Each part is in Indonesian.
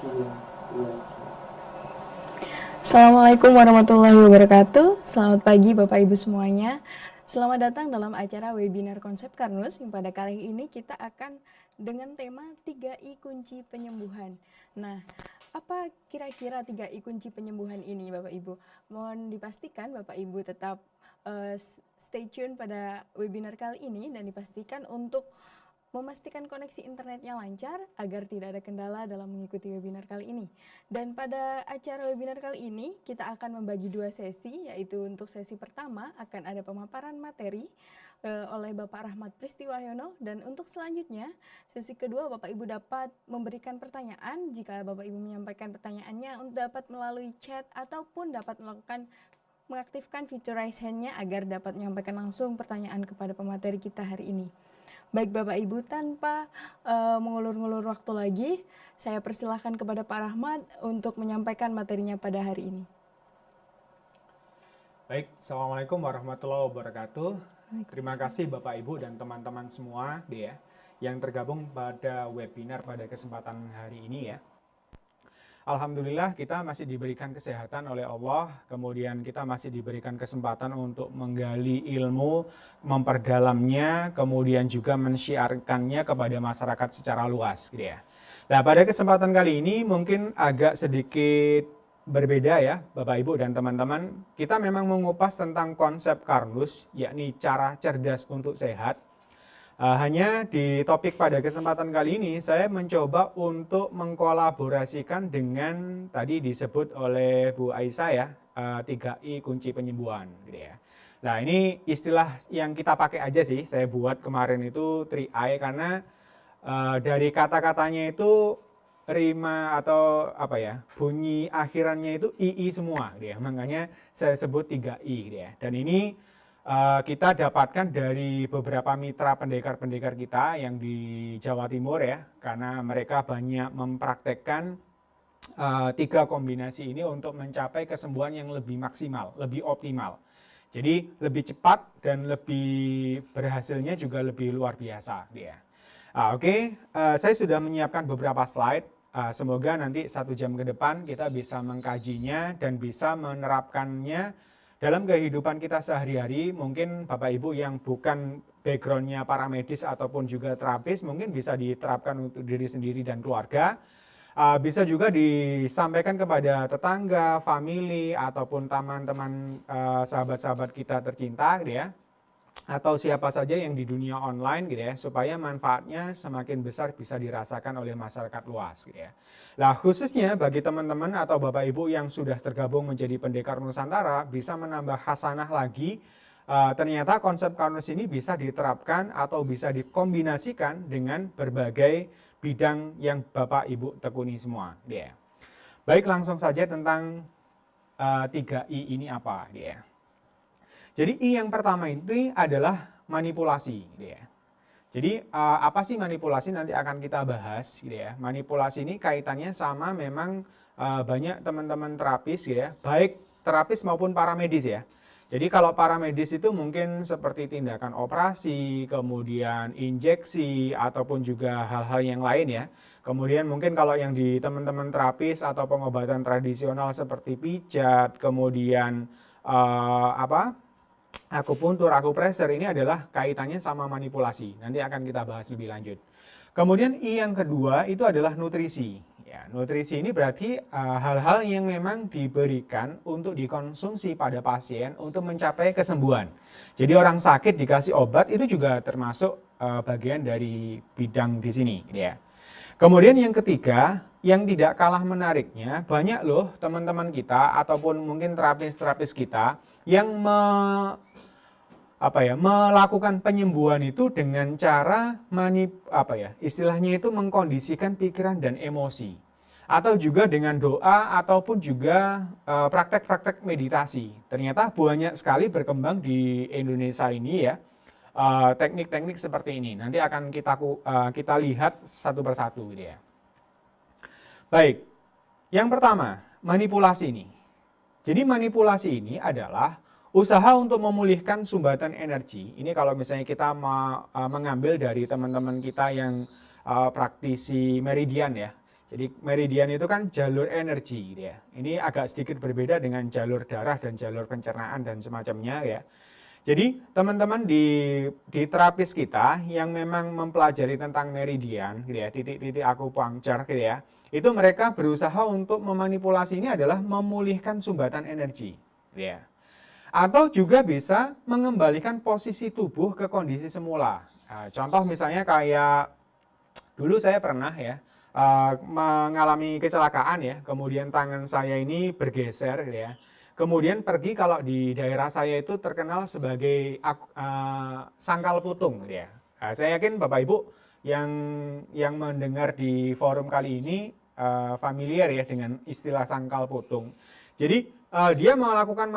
Iya, iya. Assalamualaikum warahmatullahi wabarakatuh. Selamat pagi Bapak Ibu semuanya. Selamat datang dalam acara webinar konsep Karnus yang pada kali ini kita akan dengan tema 3I kunci penyembuhan. Nah, apa kira-kira 3I kunci penyembuhan ini Bapak Ibu? Mohon dipastikan Bapak Ibu tetap stay tune pada webinar kali ini dan dipastikan untuk memastikan koneksi internetnya lancar agar tidak ada kendala dalam mengikuti webinar kali ini. Dan pada acara webinar kali ini kita akan membagi dua sesi, yaitu untuk sesi pertama akan ada pemaparan materi oleh Bapak Rahmat Pristiwahyono, dan untuk selanjutnya sesi kedua Bapak Ibu dapat memberikan pertanyaan. Jika Bapak Ibu menyampaikan pertanyaannya dapat melalui chat ataupun dapat mengaktifkan fitur raise hand-nya agar dapat menyampaikan langsung pertanyaan kepada pemateri kita hari ini. Baik Bapak Ibu, tanpa mengulur-ngulur waktu lagi, saya persilahkan kepada Pak Rahmat untuk menyampaikan materinya pada hari ini. Baik, Assalamualaikum warahmatullahi wabarakatuh. Terima kasih Bapak Ibu dan teman-teman semua yang tergabung pada webinar pada kesempatan hari ini ya. Alhamdulillah kita masih diberikan kesehatan oleh Allah, kemudian kita masih diberikan kesempatan untuk menggali ilmu, memperdalamnya, kemudian juga mensyiarkannya kepada masyarakat secara luas gitu ya. Nah, pada kesempatan kali ini mungkin agak sedikit berbeda ya Bapak Ibu dan teman-teman. Kita memang mengupas tentang konsep Karnus, yakni cara cerdas untuk sehat. Hanya di topik pada kesempatan kali ini saya mencoba untuk mengkolaborasikan dengan tadi disebut oleh Bu Aisyah ya, 3I kunci penyembuhan gitu ya. Nah, ini istilah yang kita pakai aja sih, saya buat kemarin itu 3I karena dari kata-katanya itu rima atau apa ya, bunyi akhirannya itu II semua gitu ya. Makanya saya sebut 3I gitu ya. Dan ini kita dapatkan dari beberapa mitra pendekar-pendekar kita yang di Jawa Timur ya, karena mereka banyak mempraktekkan 3 kombinasi ini untuk mencapai kesembuhan yang lebih maksimal, lebih optimal. Jadi lebih cepat dan lebih berhasilnya juga lebih luar biasa dia. Oke, saya sudah menyiapkan beberapa slide. Semoga nanti 1 jam ke depan kita bisa mengkajinya dan bisa menerapkannya dalam kehidupan kita sehari-hari. Mungkin Bapak Ibu yang bukan backgroundnya paramedis ataupun juga terapis mungkin bisa diterapkan untuk diri sendiri dan keluarga. Bisa juga disampaikan kepada tetangga, family, ataupun teman-teman sahabat-sahabat kita tercinta gitu ya. Atau siapa saja yang di dunia online gitu ya, supaya manfaatnya semakin besar bisa dirasakan oleh masyarakat luas gitu ya. Nah, khususnya bagi teman-teman atau Bapak Ibu yang sudah tergabung menjadi pendekar Nusantara bisa menambah hasanah lagi. Ternyata konsep Karnus ini bisa diterapkan atau bisa dikombinasikan dengan berbagai bidang yang Bapak Ibu tekuni semua gitu ya. Baik, langsung saja tentang 3I ini apa gitu ya. Jadi I yang pertama itu adalah manipulasi gitu ya. Jadi apa sih manipulasi, nanti akan kita bahas gitu ya. Manipulasi ini kaitannya sama memang banyak teman-teman terapis gitu ya, baik terapis maupun paramedis ya. Jadi kalau paramedis itu mungkin seperti tindakan operasi, kemudian injeksi ataupun juga hal-hal yang lain ya. Kemudian mungkin kalau yang di teman-teman terapis atau pengobatan tradisional seperti pijat, kemudian akupuntur, akupressure ini adalah kaitannya sama manipulasi. Nanti akan kita bahas lebih lanjut. Kemudian I yang kedua itu adalah nutrisi. Ya, nutrisi ini berarti hal-hal yang memang diberikan untuk dikonsumsi pada pasien untuk mencapai kesembuhan. Jadi orang sakit dikasih obat itu juga termasuk bagian dari bidang di sini ya. Kemudian yang ketiga, yang tidak kalah menariknya, banyak loh teman-teman kita ataupun mungkin terapis-terapis kita yang melakukan penyembuhan itu dengan cara istilahnya itu mengkondisikan pikiran dan emosi, atau juga dengan doa ataupun juga praktek-praktek meditasi. Ternyata banyak sekali berkembang di Indonesia ini ya, teknik-teknik seperti ini. Nanti akan kita lihat satu persatu gitu ya. Baik, yang pertama manipulasi ini. Jadi manipulasi ini adalah usaha untuk memulihkan sumbatan energi. Ini kalau misalnya kita mengambil dari teman-teman kita yang praktisi meridian ya. Jadi meridian itu kan jalur energi gitu ya. Ini agak sedikit berbeda dengan jalur darah dan jalur pencernaan dan semacamnya ya. Jadi teman-teman di terapis kita yang memang mempelajari tentang meridian gitu ya, titik-titik akupunktur gitu ya, itu mereka berusaha untuk memanipulasi ini adalah memulihkan sumbatan energi gitu ya. Atau juga bisa mengembalikan posisi tubuh ke kondisi semula. Nah, contoh misalnya kayak dulu saya pernah ya mengalami kecelakaan ya, kemudian tangan saya ini bergeser gitu ya. Kemudian pergi kalau di daerah saya itu terkenal sebagai sangkal putung gitu ya. Nah, saya yakin Bapak Ibu yang mendengar di forum kali ini familiar ya dengan istilah sangkal putung. Jadi beliau melakukan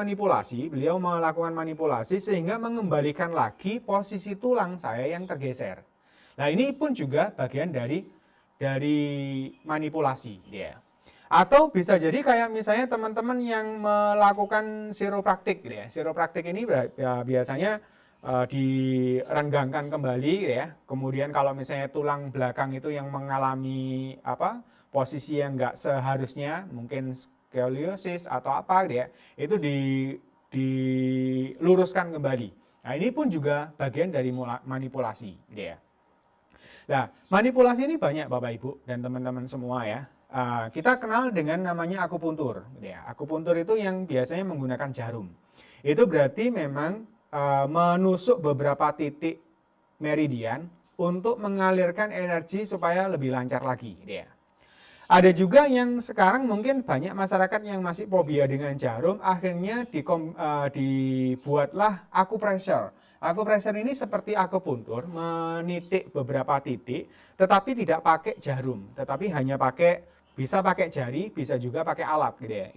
manipulasi sehingga mengembalikan lagi posisi tulang saya yang tergeser. Nah, ini pun juga bagian dari manipulasi ya. Atau bisa jadi kayak misalnya teman-teman yang melakukan chiropraktik gitu ya. Chiropraktik ini biasanya direnggangkan kembali gitu ya. Kemudian kalau misalnya tulang belakang itu yang mengalami posisi yang enggak seharusnya, mungkin skoliosis atau apa gitu ya, itu diluruskan kembali. Nah, ini pun juga bagian dari manipulasi gitu ya. Nah, manipulasi ini banyak Bapak Ibu dan teman-teman semua ya. Kita kenal dengan namanya akupuntur. Ya. Akupuntur itu yang biasanya menggunakan jarum. Itu berarti memang menusuk beberapa titik meridian untuk mengalirkan energi supaya lebih lancar lagi. Ya. Ada juga yang sekarang mungkin banyak masyarakat yang masih fobia dengan jarum, akhirnya dibuatlah akupressure. Akupressure ini seperti akupuntur, menitik beberapa titik, tetapi tidak pakai jarum, tetapi hanya bisa pakai jari, bisa juga pakai alat gitu ya.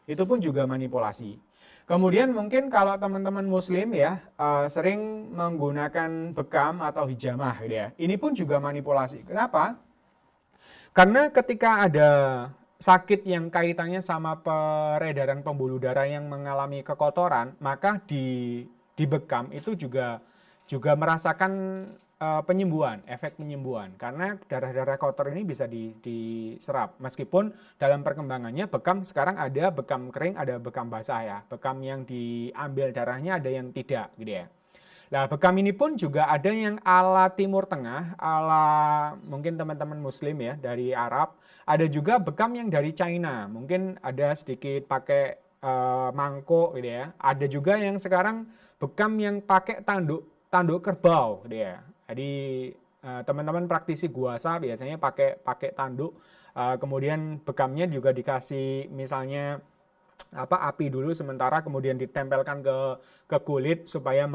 Itu pun juga manipulasi. Kemudian mungkin kalau teman-teman muslim ya sering menggunakan bekam atau hijamah gitu ya. Ini pun juga manipulasi. Kenapa? Karena ketika ada sakit yang kaitannya sama peredaran pembuluh darah yang mengalami kekotoran, maka di bekam itu juga merasakan penyembuhan, efek penyembuhan. Karena darah-darah kotor ini bisa diserap. Meskipun dalam perkembangannya bekam sekarang ada bekam kering, ada bekam basah ya. Bekam yang diambil darahnya ada yang tidak gitu ya. Nah, bekam ini pun juga ada yang ala Timur Tengah, ala mungkin teman-teman Muslim ya dari Arab. Ada juga bekam yang dari China, mungkin ada sedikit pakai mangkuk gitu ya. Ada juga yang sekarang bekam yang pakai tanduk kerbau gitu ya. Jadi teman-teman praktisi guasa biasanya pakai tanduk. Kemudian bekamnya juga dikasih misalnya api dulu sementara, kemudian ditempelkan ke kulit supaya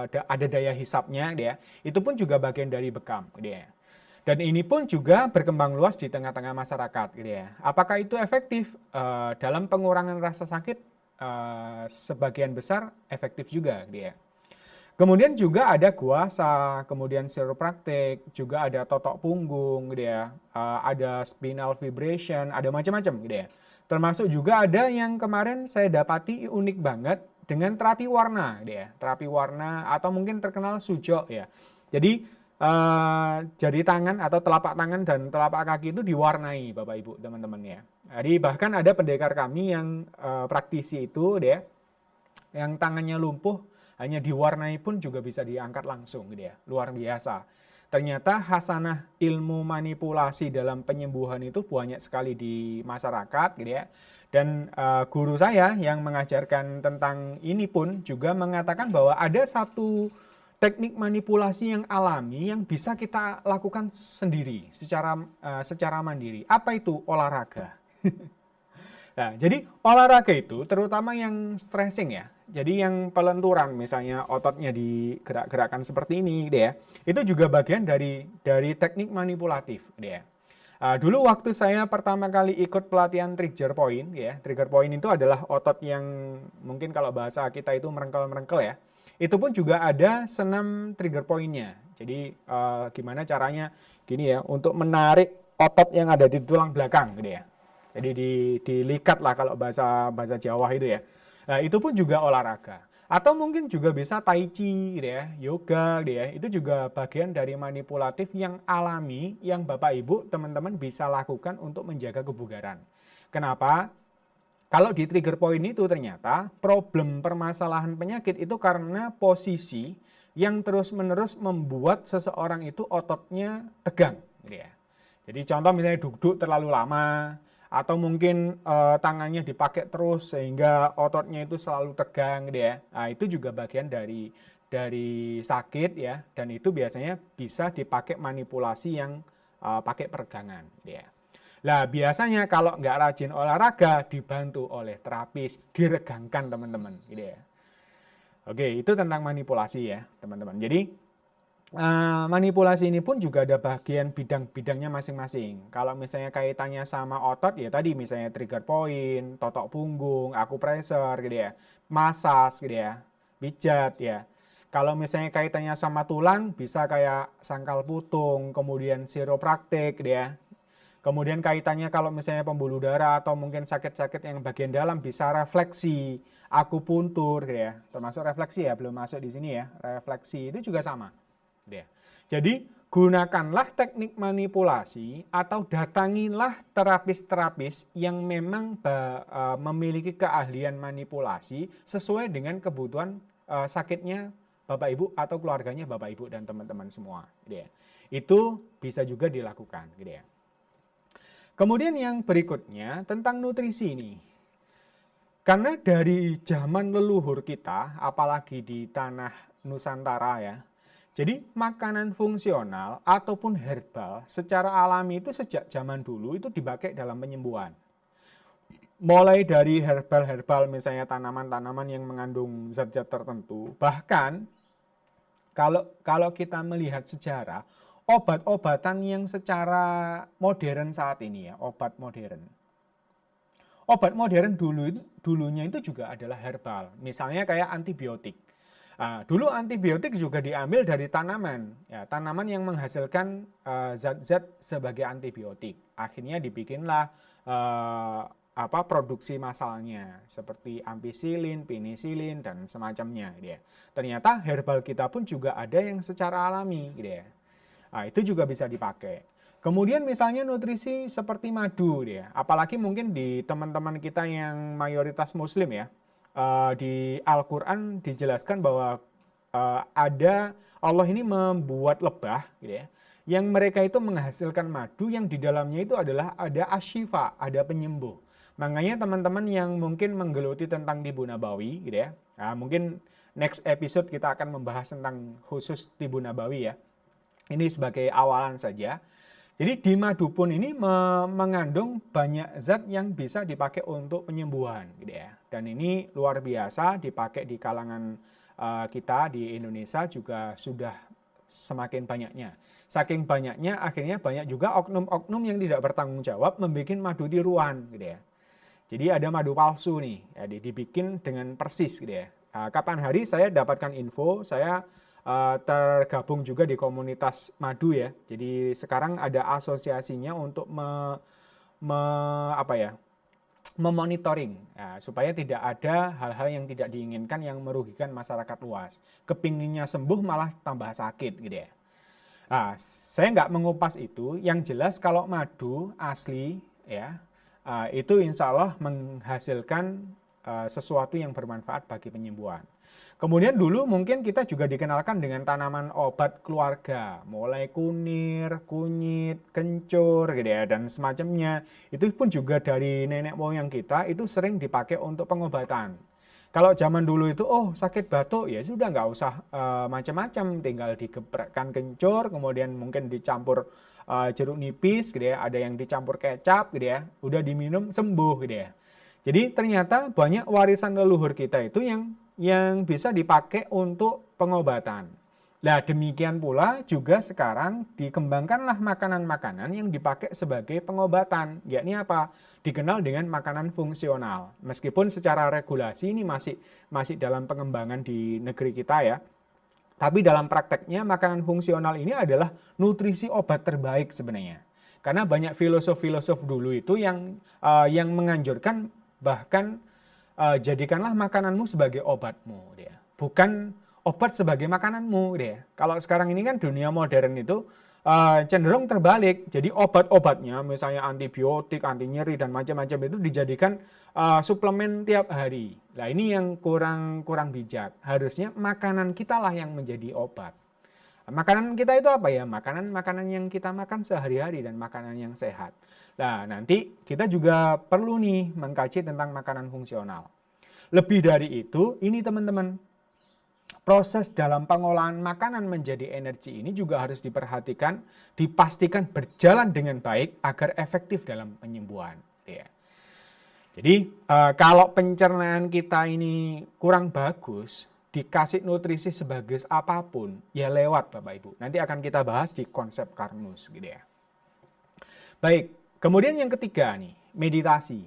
ada daya hisapnya gitu ya. Itu pun juga bagian dari bekam gitu ya. Dan ini pun juga berkembang luas di tengah-tengah masyarakat gitu ya. Apakah itu efektif dalam pengurangan rasa sakit? Sebagian besar efektif juga gitu ya. Kemudian juga ada guasa, kemudian chiropraktik, juga ada totok punggung gitu ya. Ada spinal vibration, ada macam-macam gitu ya. Termasuk juga ada yang kemarin saya dapati unik banget dengan terapi warna gitu ya. Terapi warna atau mungkin terkenal sujo ya. Jadi jari tangan atau telapak tangan dan telapak kaki itu diwarnai Bapak Ibu teman-teman ya. Jadi bahkan ada pendekar kami yang praktisi itu dia yang tangannya lumpuh hanya diwarnai pun juga bisa diangkat langsung gitu ya. Luar biasa. Ternyata hasanah ilmu manipulasi dalam penyembuhan itu banyak sekali di masyarakat gitu ya. Dan guru saya yang mengajarkan tentang ini pun juga mengatakan bahwa ada satu teknik manipulasi yang alami yang bisa kita lakukan sendiri secara mandiri. Apa itu? Olahraga. Nah, jadi olahraga itu terutama yang stretching ya. Jadi yang pelenturan misalnya ototnya digerak-gerakkan seperti ini gitu ya. Itu juga bagian dari teknik manipulatif gitu ya. Dulu waktu saya pertama kali ikut pelatihan trigger point ya. Trigger point itu adalah otot yang mungkin kalau bahasa kita itu merengkel-merengkel ya. Itu pun juga ada senam trigger point-nya. Jadi gimana caranya gini ya untuk menarik otot yang ada di tulang belakang gitu ya. Jadi dilikat lah kalau bahasa Jawa itu ya. Nah, itu pun juga olahraga. Atau mungkin juga bisa tai chi gitu ya, yoga gitu ya. Itu juga bagian dari manipulatif yang alami yang Bapak Ibu teman-teman bisa lakukan untuk menjaga kebugaran. Kenapa? Kalau di trigger point itu ternyata problem permasalahan penyakit itu karena posisi yang terus-menerus membuat seseorang itu ototnya tegang gitu ya. Jadi contoh misalnya duduk terlalu lama, atau mungkin tangannya dipakai terus sehingga ototnya itu selalu tegang gitu ya. Nah, itu juga bagian dari sakit ya, dan itu biasanya bisa dipakai manipulasi yang pakai peregangan gitu ya. Nah, biasanya kalau nggak rajin olahraga dibantu oleh terapis, diregangkan teman-teman gitu ya. Oke, itu tentang manipulasi ya, teman-teman. Jadi manipulasi ini pun juga ada bagian bidang-bidangnya masing-masing. Kalau misalnya kaitannya sama otot, ya tadi misalnya trigger point, totok punggung, akupressor gitu ya, masas gitu ya, pijat ya. Kalau misalnya kaitannya sama tulang, bisa kayak sangkal putung, kemudian chiropraktik gitu ya. Kemudian kaitannya kalau misalnya pembuluh darah atau mungkin sakit-sakit yang bagian dalam bisa refleksi, akupuntur gitu ya. Termasuk refleksi ya, belum masuk di sini ya. Refleksi itu juga sama. Gitu ya. Jadi gunakanlah teknik manipulasi atau datangilah terapis-terapis yang memang memiliki keahlian manipulasi sesuai dengan kebutuhan sakitnya Bapak Ibu atau keluarganya Bapak Ibu dan teman-teman semua. Gitu ya. Itu bisa juga dilakukan. Gitu ya. Kemudian yang berikutnya tentang nutrisi ini. Karena dari zaman leluhur kita, apalagi di tanah Nusantara ya, jadi makanan fungsional ataupun herbal secara alami itu sejak zaman dulu itu dipakai dalam penyembuhan. Mulai dari herbal-herbal misalnya tanaman-tanaman yang mengandung zat-zat tertentu, bahkan kalau kita melihat sejarah, obat-obatan yang secara modern saat ini ya, obat modern. Obat modern dulunya itu juga adalah herbal. Misalnya kayak antibiotik. Nah, dulu antibiotik juga diambil dari tanaman, ya, tanaman yang menghasilkan zat-zat sebagai antibiotik. Akhirnya dibikinlah produksi massalnya seperti ampicillin, penisilin dan semacamnya. Gitu ya. Ternyata herbal kita pun juga ada yang secara alami, gitu ya. Nah, itu juga bisa dipakai. Kemudian misalnya nutrisi seperti madu, gitu ya. Apalagi mungkin di teman-teman kita yang mayoritas Muslim ya. Di Al-Quran dijelaskan bahwa ada Allah ini membuat lebah gitu ya, yang mereka itu menghasilkan madu yang di dalamnya itu adalah ada asyifa, ada penyembuh. Makanya teman-teman yang mungkin menggeluti tentang tibu nabawi gitu ya, nah, mungkin next episode kita akan membahas tentang khusus tibu nabawi ya. Ini sebagai awalan saja. Jadi di madu pun ini mengandung banyak zat yang bisa dipakai untuk penyembuhan gitu ya. Dan ini luar biasa dipakai di kalangan kita di Indonesia juga sudah semakin banyaknya. Saking banyaknya akhirnya banyak juga oknum-oknum yang tidak bertanggung jawab membuat madu tiruan gitu ya. Jadi ada madu palsu nih, ya, dibikin dengan persis gitu ya. Kapan hari saya dapatkan info, saya tergabung juga di komunitas madu ya. Jadi sekarang ada asosiasinya untuk memonitoring ya, supaya tidak ada hal-hal yang tidak diinginkan yang merugikan masyarakat luas. Kepinginnya sembuh malah tambah sakit gitu ya. Nah, saya nggak mengupas itu. Yang jelas kalau madu asli ya itu insya Allah menghasilkan sesuatu yang bermanfaat bagi penyembuhan. Kemudian dulu mungkin kita juga dikenalkan dengan tanaman obat keluarga, mulai kunir, kunyit, kencur gitu ya, dan semacamnya. Itu pun juga dari nenek moyang kita itu sering dipakai untuk pengobatan. Kalau zaman dulu itu, sakit batuk ya sudah nggak usah macam-macam, tinggal digeprekkan kencur, kemudian mungkin dicampur jeruk nipis gitu ya, ada yang dicampur kecap gitu ya, udah diminum sembuh gitu ya. Jadi ternyata banyak warisan leluhur kita itu yang bisa dipakai untuk pengobatan. Nah, demikian pula juga sekarang dikembangkanlah makanan-makanan yang dipakai sebagai pengobatan. Yakni apa? Dikenal dengan makanan fungsional. Meskipun secara regulasi ini masih dalam pengembangan di negeri kita ya. Tapi dalam prakteknya makanan fungsional ini adalah nutrisi obat terbaik sebenarnya. Karena banyak filosof-filosof dulu itu yang menganjurkan bahkan jadikanlah makananmu sebagai obatmu, gitu ya. Bukan obat sebagai makananmu, gitu ya. Kalau sekarang ini kan dunia modern itu cenderung terbalik. Jadi obat-obatnya, misalnya antibiotik, anti nyeri dan macam-macam itu dijadikan suplemen tiap hari. Nah ini yang kurang bijak. Harusnya makanan kita lah yang menjadi obat. Makanan kita itu apa ya? Makanan yang kita makan sehari-hari dan makanan yang sehat. Nah, nanti kita juga perlu nih mengkaji tentang makanan fungsional. Lebih dari itu, ini teman-teman, proses dalam pengolahan makanan menjadi energi ini juga harus diperhatikan, dipastikan berjalan dengan baik agar efektif dalam penyembuhan. Ya. Jadi, kalau pencernaan kita ini kurang bagus, dikasih nutrisi sebagus apapun, ya lewat Bapak Ibu. Nanti akan kita bahas di konsep Karnus gitu ya. Baik, kemudian yang ketiga nih, meditasi.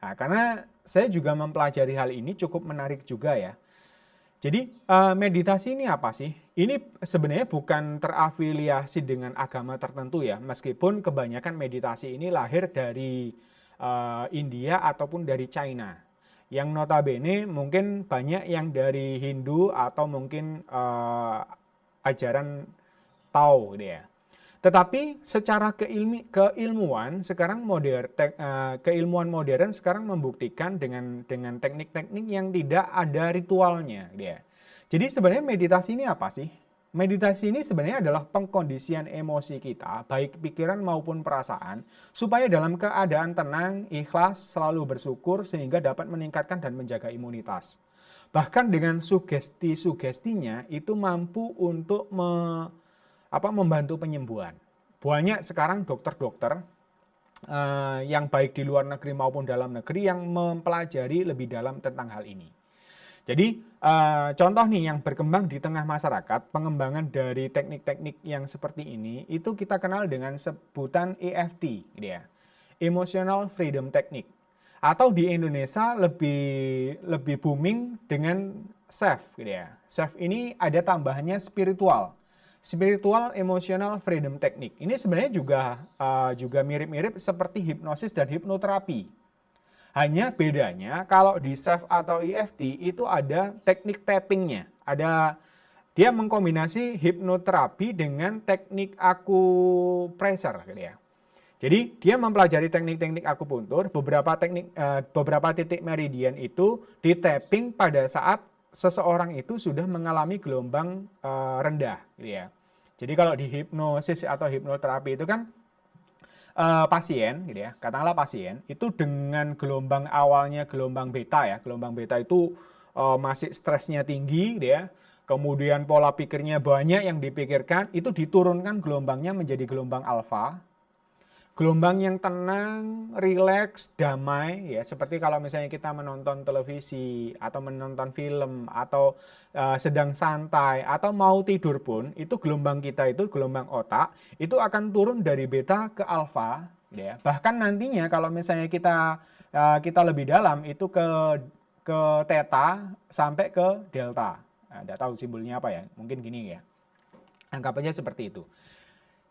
Nah, karena saya juga mempelajari hal ini cukup menarik juga ya. Jadi meditasi ini apa sih? Ini sebenarnya bukan terafiliasi dengan agama tertentu ya, meskipun kebanyakan meditasi ini lahir dari India ataupun dari China. Yang notabene mungkin banyak yang dari Hindu atau mungkin ajaran Tao gitu ya. Tetapi secara keilmuan sekarang keilmuan modern sekarang membuktikan dengan teknik-teknik yang tidak ada ritualnya gitu ya. Jadi sebenarnya meditasi ini apa sih? Meditasi ini sebenarnya adalah pengkondisian emosi kita, baik pikiran maupun perasaan, supaya dalam keadaan tenang, ikhlas, selalu bersyukur, sehingga dapat meningkatkan dan menjaga imunitas. Bahkan dengan sugesti-sugestinya, itu mampu untuk membantu penyembuhan. Banyak sekarang dokter-dokter yang baik di luar negeri maupun dalam negeri yang mempelajari lebih dalam tentang hal ini. Jadi contoh nih yang berkembang di tengah masyarakat, pengembangan dari teknik-teknik yang seperti ini, itu kita kenal dengan sebutan EFT, gitu ya, Emotional Freedom Technique. Atau di Indonesia lebih booming dengan SEF, gitu ya. SEF ini ada tambahannya Spiritual Emotional Freedom Technique. Ini sebenarnya juga mirip-mirip seperti hipnosis dan hipnoterapi. Hanya bedanya kalau di SEF atau EFT itu ada teknik tappingnya. Dia mengkombinasi hipnoterapi dengan teknik acupressure gitu ya. Jadi dia mempelajari teknik-teknik akupuntur, beberapa titik meridian itu di tapping pada saat seseorang itu sudah mengalami gelombang rendah gitu ya. Jadi kalau di hipnosis atau hipnoterapi itu kan pasien gitu ya, katakanlah pasien itu dengan gelombang awalnya gelombang beta ya, gelombang beta itu masih stresnya tinggi gitu ya, kemudian pola pikirnya banyak yang dipikirkan, itu diturunkan gelombangnya menjadi gelombang alfa, gelombang yang tenang, rileks, damai ya, seperti kalau misalnya kita menonton televisi atau menonton film atau sedang santai atau mau tidur pun, itu gelombang kita itu gelombang otak itu akan turun dari beta ke alfa ya. Bahkan nantinya kalau misalnya kita lebih dalam itu ke theta sampai ke delta. Nah, enggak tahu simbolnya apa ya. Mungkin gini ya. Anggapannya seperti itu.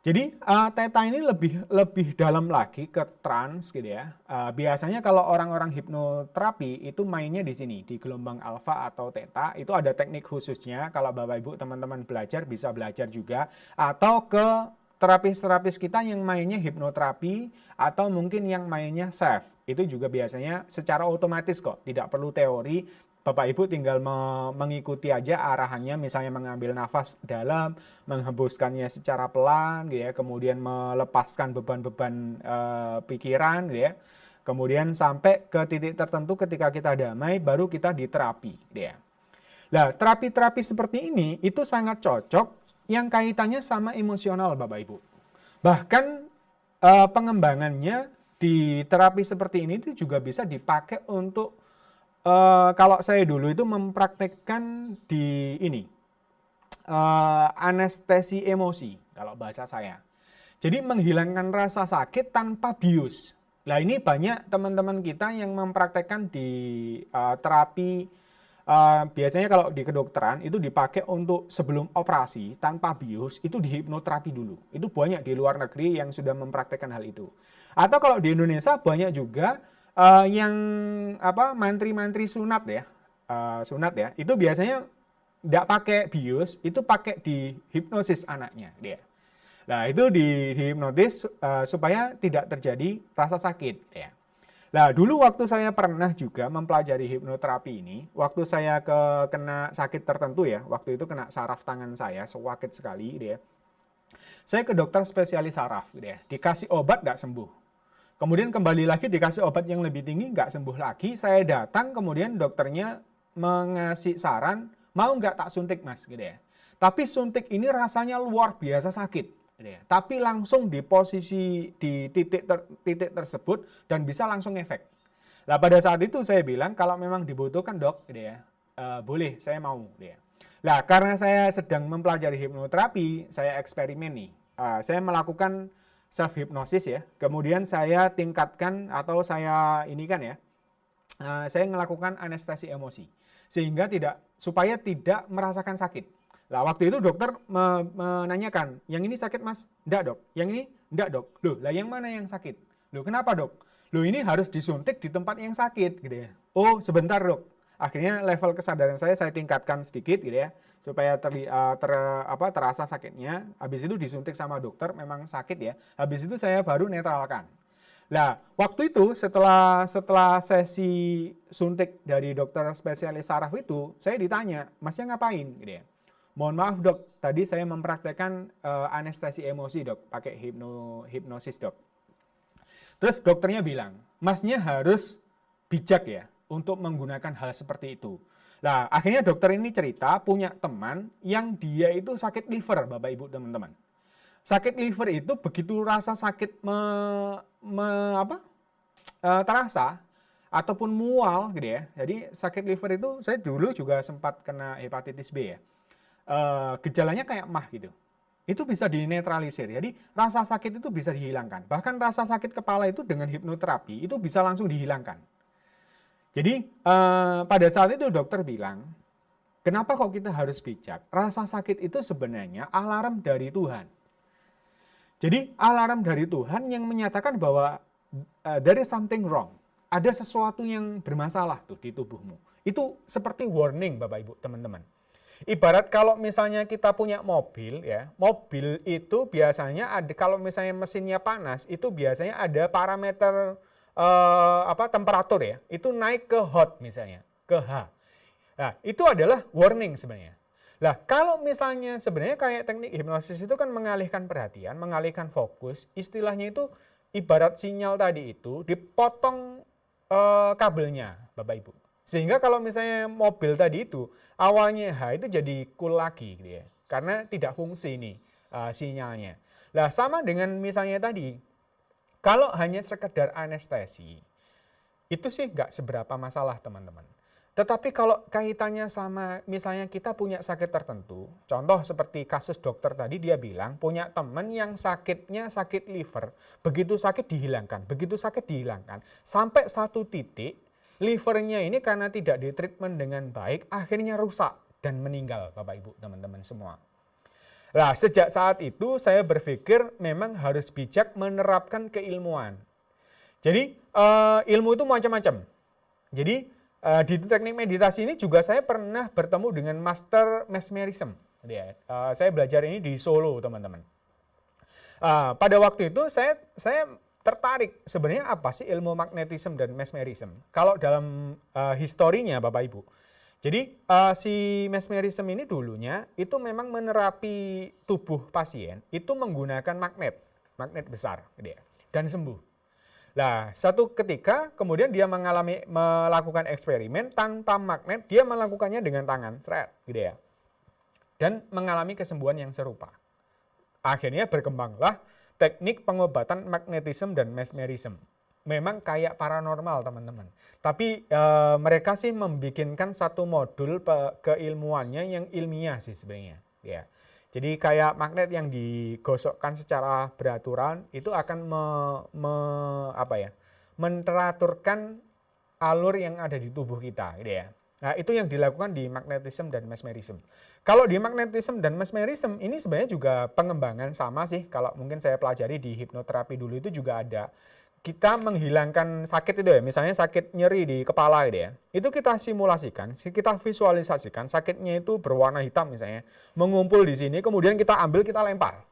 Jadi theta ini lebih dalam lagi ke trans gitu ya. Biasanya kalau orang-orang hipnoterapi itu mainnya di sini di gelombang alfa atau theta, itu ada teknik khususnya. Kalau Bapak Ibu teman-teman belajar bisa belajar juga, atau ke terapis-terapis kita yang mainnya hipnoterapi atau mungkin yang mainnya SEF. Itu juga biasanya secara otomatis kok, tidak perlu teori. Bapak Ibu tinggal mengikuti aja arahannya, misalnya mengambil nafas dalam, menghembuskannya secara pelan, gitu ya, kemudian melepaskan beban-beban pikiran, gitu ya, kemudian sampai ke titik tertentu ketika kita damai, baru kita diterapi. Gitu ya. Nah, terapi-terapi seperti ini itu sangat cocok yang kaitannya sama emosional, Bapak Ibu. Bahkan pengembangannya di terapi seperti ini itu juga bisa dipakai untuk kalau saya dulu itu mempraktekkan di ini anestesi emosi kalau bahasa saya. Jadi menghilangkan rasa sakit tanpa bius. Nah ini banyak teman-teman kita yang mempraktekkan di terapi. Biasanya kalau di kedokteran itu dipakai untuk sebelum operasi tanpa bius, itu di hipnoterapi dulu. Itu banyak di luar negeri yang sudah mempraktekkan hal itu. Atau kalau di Indonesia banyak juga yang apa mantri-mantri sunat ya, sunat ya, itu biasanya tidak pakai bius, itu pakai di hipnosis anaknya dia. Nah itu di hipnotis supaya tidak terjadi rasa sakit ya. Nah dulu waktu saya pernah juga mempelajari hipnoterapi ini, waktu saya kena sakit tertentu ya, waktu itu kena saraf tangan saya, sakit sekali dia. Saya ke dokter spesialis saraf gitu ya, dikasih obat nggak sembuh. Kemudian kembali lagi dikasih obat yang lebih tinggi nggak sembuh lagi. Saya datang kemudian dokternya mengasih saran, mau nggak tak suntik mas gitu ya. Tapi suntik ini rasanya luar biasa sakit gitu ya. Tapi langsung di posisi di titik tersebut dan bisa langsung efek. Nah pada saat itu saya bilang kalau memang dibutuhkan dok gitu ya, boleh saya mau gitu ya. Nah karena saya sedang mempelajari hipnoterapi, saya eksperimen nih. Saya melakukan self hipnosis ya. Kemudian saya tingkatkan atau saya ini kan ya, saya melakukan anestesi emosi sehingga supaya tidak merasakan sakit. Lah waktu itu dokter menanyakan, yang ini sakit mas? Enggak dok. Yang ini? Enggak dok. Loh, lah yang mana yang sakit? Loh kenapa dok? Loh ini harus disuntik di tempat yang sakit gitu ya. Oh sebentar dok. Akhirnya level kesadaran saya tingkatkan sedikit gitu ya, supaya terasa sakitnya. Habis itu disuntik sama dokter, memang sakit ya. Habis itu saya baru netralkan. Nah, waktu itu setelah sesi suntik dari dokter spesialis saraf itu, saya ditanya, masnya ngapain? Gitu ya. Mohon maaf dok, tadi saya mempraktekkan anestesi emosi dok, pakai hipnosis dok. Terus dokternya bilang, masnya harus bijak ya untuk menggunakan hal seperti itu. Nah, akhirnya dokter ini cerita punya teman yang dia itu sakit liver, Bapak Ibu teman-teman. Sakit liver itu begitu rasa sakit terasa ataupun mual gitu ya. Jadi sakit liver itu saya dulu juga sempat kena hepatitis B ya. Gejalanya kayak mah gitu. Itu bisa dinetralisir. Jadi rasa sakit itu bisa dihilangkan. Bahkan rasa sakit kepala itu dengan hipnoterapi itu bisa langsung dihilangkan. Jadi pada saat itu dokter bilang, kenapa kok kita harus bijak? Rasa sakit itu sebenarnya alarm dari Tuhan. Jadi alarm dari Tuhan yang menyatakan bahwa there is something wrong. Ada sesuatu yang bermasalah tuh di tubuhmu. Itu seperti warning Bapak Ibu teman-teman. Ibarat kalau misalnya kita punya mobil ya, mobil itu biasanya ada, kalau misalnya mesinnya panas, itu biasanya ada parameter temperatur ya, itu naik ke hot misalnya, ke H. Nah, itu adalah warning sebenarnya. Nah, kalau misalnya sebenarnya kayak teknik hipnosis itu kan mengalihkan perhatian, mengalihkan fokus, istilahnya itu ibarat sinyal tadi itu dipotong kabelnya, Bapak Ibu. Sehingga kalau misalnya mobil tadi itu awalnya H itu jadi cool lagi gitu ya. Karena tidak fungsi nih sinyalnya. Nah, sama dengan misalnya tadi, kalau hanya sekedar anestesi, itu sih nggak seberapa masalah teman-teman. Tetapi kalau kaitannya sama misalnya kita punya sakit tertentu, contoh seperti kasus dokter tadi dia bilang punya teman yang sakitnya sakit liver, begitu sakit dihilangkan, sampai satu titik livernya ini karena tidak ditreatment dengan baik, akhirnya rusak dan meninggal Bapak Ibu teman-teman semua. Nah sejak saat itu saya berpikir memang harus bijak menerapkan keilmuan. Jadi ilmu itu macam-macam. Jadi di teknik meditasi ini juga saya pernah bertemu dengan master mesmerism. Saya belajar ini di Solo, teman-teman. Pada waktu itu saya tertarik sebenarnya apa sih ilmu magnetism dan mesmerism. Kalau dalam historinya Bapak Ibu. Jadi si mesmerism ini dulunya itu memang menerapi tubuh pasien itu menggunakan magnet besar dan sembuh. Nah, satu ketika kemudian dia melakukan eksperimen tanpa magnet, dia melakukannya dengan tangan, gitu ya. Dan mengalami kesembuhan yang serupa. Akhirnya berkembanglah teknik pengobatan magnetism dan mesmerism. Memang kayak paranormal, teman-teman. Tapi mereka sih membikinkan satu modul keilmuannya yang ilmiah sih sebenarnya, ya. Jadi kayak magnet yang digosokkan secara beraturan itu akan menteraturkan alur yang ada di tubuh kita, gitu ya. Nah, itu yang dilakukan di magnetism dan mesmerism. Kalau di magnetism dan mesmerism ini sebenarnya juga pengembangan sama sih. Kalau mungkin saya pelajari di hipnoterapi dulu itu juga ada. kita menghilangkan sakit itu ya, misalnya sakit nyeri di kepala gitu ya, itu kita simulasikan, kita visualisasikan sakitnya itu berwarna hitam misalnya, mengumpul di sini, kemudian kita ambil, kita lempar.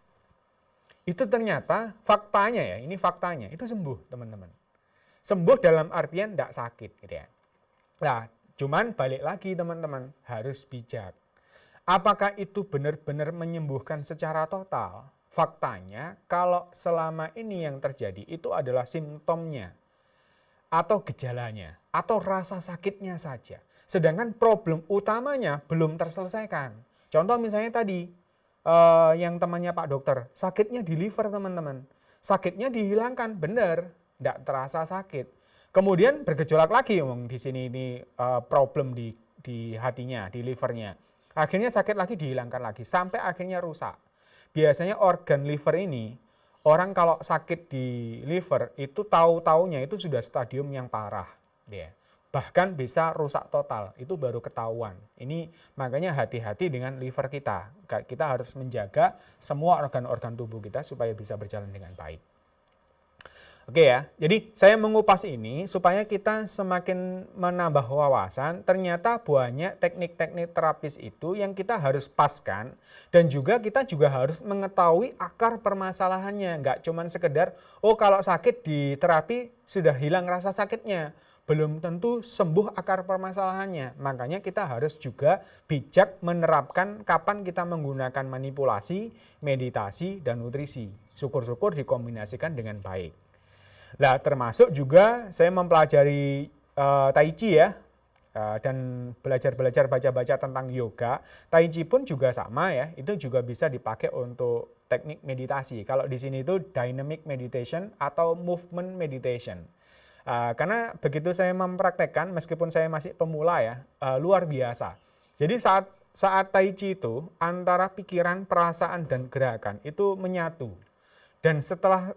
Itu ternyata faktanya ya, ini faktanya, itu sembuh teman-teman. Sembuh dalam artian tidak sakit gitu ya. Nah, cuman balik lagi teman-teman, harus bijak. Apakah itu benar-benar menyembuhkan secara total? Faktanya, kalau selama ini yang terjadi itu adalah simptomnya, atau gejalanya, atau rasa sakitnya saja. Sedangkan problem utamanya belum terselesaikan. Contoh misalnya tadi, yang temannya Pak Dokter, sakitnya di liver teman-teman. Sakitnya dihilangkan, benar, tidak terasa sakit. Kemudian bergejolak lagi, di sini ini problem di hatinya, di livernya. Akhirnya sakit lagi, dihilangkan lagi, sampai akhirnya rusak. Biasanya organ liver ini, orang kalau sakit di liver itu tahu-taunya itu sudah stadium yang parah. Bahkan bisa rusak total, itu baru ketahuan. Ini makanya hati-hati dengan liver kita. Kita harus menjaga semua organ-organ tubuh kita supaya bisa berjalan dengan baik. Oke ya, jadi saya mengupas ini supaya kita semakin menambah wawasan, ternyata banyak teknik-teknik terapis itu yang kita harus paskan, dan juga kita juga harus mengetahui akar permasalahannya, nggak cuma sekedar, oh kalau sakit di terapi sudah hilang rasa sakitnya, belum tentu sembuh akar permasalahannya, makanya kita harus juga bijak menerapkan kapan kita menggunakan manipulasi, meditasi, dan nutrisi, syukur-syukur dikombinasikan dengan baik. Nah, termasuk juga saya mempelajari Tai Chi ya, dan belajar-belajar baca-baca tentang yoga. Tai Chi pun juga sama ya, itu juga bisa dipakai untuk teknik meditasi. Kalau di sini itu dynamic meditation atau movement meditation. Karena begitu saya mempraktekkan, meskipun saya masih pemula ya, luar biasa. Jadi saat Tai Chi itu, antara pikiran, perasaan, dan gerakan itu menyatu. Dan setelah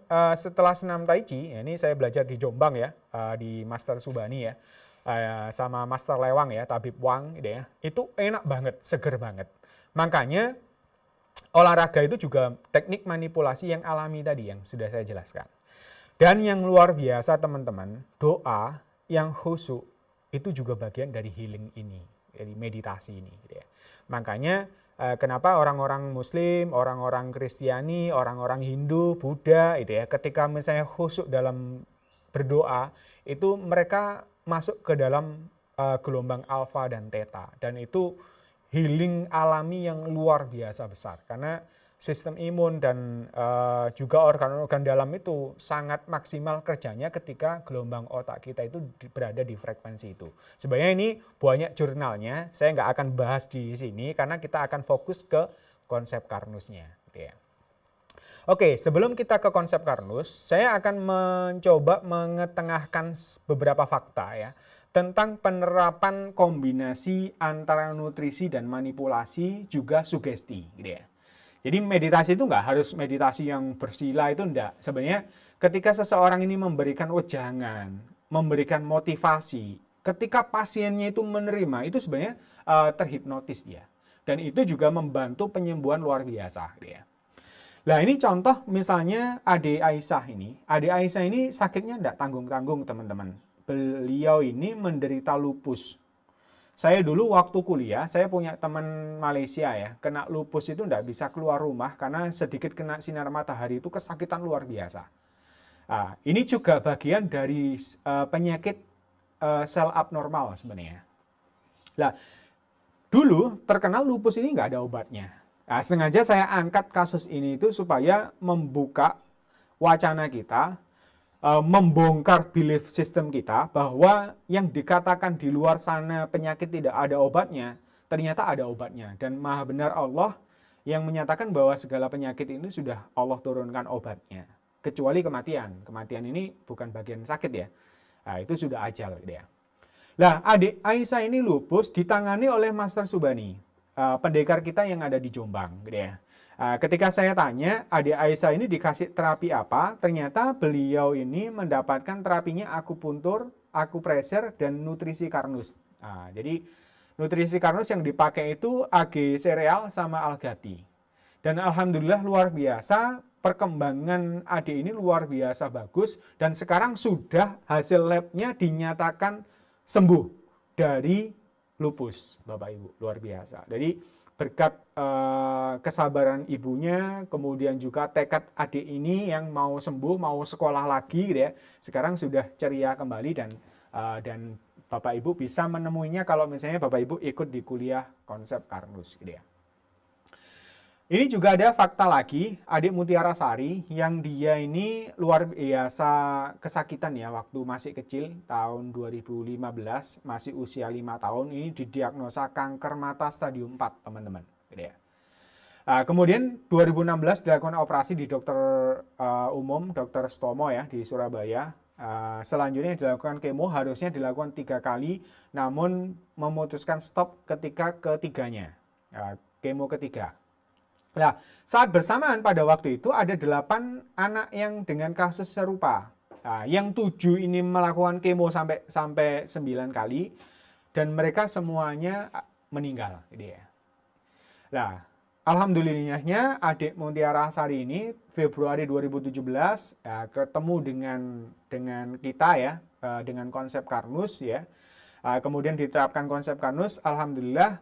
senam Tai Chi, ya ini saya belajar di Jombang ya, di Master Subani ya, sama Master Lewang ya, Tabib Wang gitu ya, itu enak banget, seger banget. Makanya olahraga itu juga teknik manipulasi yang alami tadi yang sudah saya jelaskan. Dan yang luar biasa teman-teman, doa yang khusyuk itu juga bagian dari healing ini, dari meditasi ini gitu ya. Makanya kenapa orang-orang Muslim, orang-orang Kristiani, orang-orang Hindu, Buddha, itu ya, ketika misalnya khusyuk dalam berdoa, itu mereka masuk ke dalam gelombang alfa dan theta, dan itu healing alami yang luar biasa besar, karena sistem imun dan juga organ-organ dalam itu sangat maksimal kerjanya ketika gelombang otak kita itu berada di frekuensi itu. Sebenarnya ini banyak jurnalnya, saya nggak akan bahas di sini karena kita akan fokus ke konsep Karnusnya. Oke, sebelum kita ke konsep Karnus, saya akan mencoba mengetengahkan beberapa fakta ya tentang penerapan kombinasi antara nutrisi dan manipulasi juga sugesti gitu ya. Jadi meditasi itu nggak harus meditasi yang bersila, itu enggak. Sebenarnya ketika seseorang ini memberikan wejangan, memberikan motivasi, ketika pasiennya itu menerima, itu sebenarnya terhipnotis dia. Dan itu juga membantu penyembuhan luar biasa. Dia. Nah ini contoh misalnya Ade Aisyah ini. Ade Aisyah ini sakitnya enggak tanggung-tanggung teman-teman. Beliau ini menderita lupus. Saya dulu waktu kuliah, saya punya teman Malaysia ya, kena lupus itu enggak bisa keluar rumah karena sedikit kena sinar matahari itu kesakitan luar biasa. Nah, ini juga bagian dari penyakit sel abnormal sebenarnya. Nah, dulu terkenal lupus ini enggak ada obatnya. Nah, sengaja saya angkat kasus ini itu supaya membuka wacana kita, membongkar belief system kita bahwa yang dikatakan di luar sana penyakit tidak ada obatnya, ternyata ada obatnya. Dan maha benar Allah yang menyatakan bahwa segala penyakit ini sudah Allah turunkan obatnya. Kecuali kematian. Kematian ini bukan bagian sakit ya. Nah, itu sudah ajal gitu ya. Nah, adik Aisyah ini lupus ditangani oleh Master Subani, pendekar kita yang ada di Jombang gitu ya. Ketika saya tanya, adik Aisyah ini dikasih terapi apa? Ternyata beliau ini mendapatkan terapinya akupuntur, akupressure, dan nutrisi Karnus. Jadi nutrisi Karnus yang dipakai itu AG sereal sama algati. Dan alhamdulillah luar biasa, perkembangan adik ini luar biasa bagus dan sekarang sudah hasil labnya dinyatakan sembuh dari lupus, Bapak Ibu, luar biasa. Jadi berkat kesabaran ibunya, kemudian juga tekad adik ini yang mau sembuh, mau sekolah lagi, gitu ya, sekarang sudah ceria kembali dan Bapak Ibu bisa menemuinya kalau misalnya Bapak Ibu ikut di kuliah konsep Karnus, gitu ya. Ini juga ada fakta lagi, adik Mutiara Sari yang dia ini luar biasa kesakitan ya waktu masih kecil, tahun 2015, masih usia 5 tahun, ini didiagnosa kanker mata stadium 4, teman-teman. Gitu ya. Kemudian 2016 dilakukan operasi di dokter umum, dokter Stomo ya di Surabaya. Selanjutnya dilakukan kemo, harusnya dilakukan 3 kali, namun memutuskan stop ketika ketiganya, kemo ketiga. Nah, saat bersamaan pada waktu itu ada 8 anak yang dengan kasus serupa. Nah, yang 7 ini melakukan kemo sampai 9 kali dan mereka semuanya meninggal, gitu ya. Nah, alhamdulillahnya adik Mutiara Sari ini Februari 2017 ketemu dengan kita ya, dengan konsep Karnus ya. Kemudian diterapkan konsep Karnus, alhamdulillah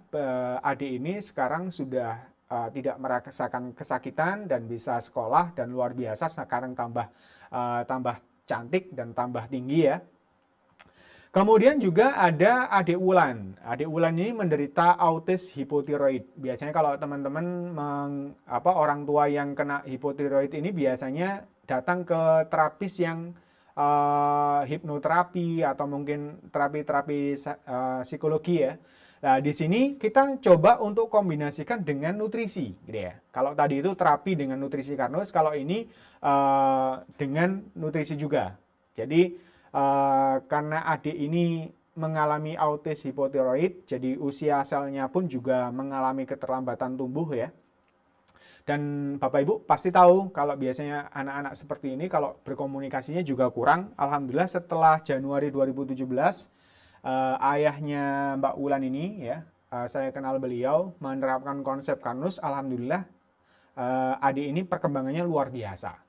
adik ini sekarang sudah tidak merasakan kesakitan dan bisa sekolah dan luar biasa sekarang tambah cantik dan tambah tinggi ya. Kemudian juga ada adik Wulan. Adik Wulan ini menderita autis hipotiroid. Biasanya kalau teman-teman orang tua yang kena hipotiroid ini biasanya datang ke terapis yang hipnoterapi atau mungkin terapi-terapi psikologi ya. Nah, di sini kita coba untuk kombinasikan dengan nutrisi, gitu ya. Kalau tadi itu terapi dengan nutrisi Karnus, kalau ini dengan nutrisi juga. Jadi karena adik ini mengalami autis hipotiroid, jadi usia selnya pun juga mengalami keterlambatan tumbuh ya. Dan Bapak Ibu pasti tahu kalau biasanya anak-anak seperti ini kalau berkomunikasinya juga kurang. Alhamdulillah setelah Januari 2017 ayahnya Mbak Wulan ini ya, saya kenal beliau menerapkan konsep Karnus, alhamdulillah adik ini perkembangannya luar biasa.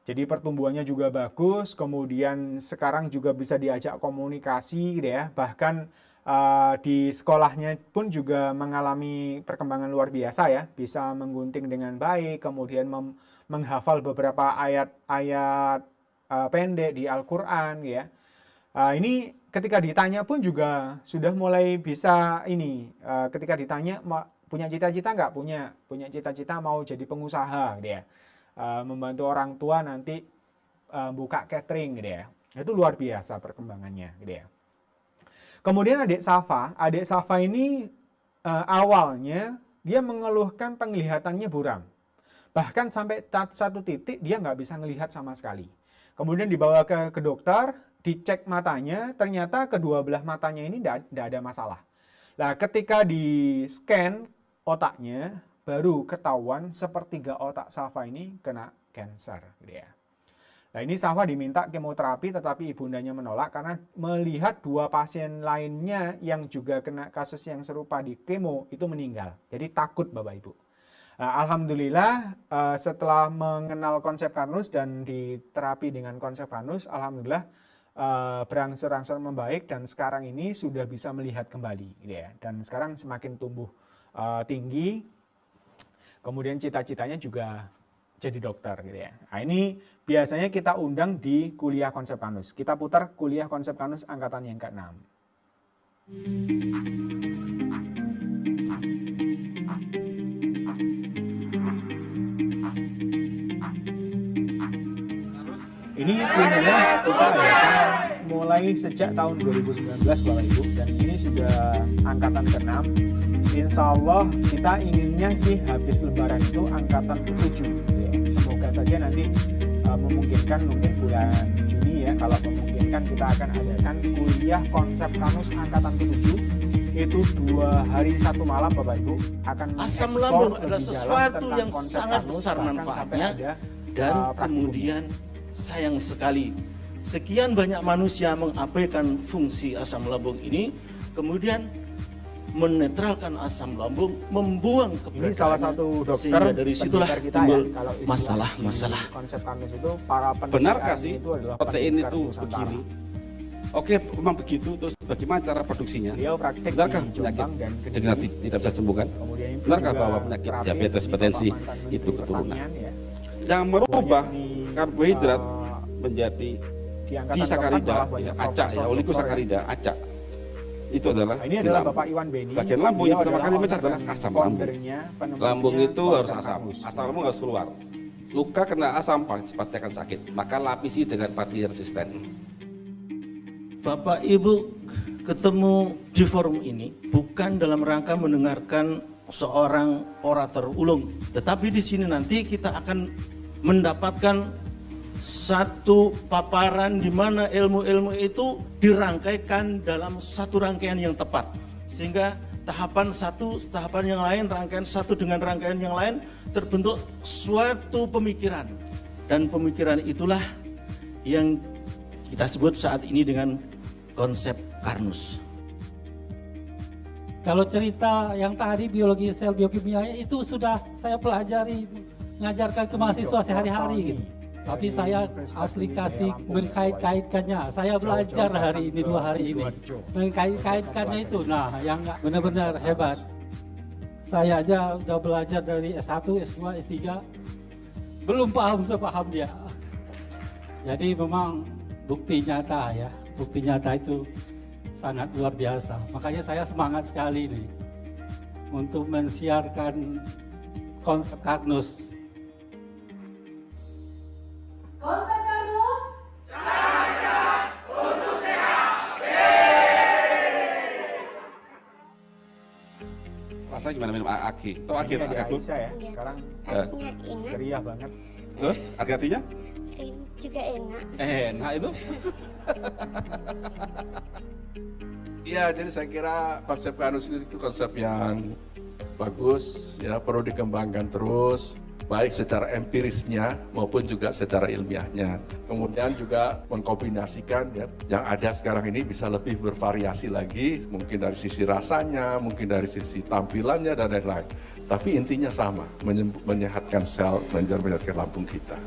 Jadi pertumbuhannya juga bagus, kemudian sekarang juga bisa diajak komunikasi gitu ya, bahkan di sekolahnya pun juga mengalami perkembangan luar biasa ya, bisa menggunting dengan baik, kemudian menghafal beberapa ayat-ayat pendek di Al-Qur'an ya. Ini ketika ditanya pun juga sudah mulai bisa ini, ketika ditanya punya cita-cita nggak? Punya cita-cita mau jadi pengusaha gitu ya, membantu orang tua nanti buka catering gitu ya. Itu luar biasa perkembangannya gitu ya. Kemudian adik Safa ini awalnya dia mengeluhkan penglihatannya buram. Bahkan sampai satu titik dia nggak bisa melihat sama sekali. Kemudian dibawa ke dokter, dicek matanya, ternyata kedua belah matanya ini tidak ada masalah. Nah, ketika di scan otaknya, baru ketahuan sepertiga otak Safa ini kena cancer. Gitu ya. Nah, ini Safa diminta kemoterapi, tetapi ibundanya menolak karena melihat 2 pasien lainnya yang juga kena kasus yang serupa di kemo itu meninggal. Jadi takut Bapak Ibu. Nah, alhamdulillah setelah mengenal konsep Karnus dan diterapi dengan konsep Karnus, alhamdulillah berangsur-angsur membaik dan sekarang ini sudah bisa melihat kembali gitu ya. Dan sekarang semakin tumbuh tinggi, kemudian cita-citanya juga jadi dokter gitu ya. Nah, ini biasanya kita undang di kuliah konsep Karnus. Kita putar kuliah konsep Karnus angkatan yang ke-6. Ini kuliah kita mulai sejak tahun 2019 Bapak Ibu, dan ini sudah angkatan ke-6. Insya Allah kita inginnya sih habis lebaran itu angkatan ke-7 ya. Semoga saja nanti memungkinkan mungkin bulan Juni ya, kalau memungkinkan kita akan adakan kuliah konsep Karnus angkatan ke-7. Itu 2 hari 1 malam Bapak Ibu akan asam lambung adalah sesuatu yang sangat besar manfaatnya dan kemudian sayang sekali sekian banyak manusia mengabaikan fungsi asam lambung ini, kemudian menetralkan asam lambung, membuang Ini salah keberadaannya, satu dokter sehingga dari situlah pendidikan kita timbul ya, kalau istilah masalah-masalah. di konsep Karnus itu para peneliti Benarkah sih itu adalah protein pendekar itu Nusantara. begini? Oke, memang begitu. Terus bagaimana cara produksinya? Beliau praktek Benarkah di penyakit Jombang dan Kediri. degeneratif tidak bisa disembuhkan? Kemudian itu Benarkah juga bahwa penyakit terapis diabetes, di hipertensi Bapak mantan itu Menteri keturunan? Pertanian, ya. Yang merubah Kemudian karbohidrat eh, menjadi di angkatan disakarida, keempat malah banyak acak ya, profesor-dokter oligosakarida, acak. Itu adalah Ini di adalah lambung. Bapak Iwan Beni. Bagian lambung Beliau yang pertama adalah kali memecah owner adalah dan asam lambung. foundernya, penemunya Lambung itu harus konsep asam. Karnus. Asam lambung harus keluar. Luka kena asam pasti akan sakit. Maka lapisi dengan pati resisten. Bapak Ibu ketemu di forum ini bukan dalam rangka mendengarkan seorang orator ulung, tetapi di sini nanti kita akan mendapatkan satu paparan di mana ilmu-ilmu itu dirangkaikan dalam satu rangkaian yang tepat, sehingga tahapan satu, tahapan yang lain, rangkaian satu dengan rangkaian yang lain terbentuk suatu pemikiran, dan pemikiran itulah yang kita sebut saat ini dengan konsep Karnus. Kalau cerita yang tadi biologi sel biokimia itu sudah saya pelajari, mengajarkan ke mahasiswa sehari-hari gitu. Tapi saya aplikasi mengkait-kaitkannya. Saya belajar hari ini 2 hari ini mengkait-kaitkannya itu. Nah, yang benar-benar hebat. Saya aja udah belajar dari S1, S2, S3, belum paham sepaham dia. Jadi memang bukti nyata ya, bukti nyata itu sangat luar biasa. Makanya saya semangat sekali nih untuk mensiarkan konsep Karnus. Konsep Karnus. Rasanya gimana minum aki? Tahu aki? Ini ada Aku. Aisyah ya, sekarang Rasanya enak, ceria banget. Terus artinya? juga enak. Nah itu. Ya, jadi saya kira konsep Karnus itu konsep yang bagus, ya perlu dikembangkan terus, baik secara empirisnya maupun juga secara ilmiahnya. Kemudian juga mengkombinasikan ya, yang ada sekarang ini bisa lebih bervariasi lagi, mungkin dari sisi rasanya, mungkin dari sisi tampilannya dan lain-lain. Tapi intinya sama, menyehatkan sel, menyehatkan lambung kita.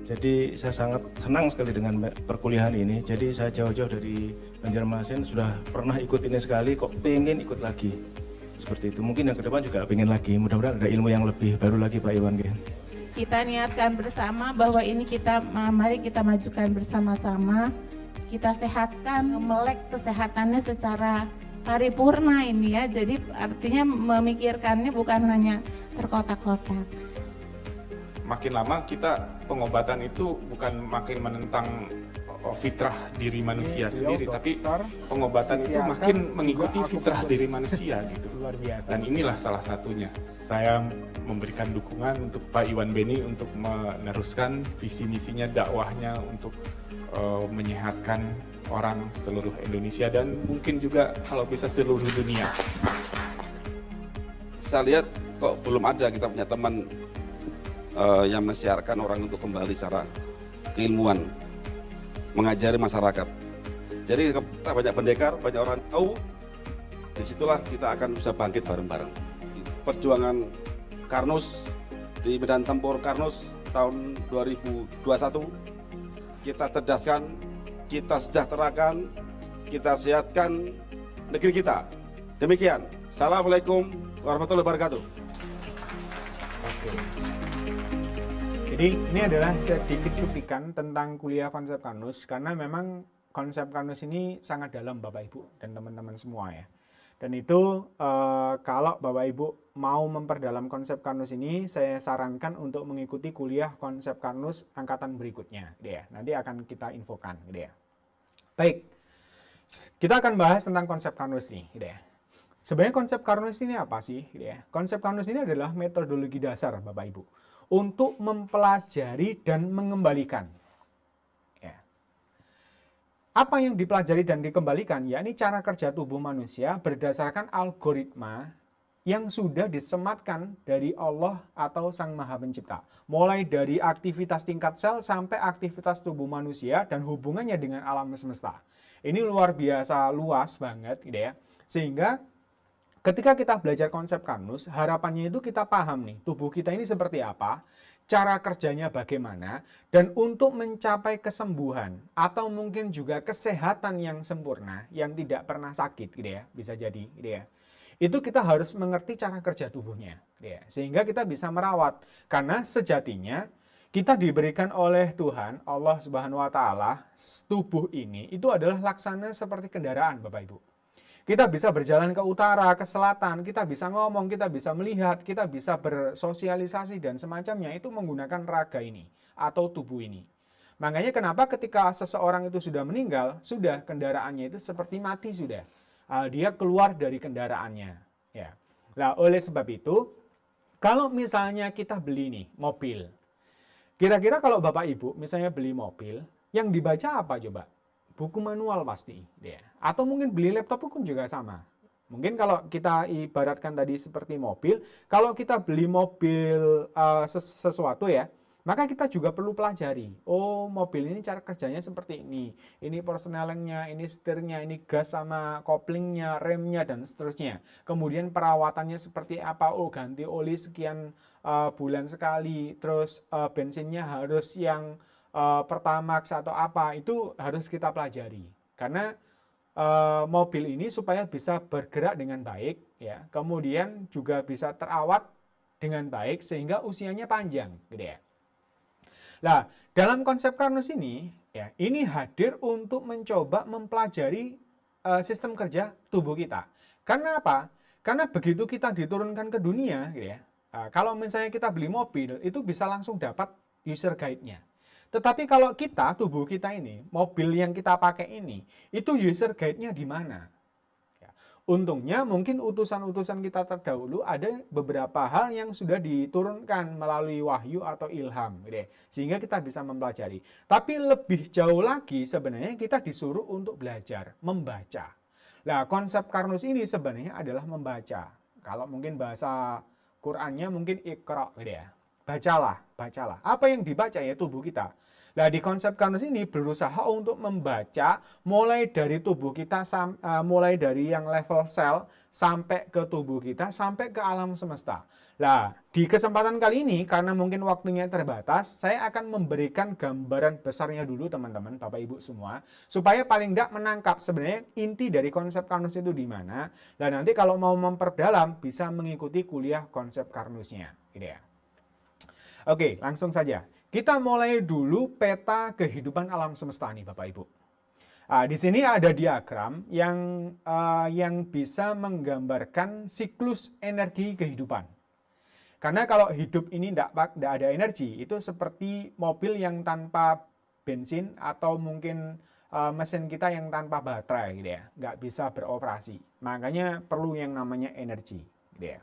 Jadi saya sangat senang sekali dengan perkuliahan ini. Jadi saya jauh-jauh dari Banjarmasin, sudah pernah ikut ini sekali, kok pengen ikut lagi. Seperti itu, mungkin yang ke depan juga pengen lagi. Mudah-mudahan ada ilmu yang lebih baru lagi Pak Iwan. Kita niatkan bersama bahwa ini mari kita majukan bersama-sama. Kita sehatkan, melek kesehatannya secara paripurna ini ya. Jadi artinya memikirkannya bukan hanya terkotak-kotak. Makin lama kita pengobatan itu bukan makin menentang fitrah diri manusia sendiri, tapi pengobatan itu makin mengikuti fitrah diri manusia gitu. Dan inilah salah satunya. Saya memberikan dukungan untuk Pak Iwan Beni untuk meneruskan visi misinya, dakwahnya untuk menyehatkan orang seluruh Indonesia dan mungkin juga kalau bisa seluruh dunia. Saya lihat kok belum ada kita punya teman yang mensiarkan orang untuk kembali secara keilmuan, mengajari masyarakat. Jadi kita banyak pendekar, banyak orang tahu, disitulah kita akan bisa bangkit bareng-bareng. Perjuangan Karnus di medan tempur Karnus tahun 2021, kita cerdaskan, kita sejahterakan, kita sehatkan negeri kita. Demikian. Assalamualaikum warahmatullahi wabarakatuh. Jadi ini adalah sedikit cuplikan tentang kuliah konsep Karnus, karena memang konsep Karnus ini sangat dalam Bapak Ibu dan teman-teman semua ya. Dan itu kalau Bapak Ibu mau memperdalam konsep Karnus ini, saya sarankan untuk mengikuti kuliah konsep Karnus angkatan berikutnya, gitu ya. Nanti akan kita infokan, gitu ya. Baik, kita akan bahas tentang konsep Karnus nih, gitu ya. Sebenarnya konsep Karnus ini apa sih, gitu ya? Konsep Karnus ini adalah metodologi dasar Bapak Ibu untuk mempelajari dan mengembalikan. Ya. Apa yang dipelajari dan dikembalikan? Yakni cara kerja tubuh manusia berdasarkan algoritma yang sudah disematkan dari Allah atau Sang Maha Pencipta. Mulai dari aktivitas tingkat sel sampai aktivitas tubuh manusia dan hubungannya dengan alam semesta. Ini luar biasa luas banget, gitu ya. Sehingga ketika kita belajar konsep Karnus, harapannya itu kita paham nih, tubuh kita ini seperti apa, cara kerjanya bagaimana, dan untuk mencapai kesembuhan atau mungkin juga kesehatan yang sempurna, yang tidak pernah sakit gitu ya, bisa jadi gitu ya. Itu kita harus mengerti cara kerja tubuhnya gitu ya, sehingga kita bisa merawat. Karena sejatinya kita diberikan oleh Tuhan, Allah Subhanahu wa taala, tubuh ini itu adalah laksana seperti kendaraan, Bapak Ibu. Kita bisa berjalan ke utara, ke selatan, kita bisa ngomong, kita bisa melihat, kita bisa bersosialisasi dan semacamnya itu menggunakan raga ini atau tubuh ini. Makanya kenapa ketika seseorang itu sudah meninggal, sudah kendaraannya itu seperti mati sudah. Dia keluar dari kendaraannya. Ya. Nah, oleh sebab itu, kalau misalnya kita beli nih mobil, kira-kira kalau Bapak Ibu misalnya beli mobil, yang dibaca apa coba? Buku manual pasti, ya. Atau mungkin beli laptop pun juga sama. Mungkin kalau kita ibaratkan tadi seperti mobil, kalau kita beli mobil sesuatu ya, maka kita juga perlu pelajari. Oh, mobil ini cara kerjanya seperti ini. Ini persnelingnya, ini setirnya, ini gas sama koplingnya, remnya, dan seterusnya. Kemudian perawatannya seperti apa? Oh, ganti oli sekian bulan sekali. Terus bensinnya harus yang Pertamax atau apa, itu harus kita pelajari. Karena mobil ini supaya bisa bergerak dengan baik, ya, kemudian juga bisa terawat dengan baik sehingga usianya panjang, gitu ya. Nah, dalam konsep Karnus ini, ya, ini hadir untuk mencoba mempelajari sistem kerja tubuh kita. Karena apa? Karena begitu kita diturunkan ke dunia, gitu ya. Kalau misalnya kita beli mobil, itu bisa langsung dapat user guide-nya. Tetapi kalau kita, tubuh kita ini, mobil yang kita pakai ini, itu user guide-nya di mana? Ya. Untungnya mungkin utusan-utusan kita terdahulu ada beberapa hal yang sudah diturunkan melalui wahyu atau ilham, gitu ya, sehingga kita bisa mempelajari. Tapi lebih jauh lagi sebenarnya kita disuruh untuk belajar, membaca. Nah, konsep Karnus ini sebenarnya adalah membaca. Kalau mungkin bahasa Qur'annya mungkin Iqra, gitu ya. Bacalah, bacalah. Apa yang dibaca ya tubuh kita. Nah, di konsep Karnus ini berusaha untuk membaca mulai dari tubuh kita, mulai dari yang level sel sampai ke tubuh kita, sampai ke alam semesta. Nah, di kesempatan kali ini, karena mungkin waktunya terbatas, saya akan memberikan gambaran besarnya dulu teman-teman, Bapak Ibu semua, supaya paling tidak menangkap sebenarnya inti dari konsep Karnus itu di mana. Dan nanti kalau mau memperdalam, bisa mengikuti kuliah konsep Karnusnya. Gitu ya. Oke, langsung saja. Kita mulai dulu peta kehidupan alam semesta nih, Bapak Ibu. Di sini ada diagram yang bisa menggambarkan siklus energi kehidupan. Karena kalau hidup ini tidak ada energi, itu seperti mobil yang tanpa bensin atau mungkin mesin kita yang tanpa baterai, gitu ya, nggak bisa beroperasi. Makanya perlu yang namanya energi, gitu ya.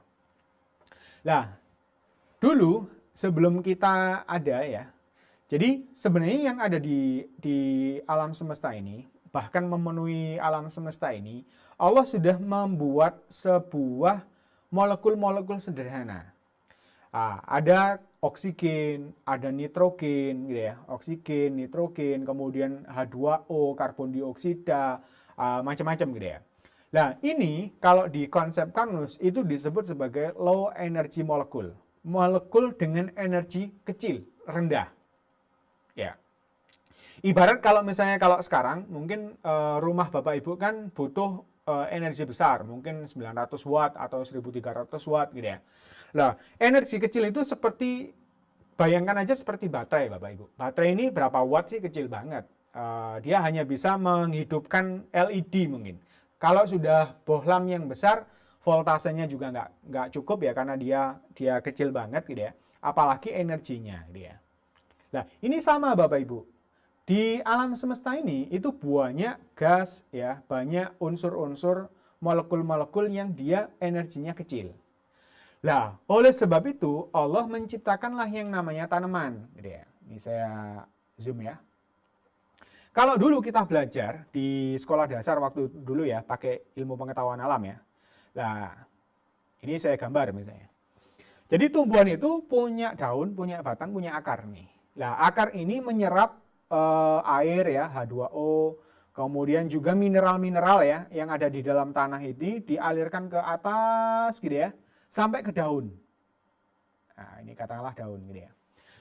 Nah, dulu sebelum kita ada ya, jadi sebenarnya yang ada di alam semesta ini, bahkan memenuhi alam semesta ini, Allah sudah membuat sebuah molekul-molekul sederhana. Ada oksigen, ada nitrogen, gitu ya, oksigen, nitrogen, kemudian H2O, karbon dioksida, macam-macam gitu ya. Nah, ini kalau di konsep Karnus itu disebut sebagai low energy molecule. Molekul dengan energi kecil, rendah. Ya. Ibarat kalau misalnya kalau sekarang mungkin rumah Bapak Ibu kan butuh energi besar, mungkin 900 watt atau 1300 watt gitu ya. Nah, energi kecil itu seperti, bayangkan aja seperti baterai Bapak Ibu. Baterai ini berapa watt sih? Kecil banget. Dia hanya bisa menghidupkan LED mungkin. Kalau sudah bohlam yang besar, voltasenya juga nggak cukup ya, karena dia kecil banget gitu ya, apalagi energinya gitu ya. Nah, ini sama Bapak Ibu, di alam semesta ini itu banyak gas ya, banyak unsur-unsur molekul-molekul yang dia energinya kecil. Nah, oleh sebab itu Allah menciptakanlah yang namanya tanaman gitu ya. Ini saya zoom ya. Kalau dulu kita belajar di sekolah dasar waktu dulu ya, pakai ilmu pengetahuan alam ya. Nah, ini saya gambar misalnya. Jadi tumbuhan itu punya daun, punya batang, punya akar nih. Nah, akar ini menyerap air ya, H2O, Kemudian juga mineral-mineral ya yang ada di dalam tanah ini dialirkan ke atas gitu ya, sampai ke daun. Nah, ini katakanlah daun gitu ya.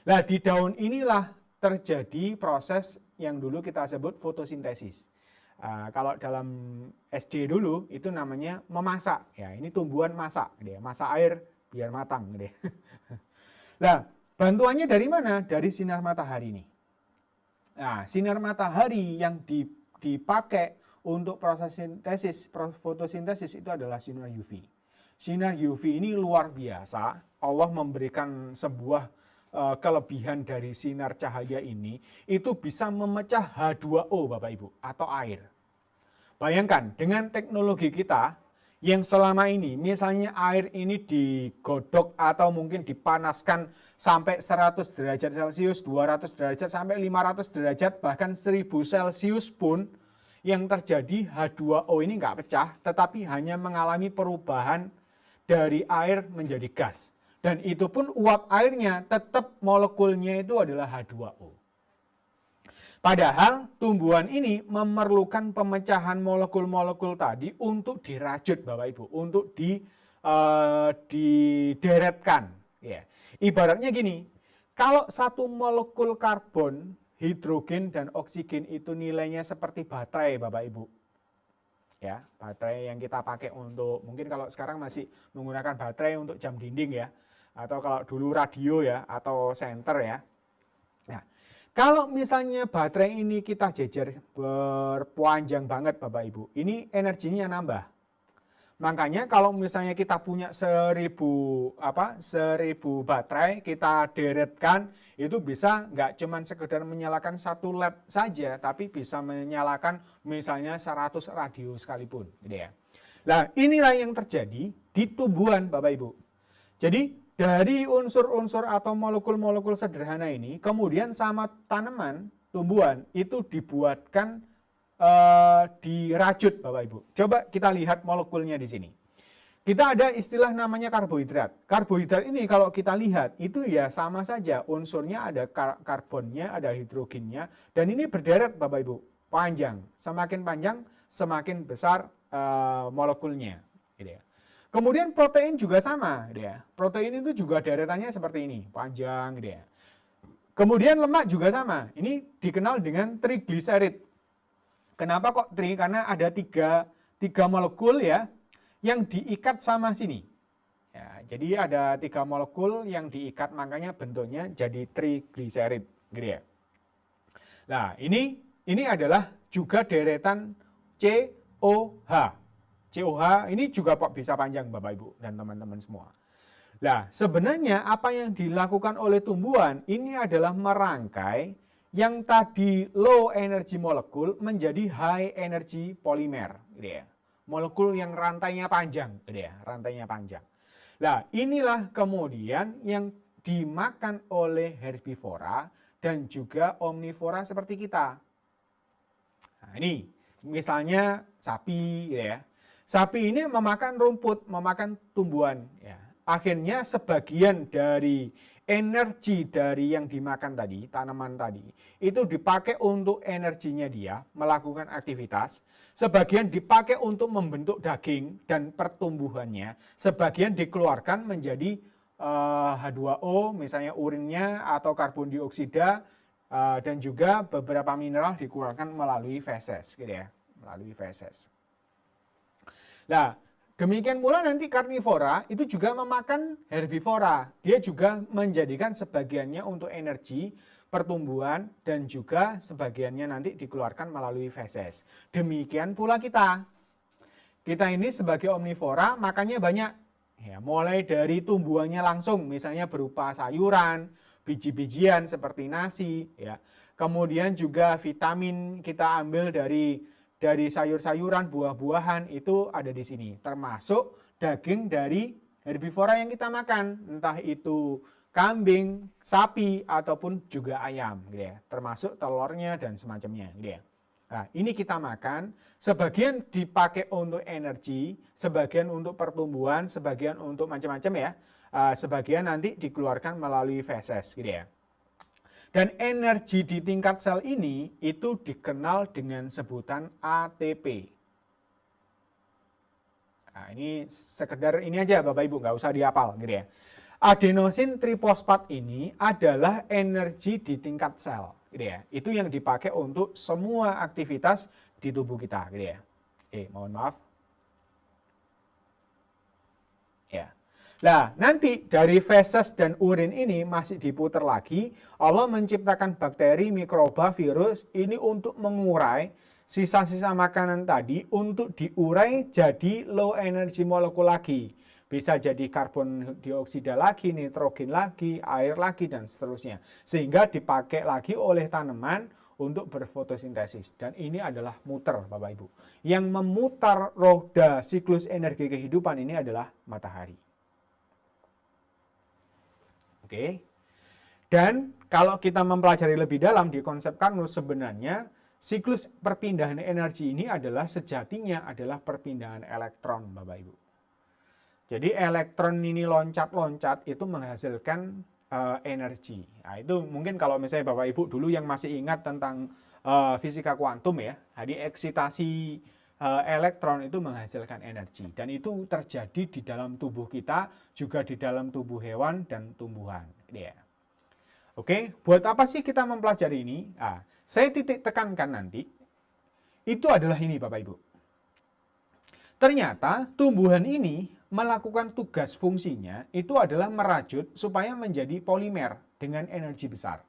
Nah, di daun inilah terjadi proses yang dulu kita sebut fotosintesis. Kalau dalam SD dulu itu namanya memasak. Ya, ini tumbuhan masak gitu ya, masak air biar matang gitu ya. Nah, bantuannya dari mana? Dari sinar matahari nih. Nah, sinar matahari yang dipakai untuk proses sintesis, fotosintesis itu adalah sinar UV. Sinar UV ini luar biasa. Allah memberikan sebuah kelebihan dari sinar cahaya ini, itu bisa memecah H2O Bapak Ibu, atau air. Bayangkan, dengan teknologi kita, yang selama ini, misalnya air ini digodok atau mungkin dipanaskan sampai 100 derajat Celcius, 200 derajat, sampai 500 derajat, bahkan 1000 Celcius pun, yang terjadi H2O ini nggak pecah, tetapi hanya mengalami perubahan dari air menjadi gas. Dan itu pun uap airnya tetap molekulnya itu adalah H2O. Padahal tumbuhan ini memerlukan pemecahan molekul-molekul tadi untuk dirajut Bapak Ibu, untuk dideretkan. Ya. Ibaratnya gini, kalau satu molekul karbon, hidrogen, dan oksigen itu nilainya seperti baterai Bapak Ibu. Ya, baterai yang kita pakai untuk, mungkin kalau sekarang masih menggunakan baterai untuk jam dinding ya, atau kalau dulu radio ya, atau senter ya. Nah, kalau misalnya baterai ini kita jejer berpanjang banget Bapak Ibu, ini energinya nambah. Makanya kalau misalnya kita punya 1000 baterai, kita deretkan, itu bisa nggak cuman sekedar menyalakan satu LED saja, tapi bisa menyalakan misalnya 100 radio sekalipun. Gitu ya. Nah, inilah yang terjadi di tumbuhan Bapak Ibu. Jadi dari unsur-unsur atau molekul-molekul sederhana ini, kemudian sama tanaman, tumbuhan, itu dibuatkan dirajut Bapak Ibu. Coba kita lihat molekulnya di sini. Kita ada istilah namanya karbohidrat. Karbohidrat ini kalau kita lihat, itu ya sama saja. Unsurnya ada karbonnya, ada hidrogennya, dan ini berderet Bapak Ibu, panjang. Semakin panjang, semakin besar molekulnya. Gitu ya. Kemudian protein juga sama, gitu ya. Protein itu juga deretannya seperti ini, panjang, gitu ya. Kemudian lemak juga sama. Ini dikenal dengan trigliserid. Kenapa kok tri? Karena ada tiga molekul ya yang diikat sama sini. Ya, jadi ada 3 molekul yang diikat, makanya bentuknya jadi trigliserid, gitu ya. Nah, ini adalah juga deretan COH. COH ini juga kok bisa panjang Bapak Ibu dan teman-teman semua. Nah, sebenarnya apa yang dilakukan oleh tumbuhan ini adalah merangkai yang tadi low energy molekul menjadi high energy polimer, gitu ya. Molekul yang rantainya panjang, gitu ya, rantainya panjang. Nah, inilah kemudian yang dimakan oleh herbivora dan juga omnivora seperti kita. Nah, ini misalnya sapi, gitu ya. Sapi ini memakan rumput, memakan tumbuhan. Ya. Akhirnya sebagian dari energi dari yang dimakan tadi, tanaman tadi, itu dipakai untuk energinya dia melakukan aktivitas. Sebagian dipakai untuk membentuk daging dan pertumbuhannya. Sebagian dikeluarkan menjadi H2O, misalnya urinnya atau karbon dioksida, dan juga beberapa mineral dikeluarkan melalui feses, gitu ya, melalui feses. Nah, demikian pula nanti karnivora itu juga memakan herbivora. Dia juga menjadikan sebagiannya untuk energi, pertumbuhan, dan juga sebagiannya nanti dikeluarkan melalui feses. Demikian pula kita. Kita ini sebagai omnivora makannya banyak. Ya, mulai dari tumbuhannya langsung, misalnya berupa sayuran, biji-bijian seperti nasi. Ya. Kemudian juga vitamin kita ambil dari sayur-sayuran, buah-buahan itu ada di sini. Termasuk daging dari herbivora yang kita makan. Entah itu kambing, sapi, ataupun juga ayam. Gitu ya. Termasuk telurnya dan semacamnya. Gitu ya. Nah, ini kita makan. Sebagian dipakai untuk energi, sebagian untuk pertumbuhan, sebagian untuk macam-macam ya. Sebagian nanti dikeluarkan melalui feses. Gitu ya. Dan energi di tingkat sel ini itu dikenal dengan sebutan ATP. Nah, ini sekedar ini aja Bapak Ibu, nggak usah dihafal gitu ya. Adenosin trifosfat ini adalah energi di tingkat sel gitu ya. Itu yang dipakai untuk semua aktivitas di tubuh kita gitu ya. Mohon maaf. Ya. Nah, nanti dari feses dan urin ini masih diputar lagi, Allah menciptakan bakteri, mikroba, virus ini untuk mengurai sisa-sisa makanan tadi untuk diurai jadi low energy molekul lagi. Bisa jadi karbon dioksida lagi, nitrogen lagi, air lagi, dan seterusnya. Sehingga dipakai lagi oleh tanaman untuk berfotosintesis. Dan ini adalah muter, Bapak Ibu. Yang memutar roda siklus energi kehidupan ini adalah matahari. Oke. Dan kalau kita mempelajari lebih dalam di konsep Carnot, sebenarnya siklus perpindahan energi ini adalah sejatinya adalah perpindahan elektron, Bapak Ibu. Jadi elektron ini loncat-loncat itu menghasilkan energi. Nah, itu mungkin kalau misalnya Bapak Ibu dulu yang masih ingat tentang fisika kuantum ya, jadi eksitasi elektron itu menghasilkan energi, dan itu terjadi di dalam tubuh kita, juga di dalam tubuh hewan dan tumbuhan. Ya. Oke, buat apa sih kita mempelajari ini? Nah, saya titik tekankan nanti, itu adalah ini Bapak Ibu. Ternyata tumbuhan ini melakukan tugas fungsinya itu adalah merajut supaya menjadi polimer dengan energi besar.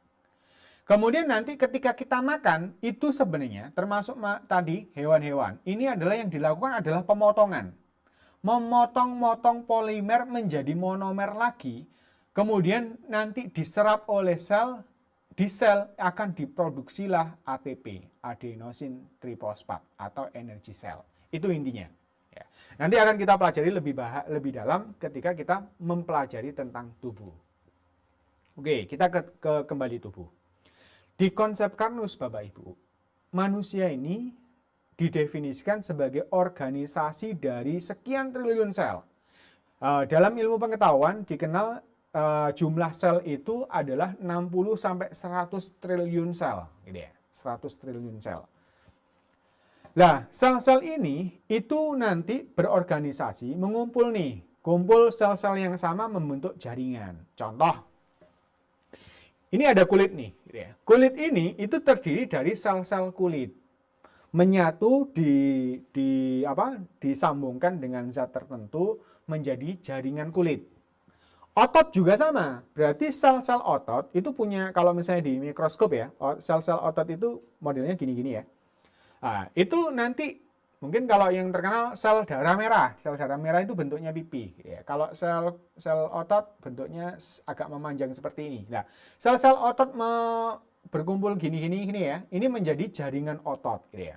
Kemudian nanti ketika kita makan, itu sebenarnya termasuk tadi hewan-hewan, ini adalah yang dilakukan adalah pemotongan. Memotong-motong polimer menjadi monomer lagi, kemudian nanti diserap oleh sel, di sel akan diproduksilah ATP, adenosin trifosfat atau energi sel. Itu intinya. Ya. Nanti akan kita pelajari lebih dalam ketika kita mempelajari tentang tubuh. Oke, kita kembali tubuh. Di konsep Carnot, Bapak Ibu, manusia ini didefinisikan sebagai organisasi dari sekian triliun sel. Dalam ilmu pengetahuan dikenal jumlah sel itu adalah 60-100 triliun sel. Gitu ya, 100 triliun sel. Nah, sel-sel ini itu nanti berorganisasi, mengumpul nih. Kumpul sel-sel yang sama membentuk jaringan. Contoh, ini ada kulit nih. Kulit ini itu terdiri dari sel-sel kulit. Menyatu disambungkan dengan zat tertentu menjadi jaringan kulit. Otot juga sama. Berarti sel-sel otot itu punya, kalau misalnya di mikroskop ya, sel-sel otot itu modelnya gini-gini ya. Nah, itu nanti mungkin kalau yang terkenal sel darah merah. Sel darah merah itu bentuknya pipi. Ya. Kalau sel otot bentuknya agak memanjang seperti ini. Nah, sel-sel otot berkumpul gini-gini ya. Ini menjadi jaringan otot. Gitu ya.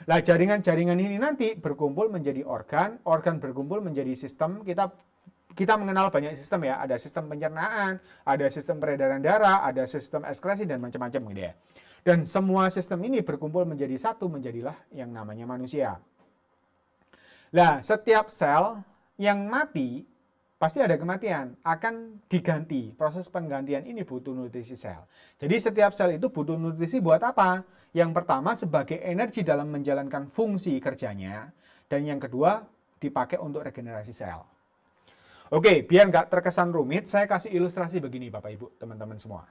Nah, jaringan-jaringan ini nanti berkumpul menjadi organ. Organ berkumpul menjadi sistem. Kita mengenal banyak sistem ya. Ada sistem pencernaan, ada sistem peredaran darah, ada sistem ekskresi, dan macam-macam gitu ya. Dan semua sistem ini berkumpul menjadi satu, menjadilah yang namanya manusia. Nah, setiap sel yang mati, pasti ada kematian, akan diganti. Proses penggantian ini butuh nutrisi sel. Jadi setiap sel itu butuh nutrisi buat apa? Yang pertama sebagai energi dalam menjalankan fungsi kerjanya, dan yang kedua dipakai untuk regenerasi sel. Oke, biar nggak terkesan rumit, saya kasih ilustrasi begini Bapak Ibu, teman-teman semua.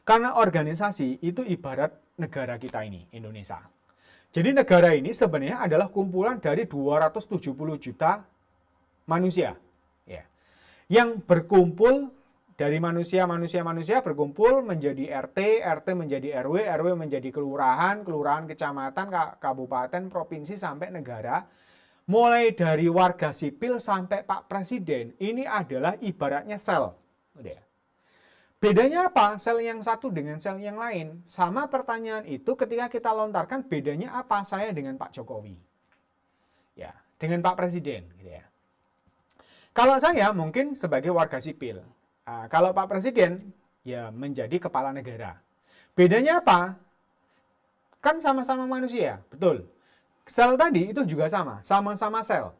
Karena organisasi itu ibarat negara kita ini, Indonesia. Jadi negara ini sebenarnya adalah kumpulan dari 270 juta manusia. Ya. Yang berkumpul dari manusia berkumpul menjadi RT, RT menjadi RW, RW menjadi kelurahan, kelurahan kecamatan, kabupaten, provinsi, sampai negara. Mulai dari warga sipil sampai Pak Presiden, ini adalah ibaratnya sel. Udah. Bedanya apa sel yang satu dengan sel yang lain? Sama pertanyaan itu ketika kita lontarkan, bedanya apa saya dengan Pak Jokowi? Ya, dengan Pak Presiden gitu ya. Kalau saya mungkin sebagai warga sipil. Kalau Pak Presiden ya menjadi kepala negara. Bedanya apa? Kan sama-sama manusia, betul. Sel tadi itu juga sama-sama sel.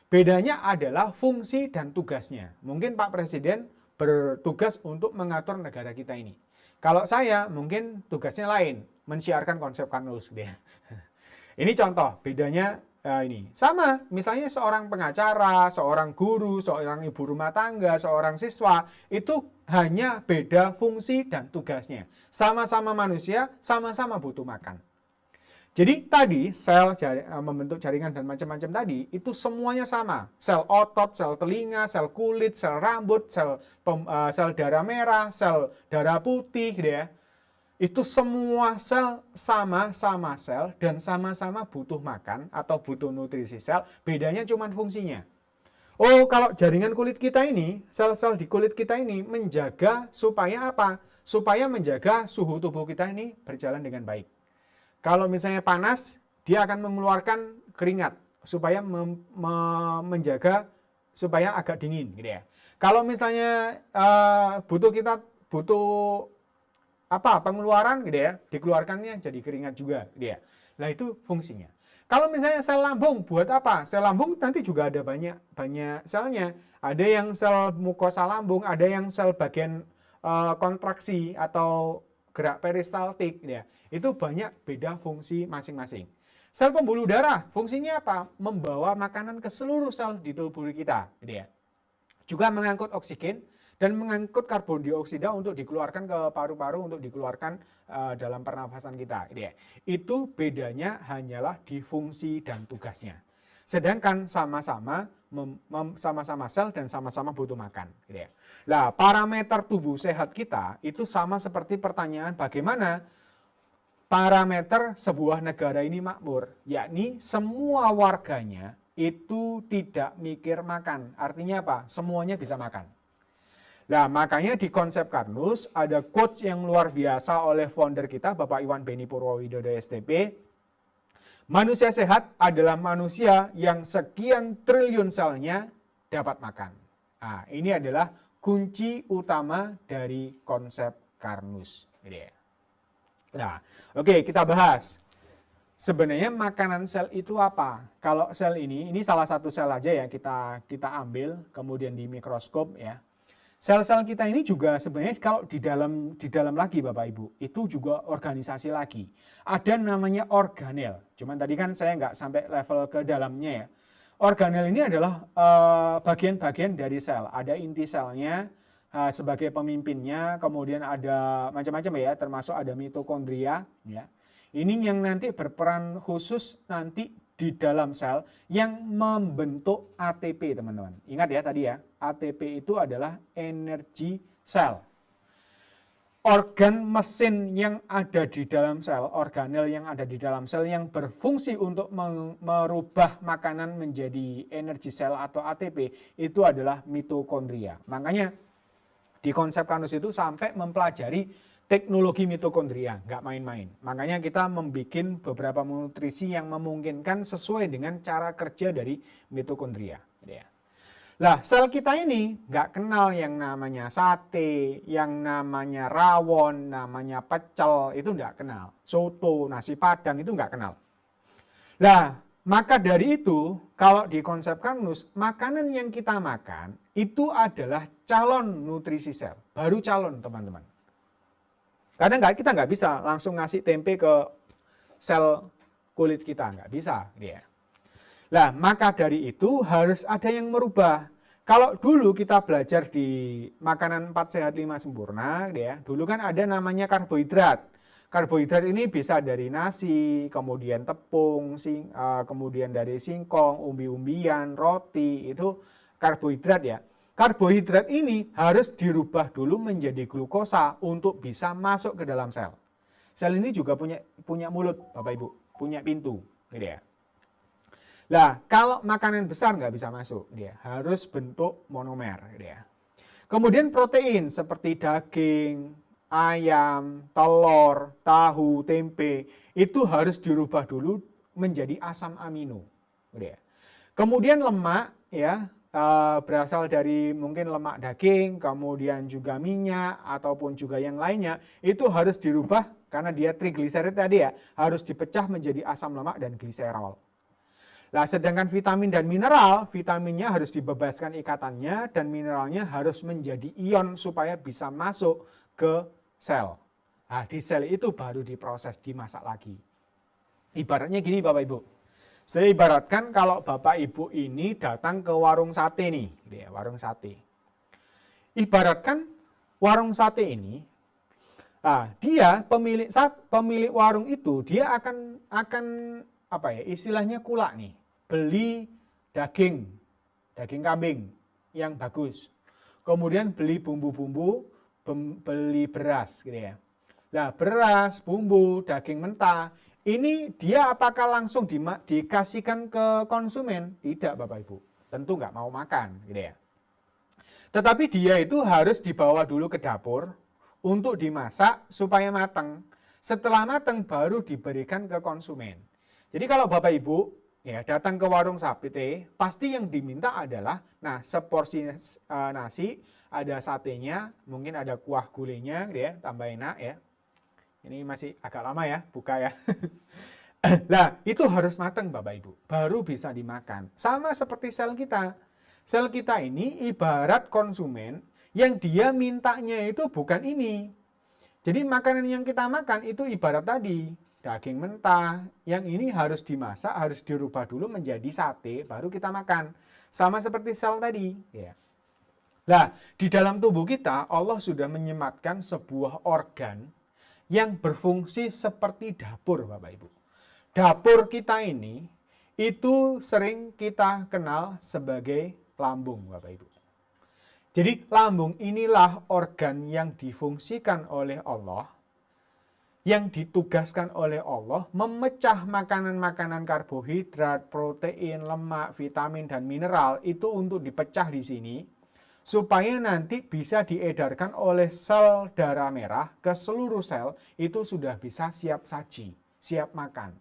Bedanya adalah fungsi dan tugasnya. Mungkin Pak Presiden bertugas untuk mengatur negara kita ini. Kalau saya mungkin tugasnya lain, mensiarkan konsep Karnus gitu ya. Ini contoh bedanya ini. Sama, misalnya seorang pengacara, seorang guru, seorang ibu rumah tangga, seorang siswa, itu hanya beda fungsi dan tugasnya. Sama-sama manusia, sama-sama butuh makan. Jadi tadi sel membentuk jaringan dan macam-macam tadi itu semuanya sama. Sel otot, sel telinga, sel kulit, sel rambut, sel darah merah, sel darah putih gitu ya. Itu semua sel sama-sama sel dan sama-sama butuh makan atau butuh nutrisi sel. Bedanya cuma fungsinya. Oh, kalau jaringan kulit kita ini, sel-sel di kulit kita ini menjaga supaya apa? Supaya menjaga suhu tubuh kita ini berjalan dengan baik. Kalau misalnya panas, dia akan mengeluarkan keringat supaya menjaga supaya agak dingin gitu ya. Kalau misalnya butuh pengeluaran gitu ya, dikeluarkannya jadi keringat juga gitu ya. Nah, itu fungsinya. Kalau misalnya sel lambung buat apa? Sel lambung nanti juga ada banyak selnya. Ada yang sel mukosa lambung, ada yang sel bagian kontraksi atau gerak peristaltik gitu ya. Itu banyak beda fungsi masing-masing. Sel pembuluh darah fungsinya apa? Membawa makanan ke seluruh sel di tubuh kita gitu ya. Juga mengangkut oksigen dan mengangkut karbon dioksida untuk dikeluarkan ke paru-paru untuk dikeluarkan dalam pernafasan kita gitu ya. Itu bedanya hanyalah di fungsi dan tugasnya. Sedangkan sama-sama sel dan sama-sama butuh makan gitu ya. Nah, parameter tubuh sehat kita itu sama seperti pertanyaan bagaimana parameter sebuah negara ini makmur, yakni semua warganya itu tidak mikir makan. Artinya apa? Semuanya bisa makan. Nah, makanya di konsep Karnus ada quotes yang luar biasa oleh founder kita, Bapak Iwan Beni Purwowidodo STP. Manusia sehat adalah manusia yang sekian triliun selnya dapat makan. Nah, ini adalah kunci utama dari konsep Karnus. Nah, oke, kita bahas. Sebenarnya makanan sel itu apa? Kalau sel ini salah satu sel aja ya kita ambil, kemudian di mikroskop ya. Sel-sel kita ini juga sebenarnya kalau di dalam lagi Bapak Ibu, itu juga organisasi lagi. Ada namanya organel. Cuman tadi kan saya nggak sampai level ke dalamnya ya. Organel ini adalah bagian-bagian dari sel. Ada inti selnya sebagai pemimpinnya, kemudian ada macam-macam ya, termasuk ada mitokondria ya. Ini yang nanti berperan khusus nanti di dalam sel yang membentuk ATP, teman-teman. Ingat ya tadi ya, ATP itu adalah energi sel. Organ mesin yang ada di dalam sel, organel yang ada di dalam sel yang berfungsi untuk merubah makanan menjadi energi sel atau ATP, itu adalah mitokondria. Makanya di konsep Karnus itu sampai mempelajari teknologi mitokondria, nggak main-main. Makanya kita membuat beberapa nutrisi yang memungkinkan sesuai dengan cara kerja dari mitokondria. Lah, sel kita ini nggak kenal yang namanya sate, yang namanya rawon, namanya pecel, itu nggak kenal. Soto, nasi padang, itu nggak kenal. Lah, maka dari itu, kalau di konsep Karnus, makanan yang kita makan itu adalah calon nutrisi sel. Baru calon, teman-teman. Karena kita nggak bisa langsung ngasih tempe ke sel kulit kita, nggak bisa. Ya. Nah, maka dari itu harus ada yang merubah. Kalau dulu kita belajar di makanan 4 sehat 5 sempurna, ya, dulu kan ada namanya karbohidrat. Karbohidrat ini bisa dari nasi, kemudian tepung, kemudian dari singkong, umbi-umbian, roti, itu karbohidrat ya. Karbohidrat ini harus dirubah dulu menjadi glukosa untuk bisa masuk ke dalam sel. Sel ini juga punya mulut, Bapak Ibu, punya pintu, gitu ya. Nah, kalau makanan besar nggak bisa masuk, dia harus bentuk monomer, gitu ya. Kemudian protein seperti daging, ayam, telur, tahu, tempe, itu harus dirubah dulu menjadi asam amino, gitu ya. Kemudian lemak, ya. Berasal dari mungkin lemak daging, kemudian juga minyak, ataupun juga yang lainnya, itu harus dirubah karena dia trigliserid tadi ya, harus dipecah menjadi asam lemak dan gliserol. Nah, sedangkan vitamin dan mineral, vitaminnya harus dibebaskan ikatannya dan mineralnya harus menjadi ion supaya bisa masuk ke sel. Nah, di sel itu baru diproses, dimasak lagi. Ibaratnya gini Bapak Ibu. Saya ibaratkan kalau Bapak Ibu ini datang ke warung sate nih, gitu ya, warung sate. Ibaratkan warung sate ini, dia pemilik warung itu dia akan apa ya, istilahnya kulak nih, beli daging kambing yang bagus. Kemudian beli bumbu-bumbu, beli beras gitu ya. Nah, beras, bumbu, daging mentah, ini dia apakah langsung dikasihkan ke konsumen? Tidak Bapak Ibu, tentu nggak mau makan gitu ya. Tetapi dia itu harus dibawa dulu ke dapur untuk dimasak supaya matang. Setelah matang baru diberikan ke konsumen. Jadi kalau Bapak Ibu ya datang ke warung sate, pasti yang diminta adalah seporsi nasi, ada satenya, mungkin ada kuah gulainya gitu ya, tambah enak ya. Ini masih agak lama ya, buka ya. Nah, itu harus matang Bapak Ibu, baru bisa dimakan. Sama seperti sel kita. Sel kita ini ibarat konsumen yang dia mintanya itu bukan ini. Jadi makanan yang kita makan itu ibarat tadi, daging mentah, yang ini harus dimasak, harus dirubah dulu menjadi sate, baru kita makan. Sama seperti sel tadi. Ya. Nah, di dalam tubuh kita, Allah sudah menyematkan sebuah organ yang berfungsi seperti dapur, Bapak Ibu. Dapur kita ini, itu sering kita kenal sebagai lambung, Bapak Ibu. Jadi lambung inilah organ yang difungsikan oleh Allah, yang ditugaskan oleh Allah memecah makanan-makanan karbohidrat, protein, lemak, vitamin, dan mineral itu untuk dipecah di sini, supaya nanti bisa diedarkan oleh sel darah merah ke seluruh sel, itu sudah bisa siap saji, siap makan.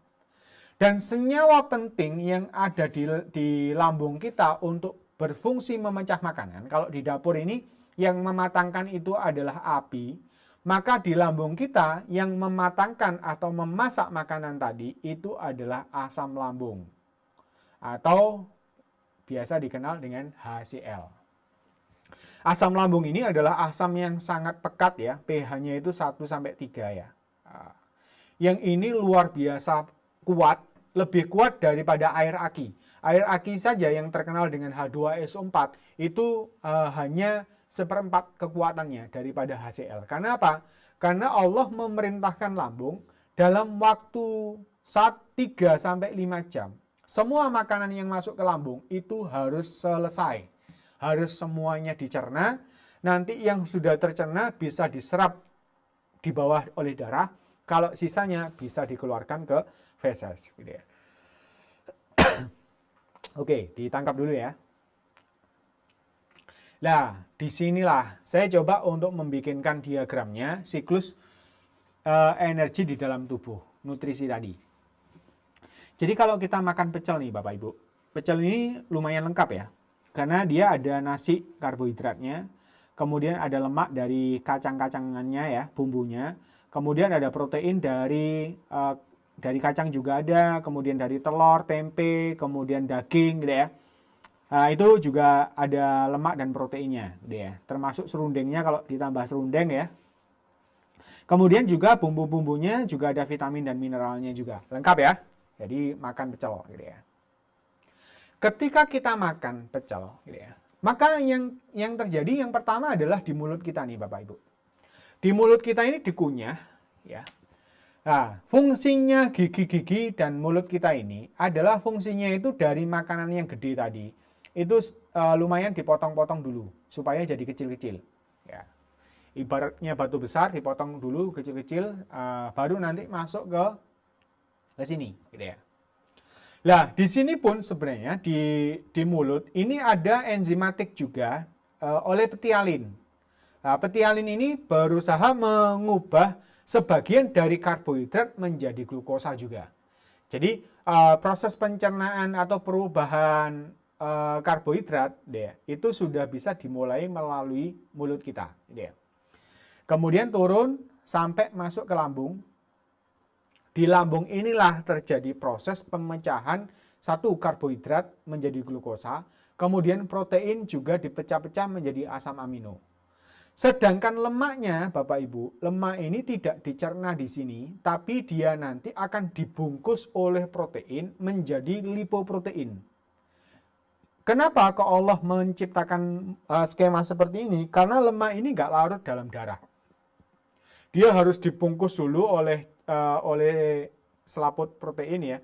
Dan senyawa penting yang ada di lambung kita untuk berfungsi memecah makanan, kalau di dapur ini yang mematangkan itu adalah api, maka di lambung kita yang mematangkan atau memasak makanan tadi itu adalah asam lambung, atau biasa dikenal dengan HCl. Asam lambung ini adalah asam yang sangat pekat ya, pH-nya itu 1-3 ya. Yang ini luar biasa kuat, lebih kuat daripada air aki. Air aki saja yang terkenal dengan H2SO4 itu hanya 1/4 kekuatannya daripada HCl. Karena apa? Karena Allah memerintahkan lambung dalam waktu 3-5 jam. Semua makanan yang masuk ke lambung itu harus selesai. Harus semuanya dicerna, nanti yang sudah tercerna bisa diserap di bawah oleh darah, kalau sisanya bisa dikeluarkan ke feses. Gitu ya. Oke, ditangkap dulu ya. Nah, disinilah saya coba untuk membikinkan diagramnya, siklus energi di dalam tubuh, nutrisi tadi. Jadi kalau kita makan pecel nih Bapak Ibu, pecel ini lumayan lengkap ya. Karena dia ada nasi karbohidratnya, kemudian ada lemak dari kacang-kacangannya ya, bumbunya, kemudian ada protein dari kacang juga ada, kemudian dari telur, tempe, kemudian daging gitu ya. Nah, itu juga ada lemak dan proteinnya gitu ya. Termasuk serundengnya kalau ditambah serundeng ya. Kemudian juga bumbu-bumbunya juga ada vitamin dan mineralnya juga. Lengkap ya. Jadi makan pecel gitu ya. Ketika kita makan pecel, gitu ya, maka yang terjadi yang pertama adalah di mulut kita nih Bapak Ibu. Di mulut kita ini dikunyah, ya. Nah, fungsinya gigi-gigi dan mulut kita ini adalah fungsinya itu dari makanan yang gede tadi. Itu lumayan dipotong-potong dulu supaya jadi kecil-kecil. Ya. Ibaratnya batu besar dipotong dulu kecil-kecil, baru nanti masuk ke sini, gitu ya. Nah, di sini pun sebenarnya di mulut ini ada enzimatik juga oleh petialin. Nah, petialin ini berusaha mengubah sebagian dari karbohidrat menjadi glukosa juga. Jadi proses pencernaan atau perubahan karbohidrat itu sudah bisa dimulai melalui mulut kita. Kemudian turun sampai masuk ke lambung. Di lambung inilah terjadi proses pemecahan satu karbohidrat menjadi glukosa, kemudian protein juga dipecah-pecah menjadi asam amino. Sedangkan lemaknya, Bapak Ibu, lemak ini tidak dicerna di sini, tapi dia nanti akan dibungkus oleh protein menjadi lipoprotein. Kenapa kok Allah menciptakan skema seperti ini? Karena lemak ini nggak larut dalam darah. Dia harus dibungkus dulu oleh selaput protein ya,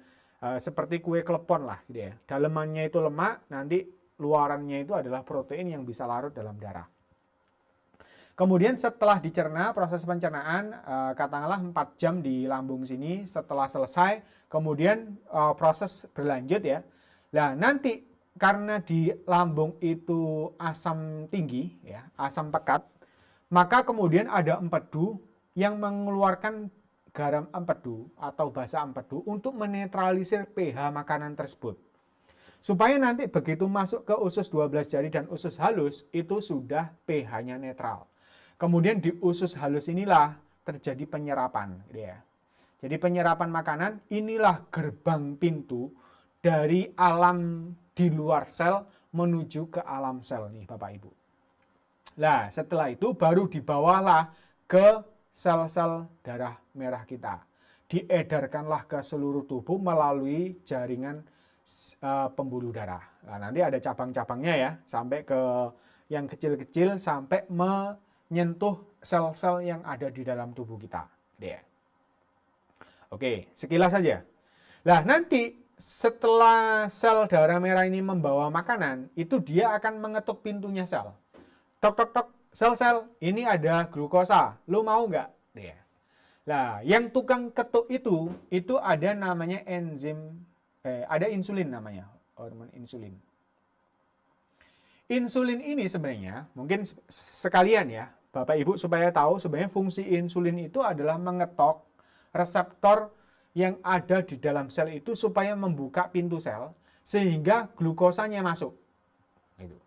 seperti kue klepon lah, gitu ya. Dalemannya itu lemak, nanti luarannya itu adalah protein yang bisa larut dalam darah. Kemudian setelah dicerna, proses pencernaan katakanlah 4 jam di lambung sini, setelah selesai, kemudian proses berlanjut ya. Nah nanti karena di lambung itu asam tinggi, ya, asam pekat, maka kemudian ada empedu yang mengeluarkan garam empedu atau basa empedu untuk menetralisir pH makanan tersebut. Supaya nanti begitu masuk ke usus 12 jari dan usus halus, itu sudah pH-nya netral. Kemudian di usus halus inilah terjadi penyerapan. Gitu ya. Jadi penyerapan makanan inilah gerbang pintu dari alam di luar sel menuju ke alam sel nih Bapak Ibu. Nah setelah itu baru dibawalah ke sel-sel darah merah kita. Diedarkanlah ke seluruh tubuh melalui jaringan pembuluh darah. Nah, nanti ada cabang-cabangnya ya, sampai ke yang kecil-kecil sampai menyentuh sel-sel yang ada di dalam tubuh kita. Oke, sekilas saja. Nah, nanti setelah sel darah merah ini membawa makanan, itu dia akan mengetuk pintunya sel. Tok, tok, tok, sel-sel, ini ada glukosa, lu mau nggak? Nah, yang tukang ketuk itu ada namanya enzim, ada insulin namanya, hormon insulin. Insulin ini sebenarnya, mungkin sekalian ya, Bapak Ibu supaya tahu sebenarnya fungsi insulin itu adalah mengetok reseptor yang ada di dalam sel itu supaya membuka pintu sel sehingga glukosanya masuk. Gitu.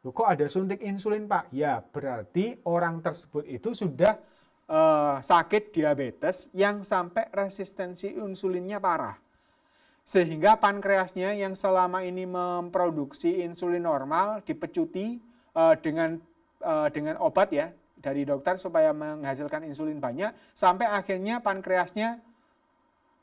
Loh, kok ada suntik insulin Pak? Ya berarti orang tersebut itu sudah sakit diabetes yang sampai resistensi insulinnya parah. Sehingga pankreasnya yang selama ini memproduksi insulin normal dipecuti dengan obat ya dari dokter supaya menghasilkan insulin banyak sampai akhirnya pankreasnya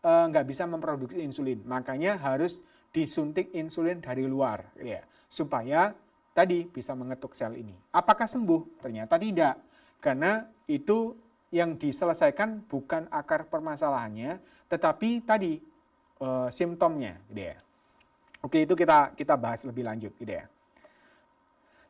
nggak bisa memproduksi insulin. Makanya harus disuntik insulin dari luar ya supaya tadi bisa mengetuk sel ini. Apakah sembuh? Ternyata tidak. Karena itu yang diselesaikan bukan akar permasalahannya, tetapi tadi simptomnya, gitu ya. Oke, itu kita bahas lebih lanjut, gitu ya.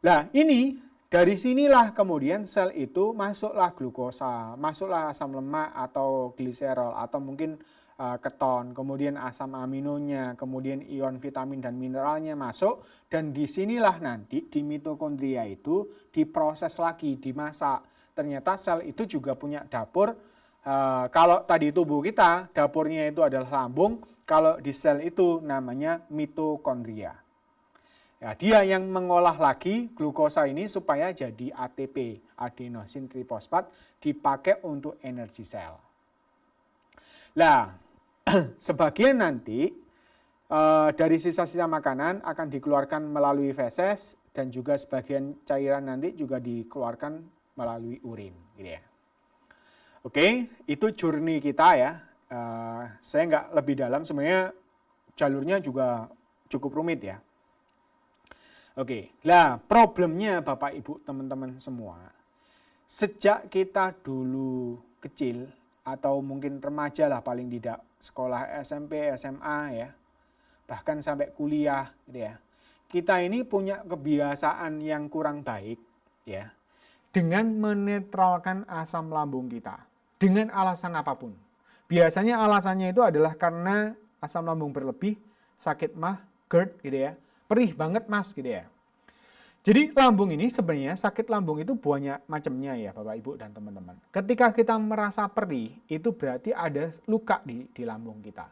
Nah, ini dari sinilah kemudian sel itu masuklah glukosa, masuklah asam lemak atau gliserol atau mungkin keton, kemudian asam aminonya, kemudian ion vitamin dan mineralnya masuk dan disinilah nanti di mitokondria itu diproses lagi, dimasak. Ternyata sel itu juga punya dapur. Kalau tadi tubuh kita dapurnya itu adalah lambung, kalau di sel itu namanya mitokondria. Ya, dia yang mengolah lagi glukosa ini supaya jadi ATP, adenosin trifosfat, dipakai untuk energi sel. Nah, sebagian nanti dari sisa-sisa makanan akan dikeluarkan melalui feses dan juga sebagian cairan nanti juga dikeluarkan melalui urin. Gitu ya. Oke, itu journey kita ya. Saya nggak lebih dalam, sebenarnya jalurnya juga cukup rumit ya. Oke, nah problemnya Bapak Ibu teman-teman semua, sejak kita dulu kecil atau mungkin remaja lah paling tidak, sekolah SMP, SMA ya, bahkan sampai kuliah gitu ya, kita ini punya kebiasaan yang kurang baik ya, dengan menetralkan asam lambung kita, dengan alasan apapun. Biasanya alasannya itu adalah karena asam lambung berlebih, sakit mah, GERD gitu ya, perih banget mas gitu ya. Jadi lambung ini sebenarnya sakit lambung itu banyak macamnya ya Bapak Ibu dan teman-teman. Ketika kita merasa perih itu berarti ada luka di lambung kita.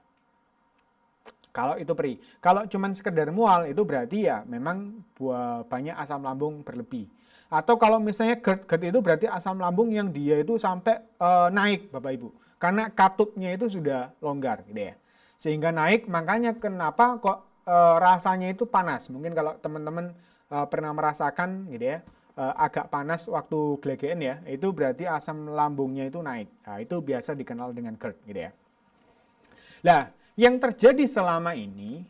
Kalau itu perih. Kalau cuma sekedar mual itu berarti ya memang banyak asam lambung berlebih. Atau kalau misalnya GERD itu berarti asam lambung yang dia itu sampai naik Bapak Ibu. Karena katupnya itu sudah longgar gitu ya. Sehingga naik, makanya kenapa kok rasanya itu panas. Mungkin kalau teman-teman pernah merasakan gitu ya, agak panas waktu glegeken ya, itu berarti asam lambungnya itu naik. Nah, itu biasa dikenal dengan GERD gitu ya. Nah, yang terjadi selama ini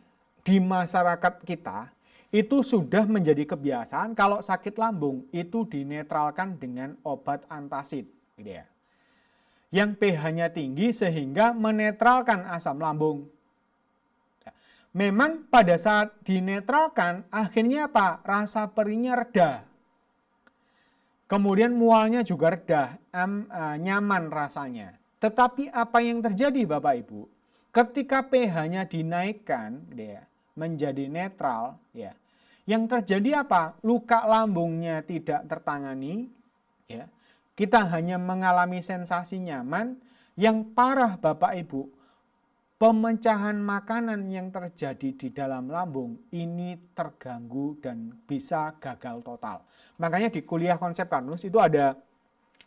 di masyarakat kita itu sudah menjadi kebiasaan kalau sakit lambung itu dinetralkan dengan obat antasid gitu ya. Yang pH-nya tinggi sehingga menetralkan asam lambung. Memang pada saat dinetralkan akhirnya apa? Rasa perihnya reda. Kemudian mualnya juga reda, nyaman rasanya. Tetapi apa yang terjadi Bapak Ibu? Ketika pH-nya dinaikkan ya, menjadi netral, ya, yang terjadi apa? Luka lambungnya tidak tertangani, ya. Kita hanya mengalami sensasi nyaman. Yang parah Bapak Ibu, pemecahan makanan yang terjadi di dalam lambung ini terganggu dan bisa gagal total. Makanya di kuliah konsep Karnus itu ada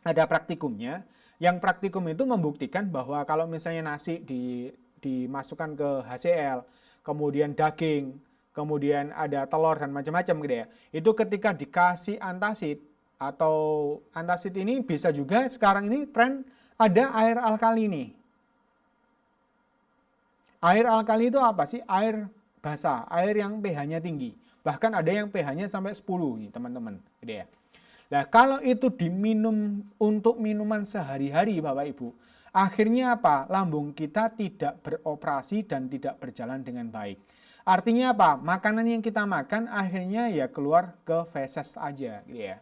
praktikumnya. Yang praktikum itu membuktikan bahwa kalau misalnya nasi dimasukkan ke HCl, kemudian daging, kemudian ada telur dan macam-macam gitu ya. Itu ketika dikasih antasid, atau antasid ini bisa juga sekarang ini tren ada air alkali nih. Air alkali itu apa sih? Air basah, air yang pH-nya tinggi. Bahkan ada yang pH-nya sampai 10 nih teman-teman. Gitu ya. Nah kalau itu diminum untuk minuman sehari-hari Bapak Ibu, akhirnya apa? Lambung kita tidak beroperasi dan tidak berjalan dengan baik. Artinya apa? Makanan yang kita makan akhirnya ya keluar ke feses aja gitu ya.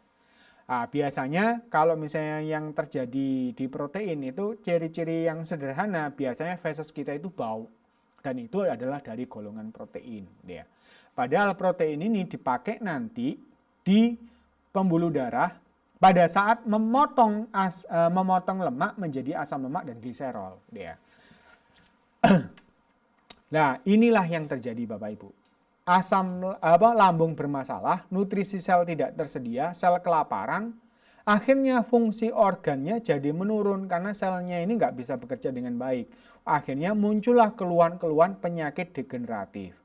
Nah, biasanya kalau misalnya yang terjadi di protein itu ciri-ciri yang sederhana, biasanya feses kita itu bau. Dan itu adalah dari golongan protein. Ya. Padahal protein ini dipakai nanti di pembuluh darah pada saat memotong lemak menjadi asam lemak dan gliserol. Ya. Nah inilah yang terjadi Bapak Ibu. Lambung bermasalah, nutrisi sel tidak tersedia, sel kelaparan, akhirnya fungsi organnya jadi menurun karena selnya ini nggak bisa bekerja dengan baik. Akhirnya muncullah keluhan-keluhan penyakit degeneratif.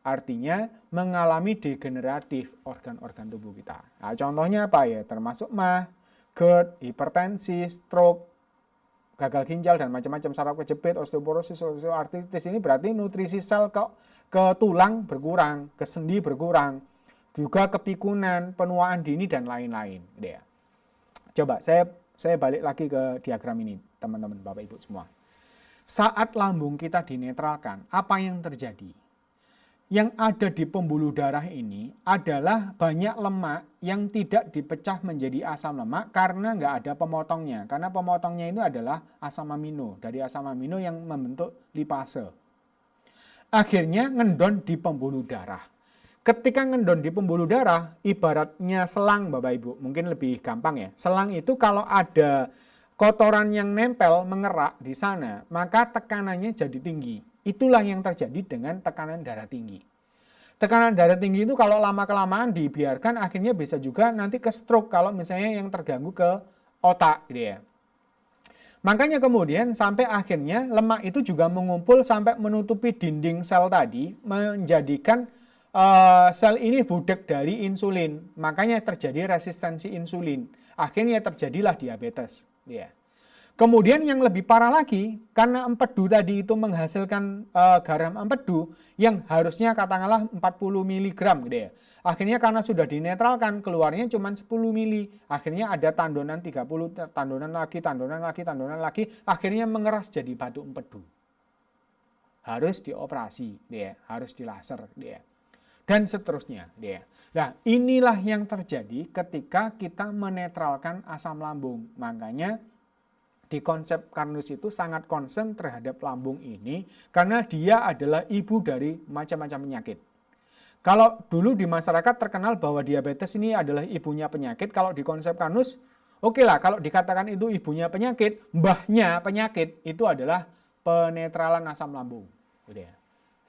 Artinya mengalami degeneratif organ-organ tubuh kita. Nah, contohnya apa ya? Termasuk MAH, GERD, hipertensi, stroke, gagal ginjal dan macam-macam, saraf kejepit, osteoporosis, osteoartritis. Ini berarti nutrisi sel ke tulang berkurang, ke sendi berkurang, juga kepikunan, penuaan dini dan lain-lain. Coba saya balik lagi ke diagram ini, teman-teman, Bapak Ibu semua. Saat lambung kita dinetralkan, apa yang terjadi? Yang ada di pembuluh darah ini adalah banyak lemak yang tidak dipecah menjadi asam lemak karena nggak ada pemotongnya. Karena pemotongnya itu adalah asam amino, dari asam amino yang membentuk lipase. Akhirnya ngendon di pembuluh darah. Ketika ngendon di pembuluh darah, ibaratnya selang Bapak Ibu, mungkin lebih gampang ya. Selang itu kalau ada kotoran yang nempel, mengerak di sana, maka tekanannya jadi tinggi. Itulah yang terjadi dengan tekanan darah tinggi. Tekanan darah tinggi itu kalau lama-kelamaan dibiarkan akhirnya bisa juga nanti ke stroke kalau misalnya yang terganggu ke otak gitu ya. Makanya kemudian sampai akhirnya lemak itu juga mengumpul sampai menutupi dinding sel tadi, menjadikan sel ini budek dari insulin. Makanya terjadi resistensi insulin. Akhirnya terjadilah diabetes. Ya. Kemudian yang lebih parah lagi, karena empedu tadi itu menghasilkan garam empedu yang harusnya katakanlah 40 mg gitu ya. Akhirnya karena sudah dinetralkan, keluarnya cuma 10 mili. Akhirnya ada tandonan 30, tandonan lagi, akhirnya mengeras jadi batu empedu. Harus dioperasi, dia, harus dilaser, dia. Dan seterusnya, dia. Nah, inilah yang terjadi ketika kita menetralkan asam lambung. Makanya di konsep Karnus itu sangat concern terhadap lambung ini karena dia adalah ibu dari macam-macam penyakit. Kalau dulu di masyarakat terkenal bahwa diabetes ini adalah ibunya penyakit, kalau di konsep Karnus, oke lah kalau dikatakan itu ibunya penyakit, mbahnya penyakit itu adalah penetralan asam lambung. Gitu ya.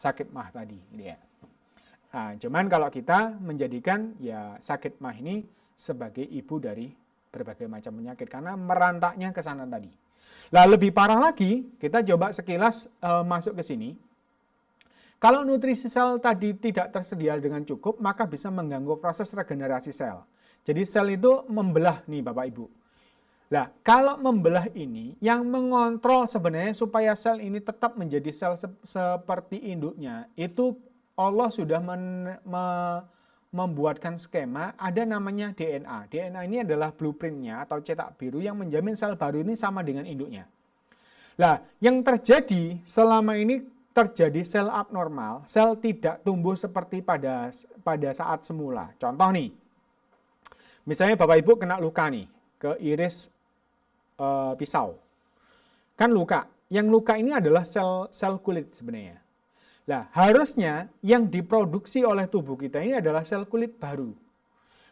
Sakit MAH tadi. Gitu ya. Nah, cuman kalau kita menjadikan ya sakit MAH ini sebagai ibu dari berbagai macam penyakit karena merantaknya ke sana tadi. Lah lebih parah lagi, kita coba sekilas masuk ke sini. Kalau nutrisi sel tadi tidak tersedia dengan cukup, maka bisa mengganggu proses regenerasi sel. Jadi sel itu membelah nih Bapak Ibu. Nah, kalau membelah ini, yang mengontrol sebenarnya supaya sel ini tetap menjadi sel seperti induknya, itu Allah sudah membuatkan skema, ada namanya DNA. DNA ini adalah blueprintnya atau cetak biru yang menjamin sel baru ini sama dengan induknya. Nah, yang terjadi selama ini terjadi sel abnormal, sel tidak tumbuh seperti pada saat semula. Contoh nih, misalnya Bapak Ibu kena luka nih, ke iris pisau. Kan luka, yang luka ini adalah sel kulit sebenarnya. Nah, harusnya yang diproduksi oleh tubuh kita ini adalah sel kulit baru.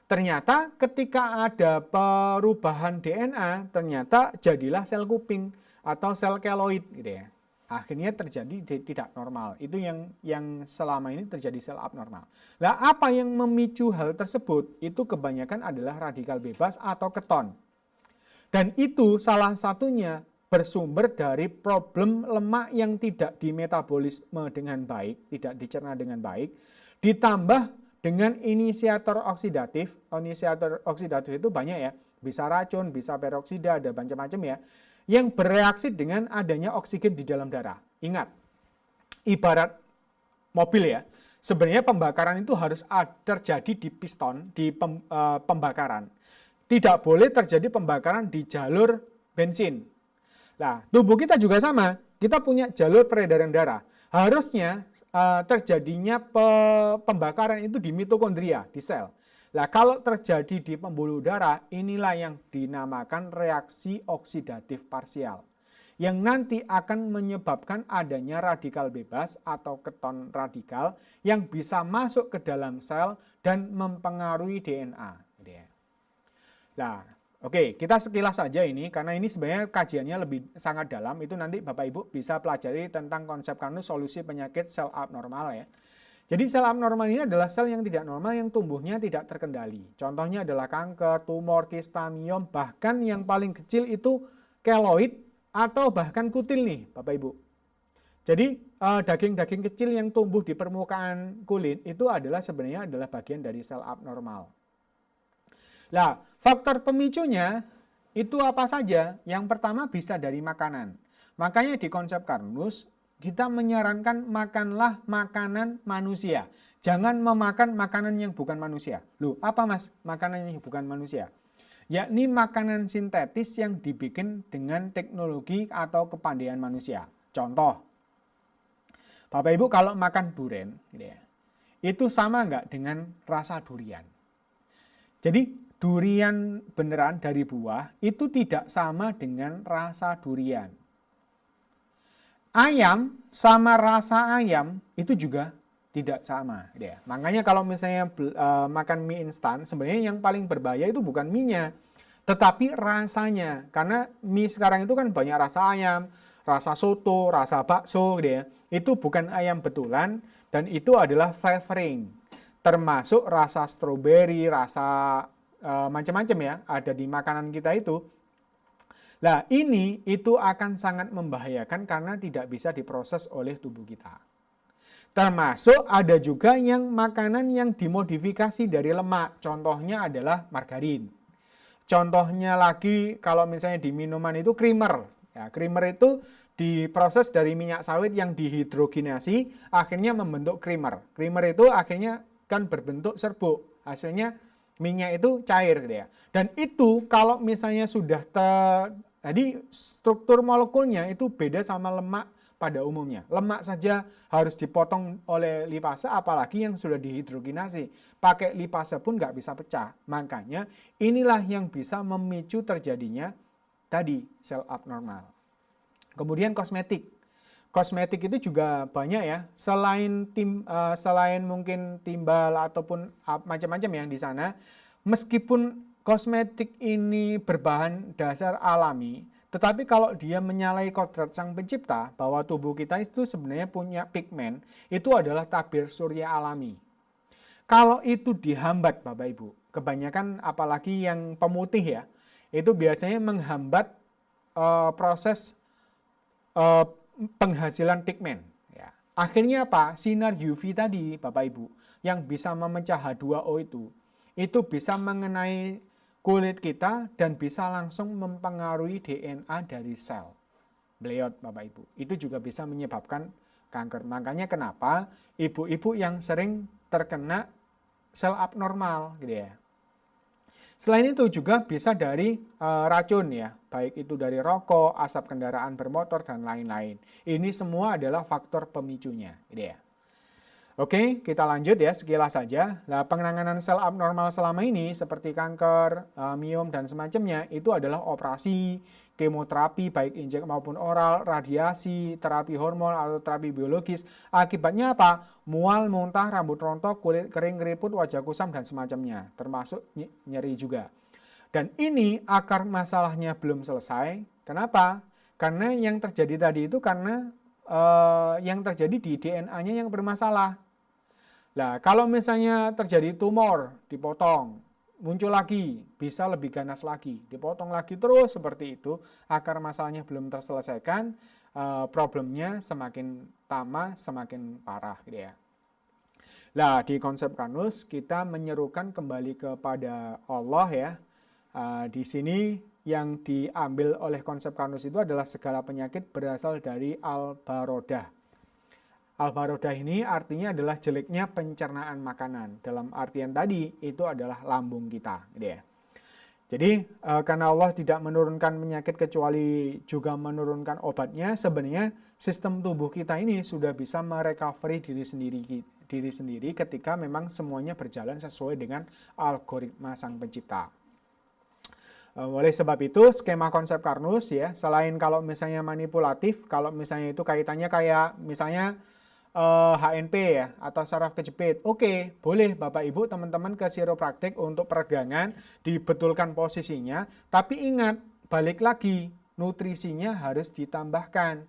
Ternyata ketika ada perubahan DNA, ternyata jadilah sel kuping atau sel keloid gitu ya. Akhirnya terjadi tidak normal. Itu yang selama ini terjadi sel abnormal. Nah, apa yang memicu hal tersebut? Itu kebanyakan adalah radikal bebas atau keton. Dan itu salah satunya bersumber dari problem lemak yang tidak dimetabolisme dengan baik, tidak dicerna dengan baik, ditambah dengan inisiator oksidatif. Inisiator oksidatif itu banyak ya, bisa racun, bisa peroksida, ada macam-macam ya, yang bereaksi dengan adanya oksigen di dalam darah. Ingat, ibarat mobil ya, sebenarnya pembakaran itu harus terjadi di piston, di pembakaran. Tidak boleh terjadi pembakaran di jalur bensin. Nah, tubuh kita juga sama, kita punya jalur peredaran darah. Harusnya terjadinya pembakaran itu di mitokondria, di sel. Nah, kalau terjadi di pembuluh darah, inilah yang dinamakan reaksi oksidatif parsial. Yang nanti akan menyebabkan adanya radikal bebas atau keton radikal yang bisa masuk ke dalam sel dan mempengaruhi DNA. Nah, oke, kita sekilas saja ini, karena ini sebenarnya kajiannya lebih sangat dalam, itu nanti Bapak Ibu bisa pelajari tentang konsep Carnus solusi penyakit sel abnormal ya. Jadi sel abnormal ini adalah sel yang tidak normal yang tumbuhnya tidak terkendali. Contohnya adalah kanker, tumor, kista, miom, bahkan yang paling kecil itu keloid atau bahkan kutil nih Bapak Ibu. Jadi daging-daging kecil yang tumbuh di permukaan kulit itu adalah sebenarnya adalah bagian dari sel abnormal. Nah, faktor pemicunya itu apa saja? Yang pertama bisa dari makanan. Makanya di konsep Carnus kita menyarankan makanlah makanan manusia. Jangan memakan makanan yang bukan manusia. Loh, apa Mas makanan yang bukan manusia? Yakni makanan sintetis yang dibikin dengan teknologi atau kepandaian manusia. Contoh, Bapak Ibu kalau makan durian, itu sama nggak dengan rasa durian? Jadi durian beneran dari buah itu tidak sama dengan rasa durian. Ayam sama rasa ayam itu juga tidak sama. Ya. Makanya kalau misalnya makan mie instan, sebenarnya yang paling berbahaya itu bukan mie-nya, tetapi rasanya. Karena mie sekarang itu kan banyak rasa ayam, rasa soto, rasa bakso, gitu ya. Itu bukan ayam betulan dan itu adalah flavoring. Termasuk rasa stroberi, rasa macam-macam ya, ada di makanan kita itu. Nah, ini itu akan sangat membahayakan karena tidak bisa diproses oleh tubuh kita. Termasuk ada juga yang makanan yang dimodifikasi dari lemak. Contohnya adalah margarin. Contohnya lagi kalau misalnya di minuman itu creamer. Ya, creamer itu diproses dari minyak sawit yang dihidrogenasi, akhirnya membentuk creamer. Creamer itu akhirnya kan berbentuk serbuk. Hasilnya minyak itu cair gitu ya. Dan itu kalau misalnya sudah jadi struktur molekulnya itu beda sama lemak pada umumnya. Lemak saja harus dipotong oleh lipase, apalagi yang sudah dihidrogenasi. Pakai lipase pun nggak bisa pecah. Makanya inilah yang bisa memicu terjadinya tadi sel abnormal. Kemudian kosmetik. Kosmetik itu juga banyak ya. Selain mungkin timbal ataupun macam-macam yang di sana, meskipun kosmetik ini berbahan dasar alami, tetapi kalau dia menyalahi kodrat sang pencipta bahwa tubuh kita itu sebenarnya punya pigmen, itu adalah tabir surya alami. Kalau itu dihambat Bapak Ibu, kebanyakan apalagi yang pemutih ya, itu biasanya menghambat proses penghasilan pigmen. Ya. Akhirnya apa? Sinar UV tadi, Bapak Ibu, yang bisa memecah H2O itu bisa mengenai kulit kita dan bisa langsung mempengaruhi DNA dari sel. Bleot, Bapak Ibu. Itu juga bisa menyebabkan kanker. Makanya kenapa ibu-ibu yang sering terkena sel abnormal gitu ya. Selain itu juga bisa dari racun ya, baik itu dari rokok, asap kendaraan bermotor, dan lain-lain. Ini semua adalah faktor pemicunya gitu ya. Oke, kita lanjut ya, sekilas saja. Nah, penanganan sel abnormal selama ini seperti kanker, miom, dan semacamnya itu adalah operasi, kemoterapi baik injek maupun oral, radiasi, terapi hormon atau terapi biologis. Akibatnya apa? Mual, muntah, rambut rontok, kulit kering, keriput, wajah kusam, dan semacamnya. Termasuk nyeri juga. Dan ini akar masalahnya belum selesai. Kenapa? Karena yang terjadi tadi itu karena yang terjadi di DNA-nya yang bermasalah. Nah, kalau misalnya terjadi tumor, dipotong, muncul lagi, bisa lebih ganas lagi, dipotong lagi terus seperti itu, akar masalahnya belum terselesaikan, problemnya semakin lama semakin parah gitu ya. Nah, di konsep Karnus kita menyerukan kembali kepada Allah ya. Di sini yang diambil oleh konsep Karnus itu adalah segala penyakit berasal dari al-barodah. Al-barodah ini artinya adalah jeleknya pencernaan makanan. Dalam artian tadi itu adalah lambung kita, gitu ya. Jadi karena Allah tidak menurunkan penyakit kecuali juga menurunkan obatnya, sebenarnya sistem tubuh kita ini sudah bisa merecovery diri sendiri ketika memang semuanya berjalan sesuai dengan algoritma Sang Pencipta. Oleh sebab itu skema konsep Karnus ya, selain kalau misalnya manipulatif, kalau misalnya itu kaitannya kayak misalnya HNP ya atau saraf kejepit. Oke, boleh Bapak Ibu teman-teman ke chiropraktik untuk peregangan, dibetulkan posisinya, tapi ingat balik lagi nutrisinya harus ditambahkan.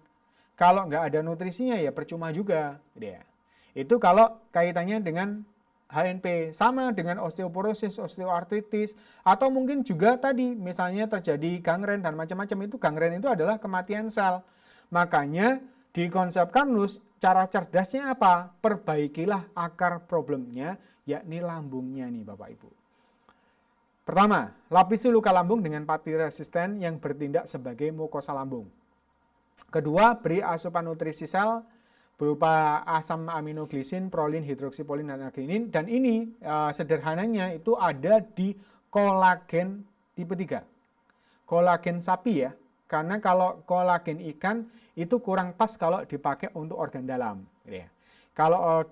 Kalau nggak ada nutrisinya ya percuma juga, ya. Itu kalau kaitannya dengan HNP, sama dengan osteoporosis, osteoartritis, atau mungkin juga tadi misalnya terjadi gangren dan macam-macam. Itu gangren itu adalah kematian sel. Makanya di konsep Karnus, cara cerdasnya apa? Perbaikilah akar problemnya, yakni lambungnya nih Bapak Ibu. Pertama, lapisi luka lambung dengan pati resisten yang bertindak sebagai mukosa lambung. Kedua, beri asupan nutrisi sel berupa asam aminoglisin, prolin, hidroksipolin, dan arginin. Dan ini sederhananya itu ada di kolagen tipe 3. Kolagen sapi ya. Karena kalau kolagen ikan itu kurang pas kalau dipakai untuk organ dalam. Gitu ya. Kalau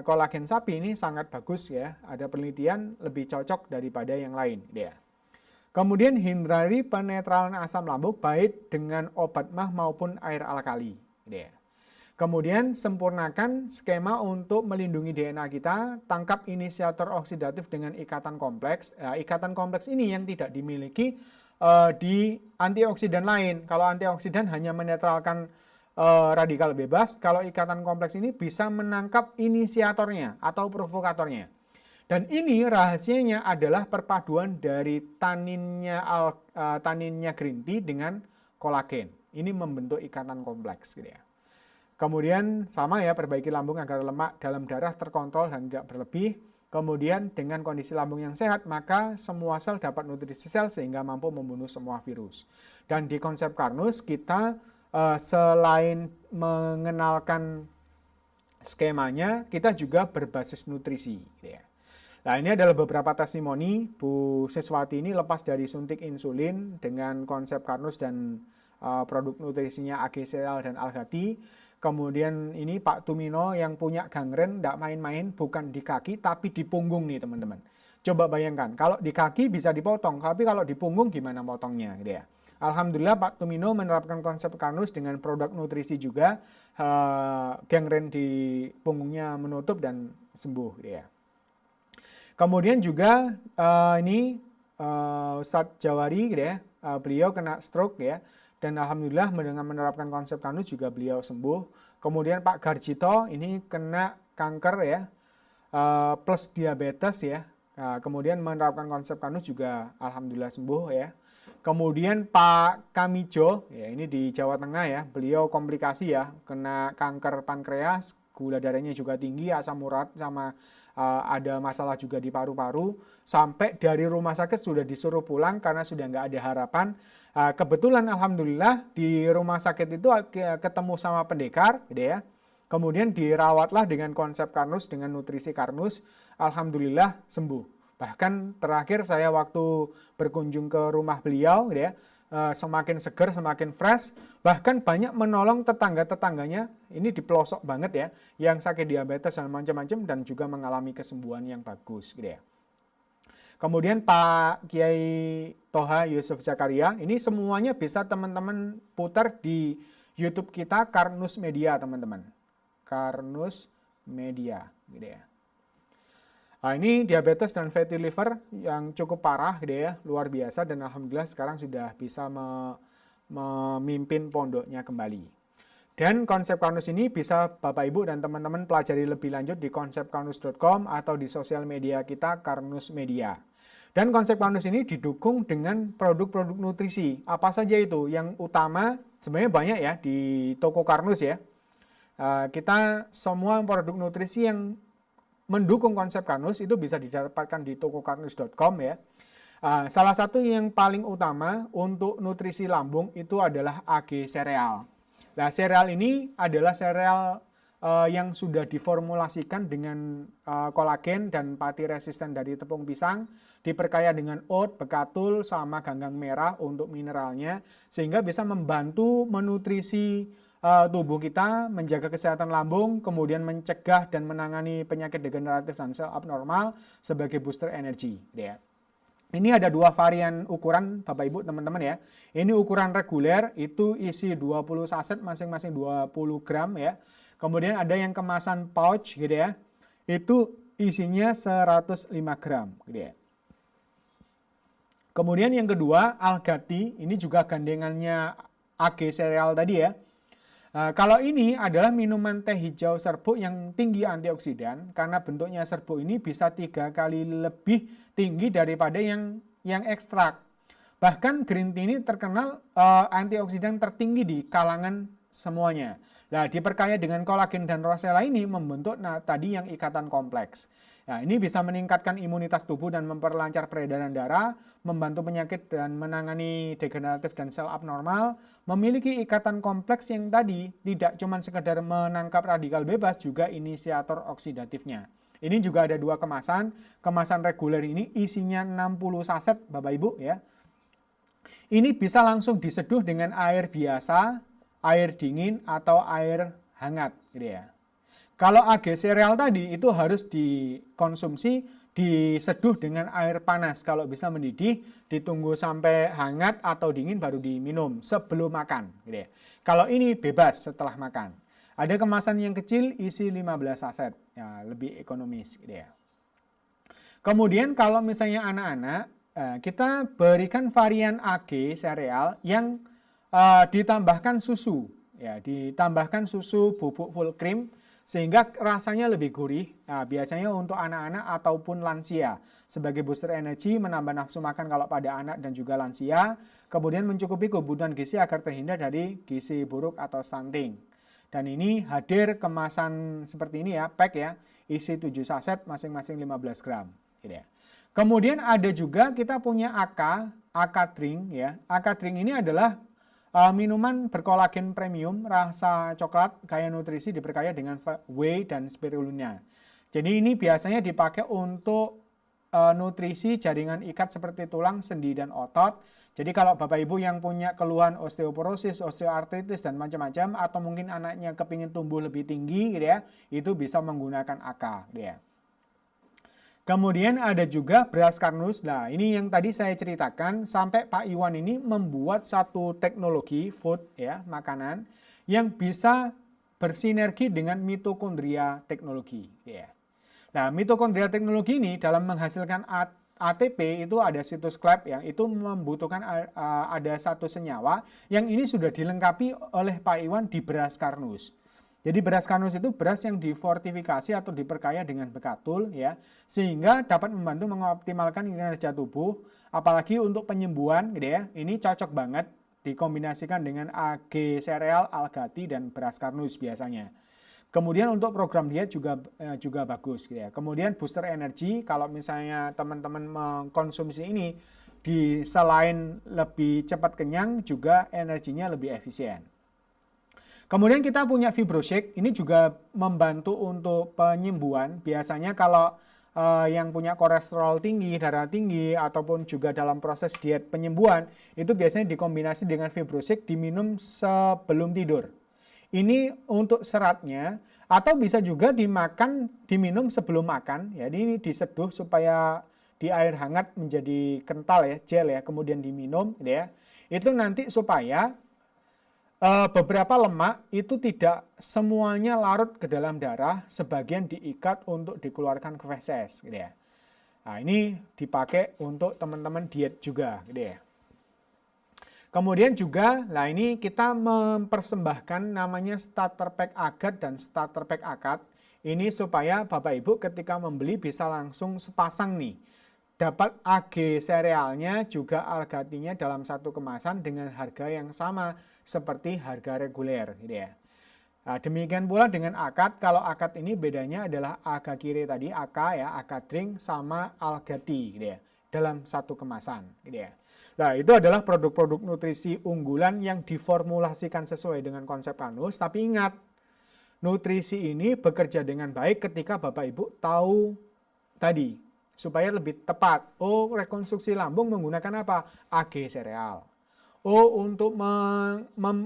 kolagen sapi ini sangat bagus ya. Ada penelitian lebih cocok daripada yang lain. Gitu ya. Kemudian hindari penetralan asam lambung baik dengan obat mah maupun air alkali. Gitu ya. Kemudian sempurnakan skema untuk melindungi DNA kita, tangkap inisiator oksidatif dengan ikatan kompleks. Ikatan kompleks ini yang tidak dimiliki di antioksidan lain. Kalau antioksidan hanya menetralkan radikal bebas, kalau ikatan kompleks ini bisa menangkap inisiatornya atau provokatornya. Dan ini rahasianya adalah perpaduan dari taninnya green tea dengan kolagen. Ini membentuk ikatan kompleks gitu ya. Kemudian sama ya, perbaiki lambung agar lemak dalam darah terkontrol dan tidak berlebih. Kemudian dengan kondisi lambung yang sehat, maka semua sel dapat nutrisi sel sehingga mampu membunuh semua virus. Dan di konsep Karnus kita selain mengenalkan skemanya, kita juga berbasis nutrisi. Nah, ini adalah beberapa testimoni. Bu Siswati ini lepas dari suntik insulin dengan konsep Karnus dan produk nutrisinya AG-Cereal dan Al-Ghati. Kemudian ini Pak Tumino yang punya gangren, tidak main-main, bukan di kaki tapi di punggung nih teman-teman. Coba bayangkan, kalau di kaki bisa dipotong, tapi kalau di punggung gimana potongnya gitu ya. Alhamdulillah Pak Tumino menerapkan konsep Karnus dengan produk nutrisi juga, gangren di punggungnya menutup dan sembuh gitu ya. Kemudian juga ini Ustadz Jawari gitu ya, beliau kena stroke ya. Dan alhamdulillah dengan menerapkan konsep Karnus juga beliau sembuh. Kemudian Pak Garjito ini kena kanker ya, plus diabetes ya. Kemudian menerapkan konsep Karnus juga alhamdulillah sembuh ya. Kemudian Pak Kamijo, ya ini di Jawa Tengah ya, beliau komplikasi ya, kena kanker pankreas, gula darahnya juga tinggi, asam urat, sama ada masalah juga di paru-paru, sampai dari rumah sakit sudah disuruh pulang karena sudah nggak ada harapan. Kebetulan alhamdulillah di rumah sakit itu ketemu sama pendekar, gitu ya. Kemudian dirawatlah dengan konsep Karnus, dengan nutrisi Karnus, alhamdulillah sembuh. Bahkan terakhir saya waktu berkunjung ke rumah beliau, gitu ya, semakin segar, semakin fresh, bahkan banyak menolong tetangga-tetangganya, ini di pelosok banget ya, yang sakit diabetes dan macam-macam dan juga mengalami kesembuhan yang bagus, gitu ya. Kemudian Pak Kiai Toha Yusuf Zakaria, ini semuanya bisa teman-teman putar di YouTube kita Karnus Media, teman-teman. Karnus Media, gitu ya. Nah, ini diabetes dan fatty liver yang cukup parah, gitu ya, luar biasa, dan alhamdulillah sekarang sudah bisa memimpin pondoknya kembali. Dan konsep Karnus ini bisa Bapak Ibu dan teman-teman pelajari lebih lanjut di konsepkarnus.com atau di sosial media kita Karnus Media. Dan konsep Karnus ini didukung dengan produk-produk nutrisi. Apa saja itu? Yang utama sebenarnya banyak ya di toko Karnus ya. Kita semua produk nutrisi yang mendukung konsep Karnus itu bisa didapatkan di tokokarnus.com ya. Salah satu yang paling utama untuk nutrisi lambung itu adalah AG sereal. Nah, sereal ini adalah sereal yang sudah diformulasikan dengan kolagen dan pati resisten dari tepung pisang, diperkaya dengan oat, bekatul, sama ganggang merah untuk mineralnya, sehingga bisa membantu menutrisi tubuh kita, menjaga kesehatan lambung, kemudian mencegah dan menangani penyakit degeneratif dan sel abnormal sebagai booster energi. Ya. Ini ada dua varian ukuran Bapak Ibu teman-teman ya. Ini ukuran reguler, itu isi 20 saset masing-masing 20 gram ya. Kemudian ada yang kemasan pouch gitu ya. Itu isinya 105 gram gitu ya. Kemudian yang kedua, Algati, ini juga gandengannya AG sereal tadi ya. Kalau ini adalah minuman teh hijau serbuk yang tinggi antioksidan, karena bentuknya serbuk ini bisa 3 kali lebih tinggi daripada yang ekstrak. Bahkan green tea ini terkenal antioksidan tertinggi di kalangan semuanya. Nah, diperkaya dengan kolagen dan rosella ini membentuk tadi yang ikatan kompleks. Nah, ini bisa meningkatkan imunitas tubuh dan memperlancar peredaran darah, membantu penyakit dan menangani degeneratif dan sel abnormal, memiliki ikatan kompleks yang tadi tidak cuma sekedar menangkap radikal bebas, juga inisiator oksidatifnya. Ini juga ada dua kemasan. Kemasan reguler ini isinya 60 saset, Bapak Ibu ya. Ini bisa langsung diseduh dengan air biasa, air dingin atau air hangat gitu ya. Kalau AG sereal tadi itu harus dikonsumsi, diseduh dengan air panas. Kalau bisa mendidih, ditunggu sampai hangat atau dingin baru diminum sebelum makan. Gitu ya. Kalau ini bebas setelah makan. Ada kemasan yang kecil isi 15 saset, ya, lebih ekonomis. Gitu ya. Kemudian kalau misalnya anak-anak, kita berikan varian AG sereal yang ditambahkan susu. Ya, ditambahkan susu bubuk full cream, sehingga rasanya lebih gurih. Nah, biasanya untuk anak-anak ataupun lansia sebagai booster energi, menambah nafsu makan kalau pada anak dan juga lansia, kemudian mencukupi kebutuhan gizi agar terhindar dari gizi buruk atau stunting. Dan ini hadir kemasan seperti ini ya, pack ya, isi 7 saset masing-masing 15 gram gitu ya. Kemudian ada juga kita punya AK Drink ya. AK Drink ini adalah minuman berkolagen premium rasa coklat kaya nutrisi diperkaya dengan whey dan spirulina. Jadi ini biasanya dipakai untuk nutrisi jaringan ikat seperti tulang, sendi, dan otot. Jadi kalau Bapak Ibu yang punya keluhan osteoporosis, osteoartritis, dan macam-macam, atau mungkin anaknya kepingin tumbuh lebih tinggi gitu ya, itu bisa menggunakan AK. Gitu ya. Kemudian ada juga beras Karnus. Nah, ini yang tadi saya ceritakan, sampai Pak Iwan ini membuat satu teknologi food ya, makanan yang bisa bersinergi dengan mitokondria teknologi ya. Nah, mitokondria teknologi ini dalam menghasilkan ATP itu ada situs CLEP yang itu membutuhkan ada satu senyawa yang ini sudah dilengkapi oleh Pak Iwan di beras Karnus. Jadi beras Karnus itu beras yang difortifikasi atau diperkaya dengan bekatul ya, sehingga dapat membantu mengoptimalkan kinerja tubuh, apalagi untuk penyembuhan gitu ya. Ini cocok banget dikombinasikan dengan AG sereal, Algati dan beras Karnus biasanya. Kemudian untuk program diet juga bagus gitu ya. Kemudian booster energi, kalau misalnya teman-teman mengkonsumsi ini selain lebih cepat kenyang juga energinya lebih efisien. Kemudian kita punya Fibroshake, ini juga membantu untuk penyembuhan. Biasanya kalau yang punya kolesterol tinggi, darah tinggi, ataupun juga dalam proses diet penyembuhan, itu biasanya dikombinasi dengan Fibroshake diminum sebelum tidur. Ini untuk seratnya, atau bisa juga diminum sebelum makan. Jadi ini diseduh supaya di air hangat menjadi kental ya, gel ya, kemudian diminum gitu ya. Itu nanti supaya beberapa lemak itu tidak semuanya larut ke dalam darah, sebagian diikat untuk dikeluarkan ke feses gitu ya. Nah, ini dipakai untuk teman-teman diet juga gitu ya. Kemudian juga, nah ini kita mempersembahkan namanya starter pack agat dan starter pack akad. Ini supaya Bapak Ibu ketika membeli bisa langsung sepasang nih. Dapat AG serealnya juga Algatinya dalam satu kemasan dengan harga yang sama seperti harga reguler gitu ya. Nah, demikian pula dengan akad. Kalau akad ini bedanya adalah aga kiri tadi, AK ya, akad drink sama Algati gitu ya, dalam satu kemasan gitu ya. Nah, itu adalah produk-produk nutrisi unggulan yang diformulasikan sesuai dengan konsep Karnus. Tapi ingat, nutrisi ini bekerja dengan baik ketika Bapak Ibu tahu tadi, supaya lebih tepat. Oh, rekonstruksi lambung menggunakan apa? AG sereal. Oh, untuk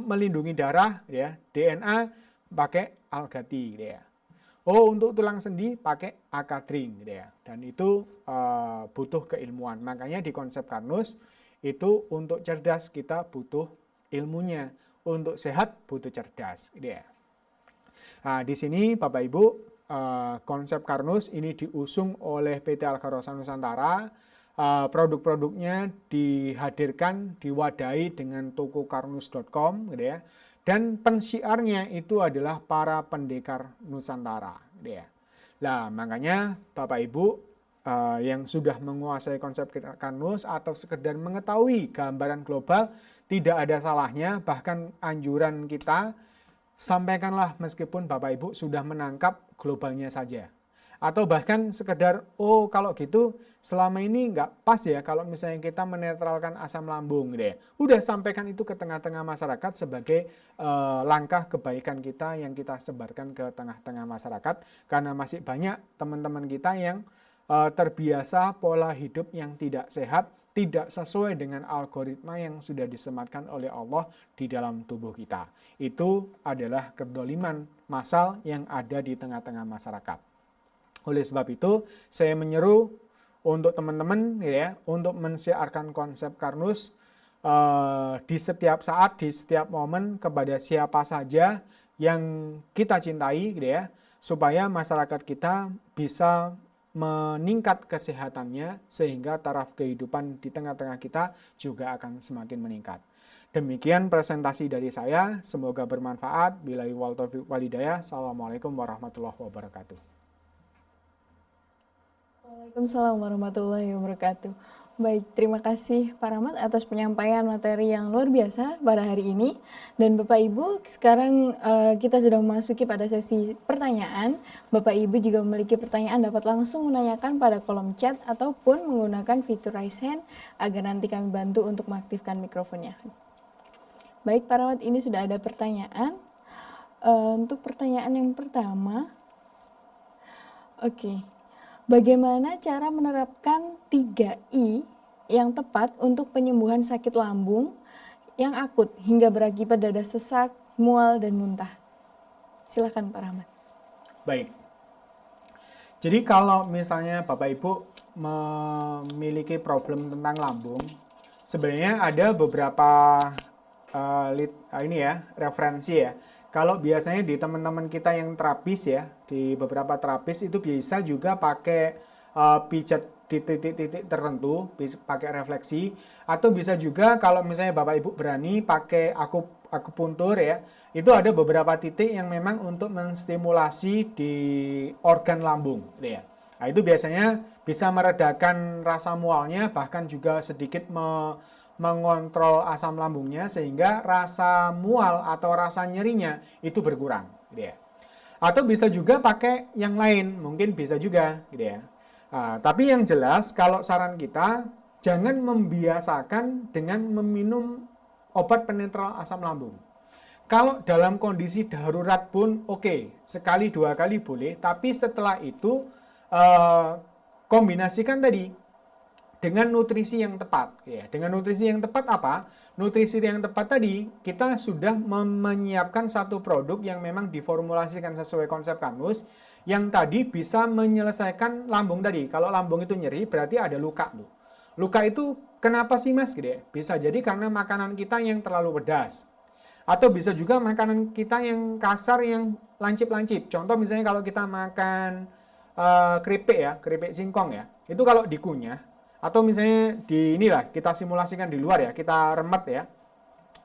melindungi darah ya, DNA pakai Algati gitu ya. Oh, untuk tulang sendi pakai Akadring gitu ya. Dan itu butuh keilmuan. Makanya di konsep Karnus itu untuk cerdas kita butuh ilmunya, untuk sehat butuh cerdas gitu ya. Nah, di sini Bapak Ibu, konsep Karnus ini diusung oleh PT Algarosa Nusantara. Produk-produknya dihadirkan, diwadahi dengan tokokarnus.com gitu ya. Dan pensiarnya itu adalah para pendekar Nusantara gitu ya. Nah, makanya Bapak Ibu yang sudah menguasai konsep Karnus atau sekedar mengetahui gambaran global, tidak ada salahnya, bahkan anjuran kita, sampaikanlah meskipun Bapak Ibu sudah menangkap globalnya saja. Atau bahkan sekedar, oh kalau gitu selama ini nggak pas ya kalau misalnya kita menetralkan asam lambung gitu ya. Udah sampaikan itu ke tengah-tengah masyarakat sebagai langkah kebaikan kita yang kita sebarkan ke tengah-tengah masyarakat. Karena masih banyak teman-teman kita yang terbiasa pola hidup yang tidak sehat, tidak sesuai dengan algoritma yang sudah disematkan oleh Allah di dalam tubuh kita. Itu adalah kedoliman massal yang ada di tengah-tengah masyarakat. Oleh sebab itu, saya menyeru untuk teman-teman ya, untuk mensiarkan konsep Karnus di setiap saat, di setiap momen kepada siapa saja yang kita cintai gitu ya, supaya masyarakat kita bisa meningkat kesehatannya sehingga taraf kehidupan di tengah-tengah kita juga akan semakin meningkat. Demikian presentasi dari saya, semoga bermanfaat. Billahi wal taufiq wal hidayah. Assalamualaikum warahmatullahi wabarakatuh. Waalaikumsalam warahmatullahi wabarakatuh. Baik, terima kasih Pak Rahmat atas penyampaian materi yang luar biasa pada hari ini. Dan Bapak Ibu, sekarang kita sudah memasuki pada sesi pertanyaan. Bapak Ibu juga memiliki pertanyaan dapat langsung menanyakan pada kolom chat ataupun menggunakan fitur raise hand agar nanti kami bantu untuk mengaktifkan mikrofonnya. Baik Pak Rahmat, ini sudah ada pertanyaan. Untuk pertanyaan yang pertama, oke. Bagaimana cara menerapkan 3I yang tepat untuk penyembuhan sakit lambung yang akut hingga berakibat dada sesak, mual, dan muntah? Silakan Pak Rahmat. Baik. Jadi kalau misalnya Bapak Ibu memiliki problem tentang lambung, sebenarnya ada beberapa referensi ya. Kalau biasanya di teman-teman kita yang terapis ya, di beberapa terapis itu bisa juga pakai pijat di titik-titik tertentu, bisa pakai refleksi, atau bisa juga kalau misalnya Bapak Ibu berani pakai akupuntur ya, itu ada beberapa titik yang memang untuk menstimulasi di organ lambung gitu ya. Nah, itu biasanya bisa meredakan rasa mualnya, bahkan juga sedikit mengontrol asam lambungnya sehingga rasa mual atau rasa nyerinya itu berkurang gitu ya. Atau bisa juga pakai yang lain, mungkin bisa juga gitu ya. Nah, tapi yang jelas kalau saran kita jangan membiasakan dengan meminum obat penetral asam lambung. Kalau dalam kondisi darurat pun oke, sekali 2 kali boleh, tapi setelah itu kombinasikan tadi dengan nutrisi yang tepat. Ya, dengan nutrisi yang tepat apa? Nutrisi yang tepat tadi kita sudah menyiapkan satu produk yang memang diformulasikan sesuai konsep Karnus, yang tadi bisa menyelesaikan lambung tadi. Kalau lambung itu nyeri berarti ada luka loh. Luka itu kenapa sih mas? Gitu ya? Bisa jadi karena makanan kita yang terlalu pedas. Atau bisa juga makanan kita yang kasar, yang lancip-lancip. Contoh misalnya kalau kita makan keripik ya, keripik singkong ya. Itu kalau dikunyah, atau misalnya kita simulasikan di luar ya, kita remet ya,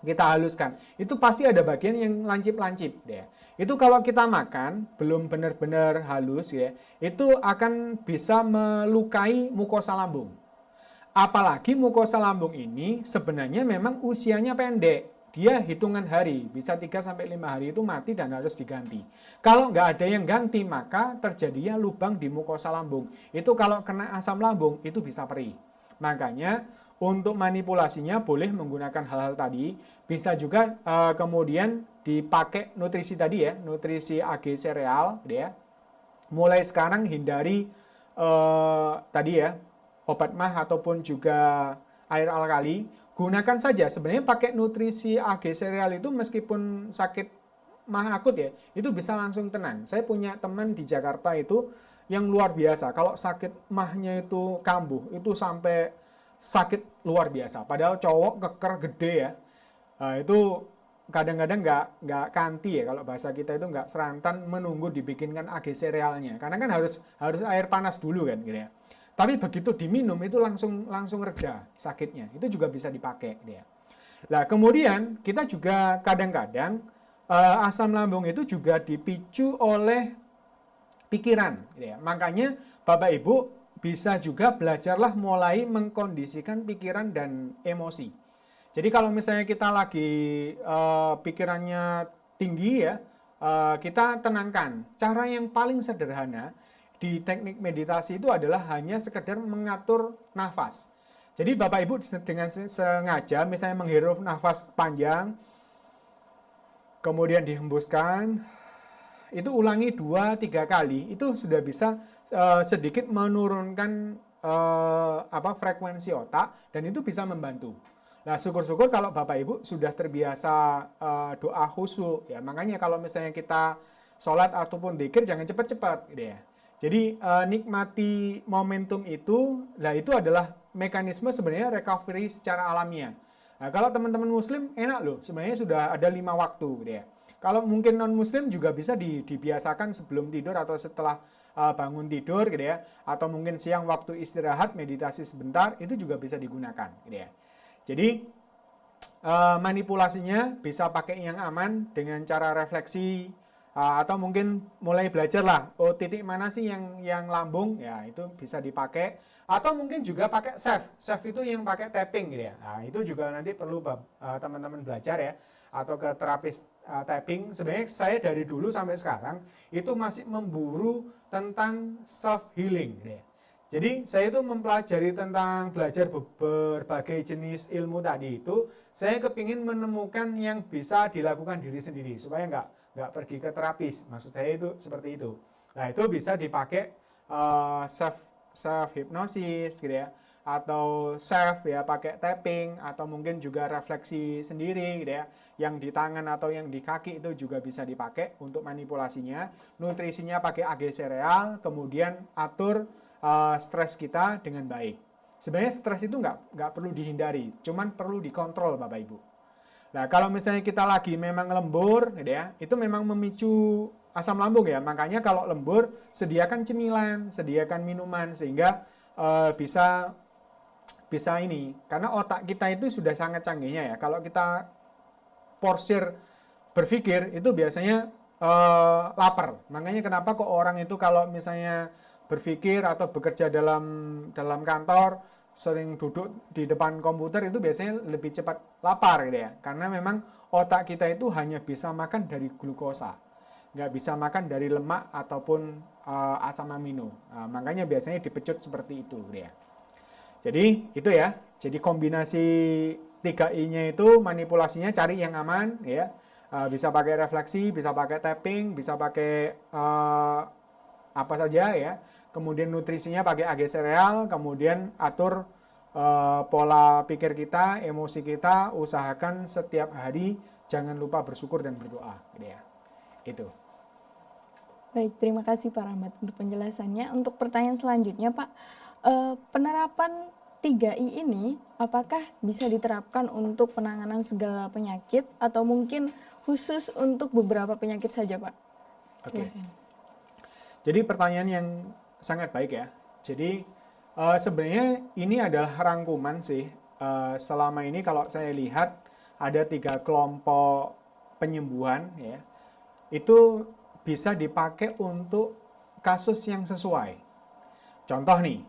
kita haluskan. Itu pasti ada bagian yang lancip-lancip ya. Itu kalau kita makan, belum benar-benar halus ya, itu akan bisa melukai mukosa lambung. Apalagi mukosa lambung ini sebenarnya memang usianya pendek. Dia hitungan hari, bisa 3-5 hari itu mati dan harus diganti. Kalau nggak ada yang ganti, maka terjadinya lubang di mukosa lambung. Itu kalau kena asam lambung, itu bisa perih. Makanya untuk manipulasinya boleh menggunakan hal-hal tadi. Bisa juga kemudian dipakai nutrisi tadi ya, nutrisi AG sereal. Ya. Mulai sekarang hindari tadi ya, obat mah ataupun juga air alkali. Gunakan saja, sebenarnya pakai nutrisi AG sereal itu meskipun sakit mah akut ya, itu bisa langsung tenang. Saya punya teman di Jakarta itu yang luar biasa, kalau sakit mahnya itu kambuh, itu sampai sakit luar biasa. Padahal cowok keker gede ya, itu kadang-kadang nggak kanti ya, kalau bahasa kita itu nggak serantan menunggu dibikinkan AG serealnya. Karena kan harus air panas dulu kan gitu ya. Tapi begitu diminum itu langsung reda sakitnya. Itu juga bisa dipakai dia. Nah, kemudian kita juga kadang-kadang asam lambung itu juga dipicu oleh pikiran gitu ya. Makanya Bapak Ibu bisa juga belajarlah mulai mengkondisikan pikiran dan emosi. Jadi kalau misalnya kita lagi pikirannya tinggi ya, kita tenangkan. Cara yang paling sederhana di teknik meditasi itu adalah hanya sekedar mengatur nafas. Jadi Bapak Ibu dengan sengaja misalnya menghirup nafas panjang, kemudian dihembuskan, itu ulangi 2-3 kali, itu sudah bisa sedikit menurunkan frekuensi otak, dan itu bisa membantu. Nah, syukur-syukur kalau Bapak Ibu sudah terbiasa doa khusyuk, ya makanya kalau misalnya kita sholat ataupun dzikir jangan cepat-cepat, gitu ya. Jadi nikmati momentum itu, nah itu adalah mekanisme sebenarnya recovery secara alamiah. Nah, kalau teman-teman muslim enak loh, sebenarnya sudah ada 5 waktu gitu ya. Kalau mungkin non muslim juga bisa dibiasakan sebelum tidur atau setelah bangun tidur gitu ya, atau mungkin siang waktu istirahat meditasi sebentar, itu juga bisa digunakan gitu ya. Jadi manipulasinya bisa pakai yang aman dengan cara refleksi, atau mungkin mulai belajar lah, titik mana sih yang lambung, ya itu bisa dipakai. Atau mungkin juga pakai chef itu yang pakai tapping gitu ya. Nah, itu juga nanti perlu teman-teman belajar ya, atau ke terapis tapping. Sebenarnya saya dari dulu sampai sekarang itu masih memburu tentang self healing gitu ya. Jadi saya itu mempelajari tentang belajar berbagai jenis ilmu tadi itu, saya kepingin menemukan yang bisa dilakukan diri sendiri supaya nggak pergi ke terapis, maksud saya itu seperti itu. Nah itu bisa dipakai self hipnosis gitu ya, atau self ya pakai tapping, atau mungkin juga refleksi sendiri gitu ya, yang di tangan atau yang di kaki itu juga bisa dipakai untuk manipulasinya. Nutrisinya pakai AG sereal, kemudian atur stres kita dengan baik. Sebenarnya stres itu nggak perlu dihindari, cuman perlu dikontrol Bapak Ibu. Nah, kalau misalnya kita lagi memang lembur, gitu ya, itu memang memicu asam lambung ya. Makanya kalau lembur, sediakan cemilan, sediakan minuman, sehingga bisa ini. Karena otak kita itu sudah sangat canggihnya ya. Kalau kita porsir berpikir itu biasanya lapar. Makanya kenapa kok orang itu kalau misalnya berpikir atau bekerja dalam kantor, sering duduk di depan komputer itu biasanya lebih cepat lapar gitu ya. Karena memang otak kita itu hanya bisa makan dari glukosa, nggak bisa makan dari lemak ataupun asam amino. Makanya biasanya dipecut seperti itu gitu ya. Jadi itu ya. Jadi kombinasi 3I-nya itu manipulasinya cari yang aman ya. Bisa pakai refleksi, bisa pakai tapping, bisa pakai apa saja ya. Kemudian nutrisinya pakai AG sereal, kemudian atur pola pikir kita, emosi kita, usahakan setiap hari jangan lupa bersyukur dan berdoa gitu ya. Itu. Baik, terima kasih Pak Rahmat untuk penjelasannya. Untuk pertanyaan selanjutnya Pak, penerapan 3I ini apakah bisa diterapkan untuk penanganan segala penyakit atau mungkin khusus untuk beberapa penyakit saja Pak? Oke. Jadi pertanyaan yang sangat baik ya. Jadi sebenarnya ini adalah rangkuman sih. Selama ini kalau saya lihat ada 3 kelompok penyembuhan ya. Itu bisa dipakai untuk kasus yang sesuai. Contoh nih,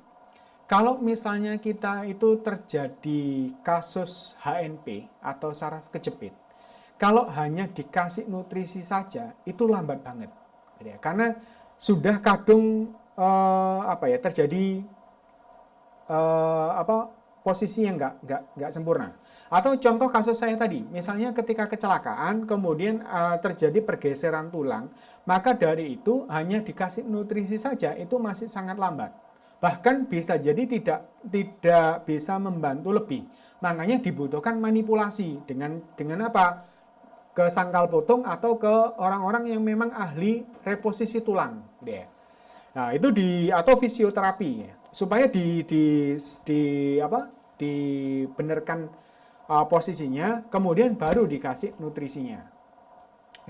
kalau misalnya kita itu terjadi kasus HNP atau saraf kejepit, kalau hanya dikasih nutrisi saja itu lambat banget. Karena sudah kadung terjadi posisi yang nggak sempurna. Atau contoh kasus saya tadi, misalnya ketika kecelakaan kemudian terjadi pergeseran tulang, maka dari itu hanya dikasih nutrisi saja itu masih sangat lambat. Bahkan bisa jadi tidak bisa membantu lebih. Makanya dibutuhkan manipulasi dengan apa? Ke sangkal potong atau ke orang-orang yang memang ahli reposisi tulang, gitu. Nah, itu atau fisioterapi ya, supaya dibenarkan posisinya, kemudian baru dikasih nutrisinya.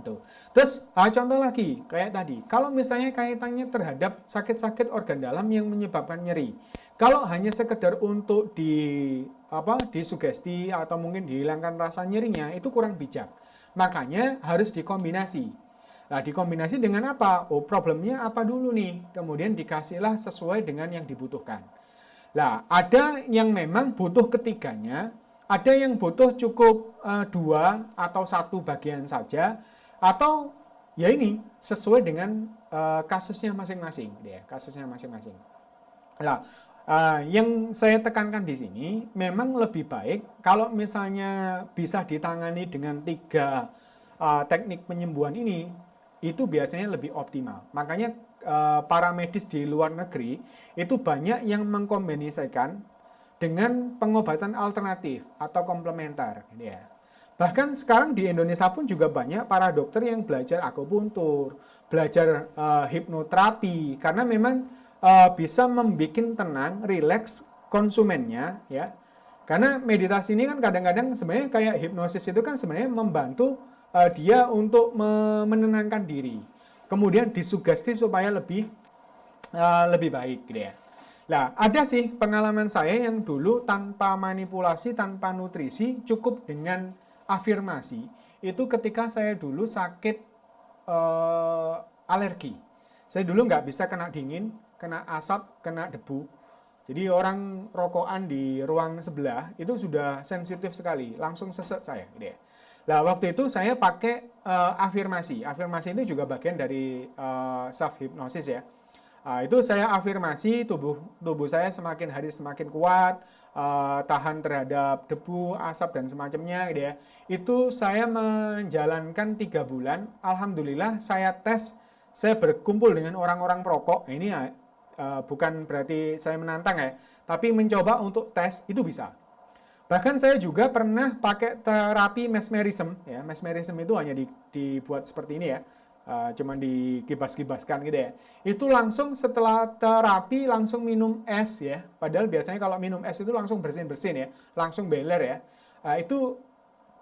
Itu. Terus contoh lagi kayak tadi, kalau misalnya kaitannya terhadap sakit-sakit organ dalam yang menyebabkan nyeri, kalau hanya sekedar untuk disugesti atau mungkin dihilangkan rasa nyerinya, itu kurang bijak. Makanya harus dikombinasi. Nah, dikombinasi dengan apa? Oh, problemnya apa dulu nih? Kemudian dikasihlah sesuai dengan yang dibutuhkan. Nah, ada yang memang butuh ketiganya, ada yang butuh cukup 2 atau 1 bagian saja, atau ya ini sesuai dengan kasusnya masing-masing, ya, kasusnya masing-masing. Nah, yang saya tekankan di sini memang lebih baik kalau misalnya bisa ditangani dengan 3 teknik penyembuhan ini, itu biasanya lebih optimal. Makanya para medis di luar negeri itu banyak yang mengkombinasikan dengan pengobatan alternatif atau komplementer. Ya. Bahkan sekarang di Indonesia pun juga banyak para dokter yang belajar akupuntur, belajar hipnoterapi, karena memang bisa membuat tenang, rileks konsumennya. Ya. Karena meditasi ini kan kadang-kadang sebenarnya kayak hipnosis itu kan sebenarnya membantu dia untuk menenangkan diri, kemudian disugesti supaya lebih baik, gitu ya. Nah, ada sih pengalaman saya yang dulu tanpa manipulasi, tanpa nutrisi, cukup dengan afirmasi. Itu ketika saya dulu sakit alergi. Saya dulu nggak bisa kena dingin, kena asap, kena debu. Jadi orang rokokan di ruang sebelah itu sudah sensitif sekali, langsung sesek saya, gitu ya. Nah, waktu itu saya pakai afirmasi. Afirmasi itu juga bagian dari self hypnosis ya. Itu saya afirmasi, tubuh saya semakin hari semakin kuat, tahan terhadap debu, asap dan semacamnya, gitu ya. Itu saya menjalankan 3 bulan. Alhamdulillah saya tes, saya berkumpul dengan orang-orang perokok. Ini bukan berarti saya menantang ya, tapi mencoba untuk tes itu bisa. Bahkan saya juga pernah pakai terapi mesmerism, ya. Mesmerism itu hanya dibuat seperti ini ya, cuman dikibas-kibaskan gitu ya. Itu langsung setelah terapi langsung minum es ya. Padahal biasanya kalau minum es itu langsung bersin-bersin ya, langsung beler ya. Itu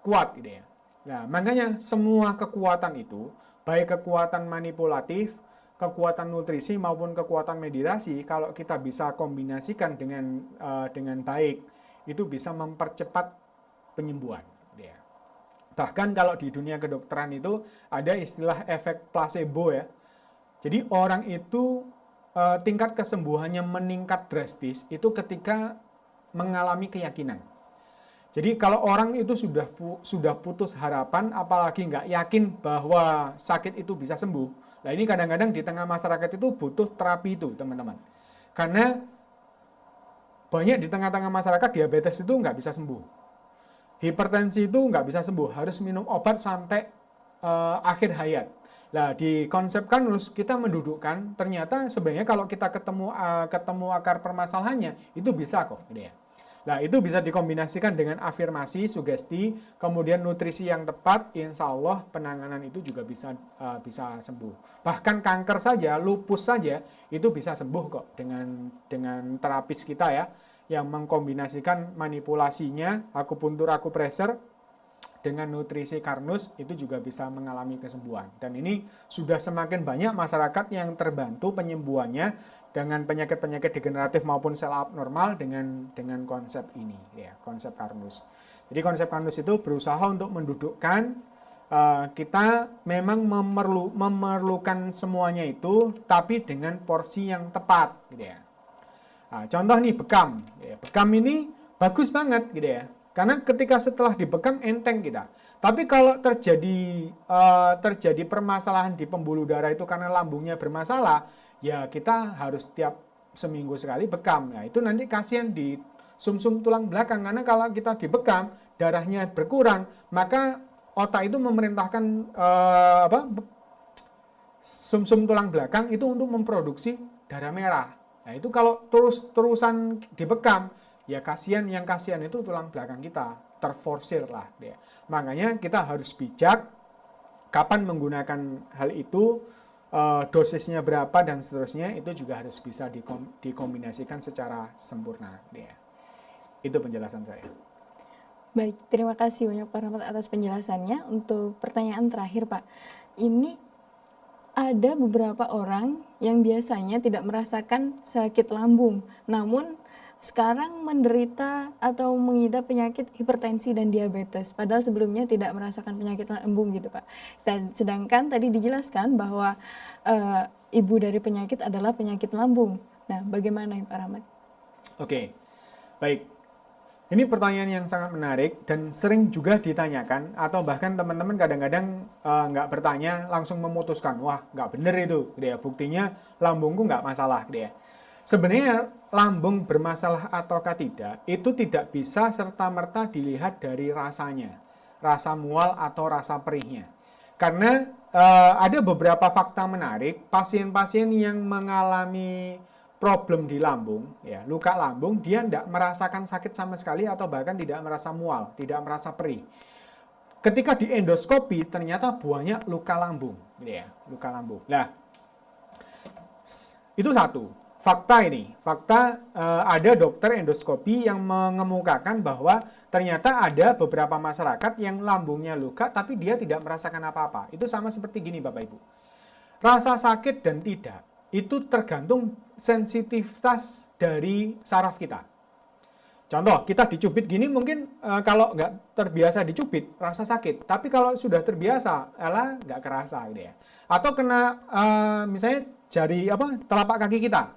kuat gitu ya. Nah, makanya semua kekuatan itu, baik kekuatan manipulatif, kekuatan nutrisi maupun kekuatan meditasi, kalau kita bisa kombinasikan dengan baik, itu bisa mempercepat penyembuhan. Bahkan kalau di dunia kedokteran itu ada istilah efek placebo ya. Jadi orang itu tingkat kesembuhannya meningkat drastis itu ketika mengalami keyakinan. Jadi kalau orang itu sudah putus harapan, apalagi nggak yakin bahwa sakit itu bisa sembuh. Nah ini kadang-kadang di tengah masyarakat itu butuh terapi itu teman-teman. Karena banyak di tengah-tengah masyarakat diabetes itu nggak bisa sembuh. Hipertensi itu nggak bisa sembuh, harus minum obat sampai akhir hayat. Nah, di konsep Karnus kita mendudukkan ternyata sebenarnya kalau kita ketemu akar permasalahannya itu bisa kok, gitu ya. Nah, itu bisa dikombinasikan dengan afirmasi, sugesti, kemudian nutrisi yang tepat, insya Allah penanganan itu juga bisa sembuh. Bahkan kanker saja, lupus saja itu bisa sembuh kok dengan terapis kita ya, yang mengkombinasikan manipulasinya, akupuntur, akupressure, dengan nutrisi Karnus itu juga bisa mengalami kesembuhan. Dan ini sudah semakin banyak masyarakat yang terbantu penyembuhannya dengan penyakit-penyakit degeneratif maupun sel abnormal dengan konsep ini, ya, konsep Karnus. Jadi konsep Karnus itu berusaha untuk mendudukkan kita memang memerlukan semuanya itu, tapi dengan porsi yang tepat, gitu ya. Nah, contoh nih bekam. Bekam ini bagus banget gitu ya. Karena ketika setelah dibekam enteng kita. Tapi kalau terjadi permasalahan di pembuluh darah itu karena lambungnya bermasalah, ya kita harus tiap seminggu sekali bekam. Nah, itu nanti kasihan di sumsum tulang belakang karena kalau kita dibekam, darahnya berkurang, maka otak itu memerintahkan sumsum tulang belakang itu untuk memproduksi darah merah. Nah, itu kalau terus-terusan dibekam, ya kasihan itu tulang belakang kita, terforsir lah dia. Makanya kita harus bijak kapan menggunakan hal itu, dosisnya berapa dan seterusnya, itu juga harus bisa dikombinasikan secara sempurna dia. Itu penjelasan saya. Baik, terima kasih banyak Pak Rahmat atas penjelasannya. Untuk pertanyaan terakhir Pak, ini ada beberapa orang yang biasanya tidak merasakan sakit lambung, namun sekarang menderita atau mengidap penyakit hipertensi dan diabetes, padahal sebelumnya tidak merasakan penyakit lambung gitu Pak. Dan sedangkan tadi dijelaskan bahwa ibu dari penyakit adalah penyakit lambung. Nah, bagaimana Pak Rahmat? Oke, baik. Ini pertanyaan yang sangat menarik dan sering juga ditanyakan, atau bahkan teman-teman kadang-kadang nggak bertanya langsung memutuskan, wah nggak bener itu, gitu ya. Buktinya lambungku nggak masalah, gitu ya. Sebenarnya lambung bermasalah ataukah tidak, itu tidak bisa serta-merta dilihat dari rasanya, rasa mual atau rasa perihnya. Karena ada beberapa fakta menarik, pasien-pasien yang mengalami problem di lambung, ya, luka lambung, dia tidak merasakan sakit sama sekali atau bahkan tidak merasa mual, tidak merasa perih. Ketika di endoskopi ternyata buahnya luka lambung, ya, luka lambung. Nah, itu satu fakta ini. Fakta ada dokter endoskopi yang mengemukakan bahwa ternyata ada beberapa masyarakat yang lambungnya luka tapi dia tidak merasakan apa-apa. Itu sama seperti gini Bapak Ibu. Rasa sakit dan tidak itu tergantung sensitivitas dari saraf kita. Contoh, kita dicubit gini mungkin kalau nggak terbiasa dicubit, rasa sakit. Tapi kalau sudah terbiasa, nggak kerasa gitu ya. Atau kena misalnya jari telapak kaki kita.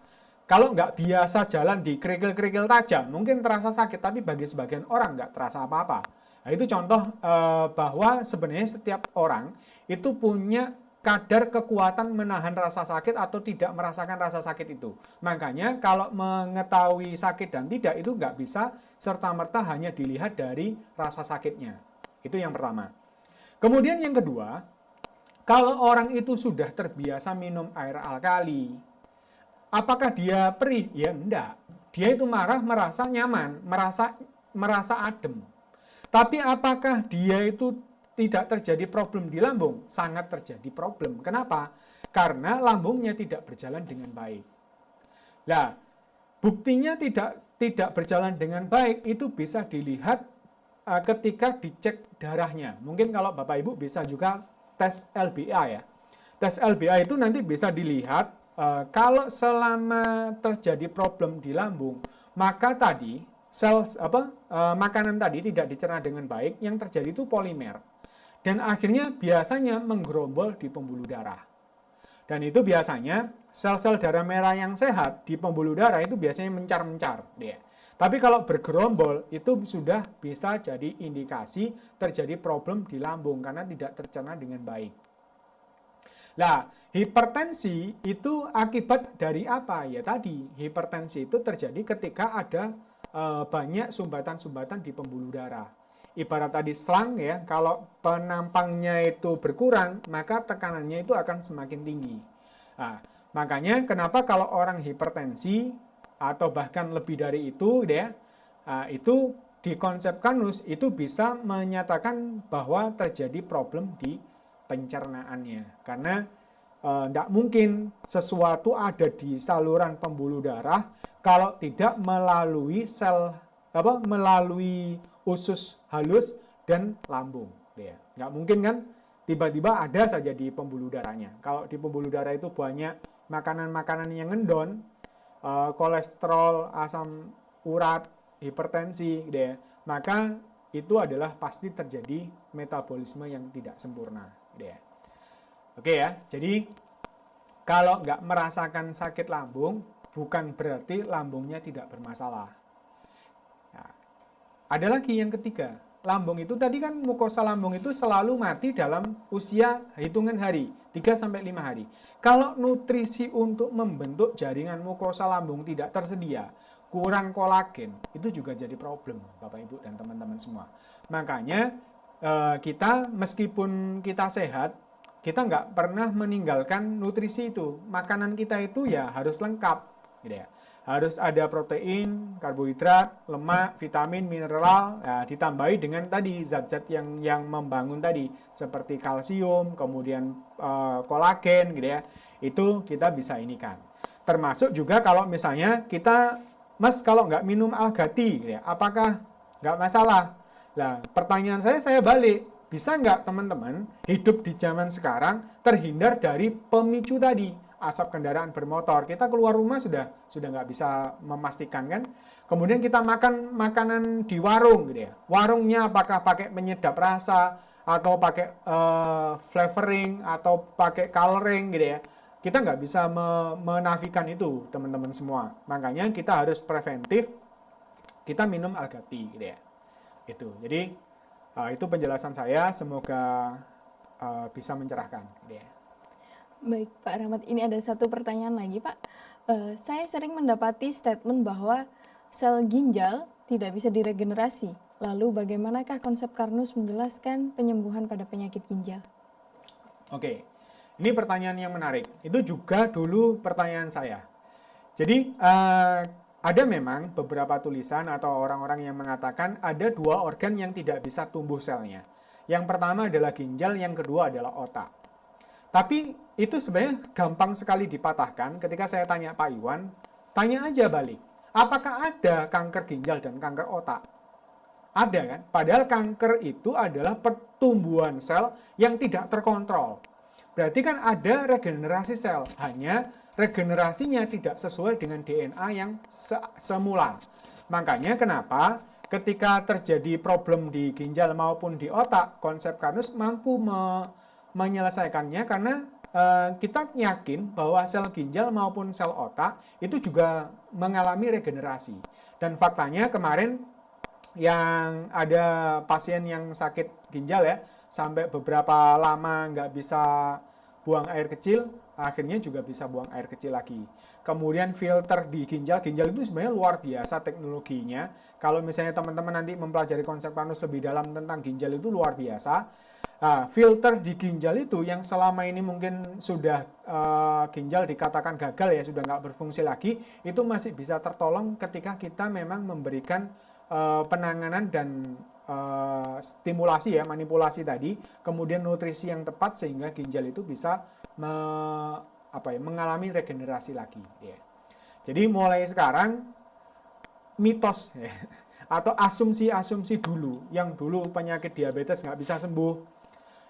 Kalau nggak biasa jalan di kerikil-kerikil tajam, mungkin terasa sakit. Tapi bagi sebagian orang nggak terasa apa-apa. Nah, itu contoh bahwa sebenarnya setiap orang itu punya kadar kekuatan menahan rasa sakit atau tidak merasakan rasa sakit itu. Makanya kalau mengetahui sakit dan tidak itu nggak bisa serta-merta hanya dilihat dari rasa sakitnya. Itu yang pertama. Kemudian yang kedua, kalau orang itu sudah terbiasa minum air alkali, apakah dia perih? Ya enggak. Dia itu marah, merasa nyaman, merasa adem. Tapi apakah dia itu tidak terjadi problem di lambung? Sangat terjadi problem. Kenapa? Karena lambungnya tidak berjalan dengan baik. Nah, buktinya tidak berjalan dengan baik itu bisa dilihat ketika dicek darahnya. Mungkin kalau Bapak Ibu bisa juga tes LBA ya. Tes LBA itu nanti bisa dilihat kalau selama terjadi problem di lambung, maka tadi makanan tadi tidak dicerna dengan baik, yang terjadi itu polimer. dan akhirnya biasanya menggerombol di pembuluh darah. Dan itu biasanya sel-sel darah merah yang sehat di pembuluh darah itu biasanya mencar-mencar. Tapi kalau bergerombol itu sudah bisa jadi indikasi terjadi problem di lambung karena tidak tercerna dengan baik. Nah, hipertensi itu akibat dari apa? Ya tadi, hipertensi itu terjadi ketika ada banyak sumbatan-sumbatan di pembuluh darah. Ibarat tadi selang ya, kalau penampangnya itu berkurang, maka tekanannya itu akan semakin tinggi. Nah, makanya kenapa kalau orang hipertensi atau bahkan lebih dari itu ya, itu di konsep Kanus itu bisa menyatakan bahwa terjadi problem di pencernaannya. Karena tidak mungkin sesuatu ada di saluran pembuluh darah kalau tidak melalui melalui usus halus dan lambung. Nggak mungkin kan tiba-tiba ada saja di pembuluh darahnya. Kalau di pembuluh darah itu banyak makanan-makanan yang ngendon, kolesterol, asam urat, hipertensi, maka itu adalah pasti terjadi metabolisme yang tidak sempurna. Oke ya, jadi kalau nggak merasakan sakit lambung, bukan berarti lambungnya tidak bermasalah. Nah, ada lagi yang ketiga, lambung itu tadi kan mukosa lambung itu selalu mati dalam usia hitungan hari, 3-5 hari. Kalau nutrisi untuk membentuk jaringan mukosa lambung tidak tersedia, kurang kolagen, itu juga jadi problem, Bapak Ibu dan teman-teman semua. Makanya kita meskipun kita sehat, kita nggak pernah meninggalkan nutrisi itu. Makanan kita itu ya harus lengkap, gitu ya. Harus ada protein, karbohidrat, lemak, vitamin, mineral, ya, ditambahi dengan tadi zat-zat yang membangun tadi, seperti kalsium, kemudian kolagen, gitu ya. Itu kita bisa inikan. Termasuk juga kalau misalnya kita, Mas kalau nggak minum algati, gitu ya, apakah nggak masalah? Nah, pertanyaan saya balik. Bisa nggak teman-teman hidup di zaman sekarang terhindar dari pemicu tadi, asap kendaraan bermotor? Kita keluar rumah sudah nggak bisa memastikan kan. Kemudian kita makan makanan di warung, gitu ya. Warungnya apakah pakai penyedap rasa atau pakai flavoring atau pakai coloring, gitu ya. Kita nggak bisa menafikan itu, teman-teman semua. Makanya kita harus preventif. Kita minum algati, gitu ya. Itu. Jadi itu penjelasan saya, semoga bisa mencerahkan. Baik, Pak Rahmat, ini ada satu pertanyaan lagi, Pak. Saya sering mendapati statement bahwa sel ginjal tidak bisa diregenerasi. Lalu bagaimanakah konsep Karnus menjelaskan penyembuhan pada penyakit ginjal? Oke, ini pertanyaan yang menarik. Itu juga dulu pertanyaan saya. Jadi, ada memang beberapa tulisan atau orang-orang yang mengatakan ada 2 organ yang tidak bisa tumbuh selnya. Yang pertama adalah ginjal, yang kedua adalah otak. Tapi itu sebenarnya gampang sekali dipatahkan ketika saya tanya Pak Iwan, tanya aja balik, apakah ada kanker ginjal dan kanker otak? Ada kan? Padahal kanker itu adalah pertumbuhan sel yang tidak terkontrol. Berarti kan ada regenerasi sel, hanya regenerasinya tidak sesuai dengan DNA yang semula. Makanya kenapa ketika terjadi problem di ginjal maupun di otak, konsep Karnus mampu menyelesaikannya karena kita yakin bahwa sel ginjal maupun sel otak itu juga mengalami regenerasi. Dan faktanya kemarin yang ada pasien yang sakit ginjal ya, sampai beberapa lama nggak bisa buang air kecil, akhirnya juga bisa buang air kecil lagi. Kemudian filter di ginjal itu sebenarnya luar biasa teknologinya. Kalau misalnya teman-teman nanti mempelajari konsep Karnus lebih dalam tentang ginjal itu luar biasa. Filter di ginjal itu yang selama ini mungkin sudah ginjal dikatakan gagal ya, sudah nggak berfungsi lagi, itu masih bisa tertolong ketika kita memang memberikan penanganan dan stimulasi ya, manipulasi tadi, kemudian nutrisi yang tepat sehingga ginjal itu bisa mengalami regenerasi lagi. Ya. Jadi mulai sekarang mitos ya, atau asumsi-asumsi dulu, yang dulu penyakit diabetes nggak bisa sembuh,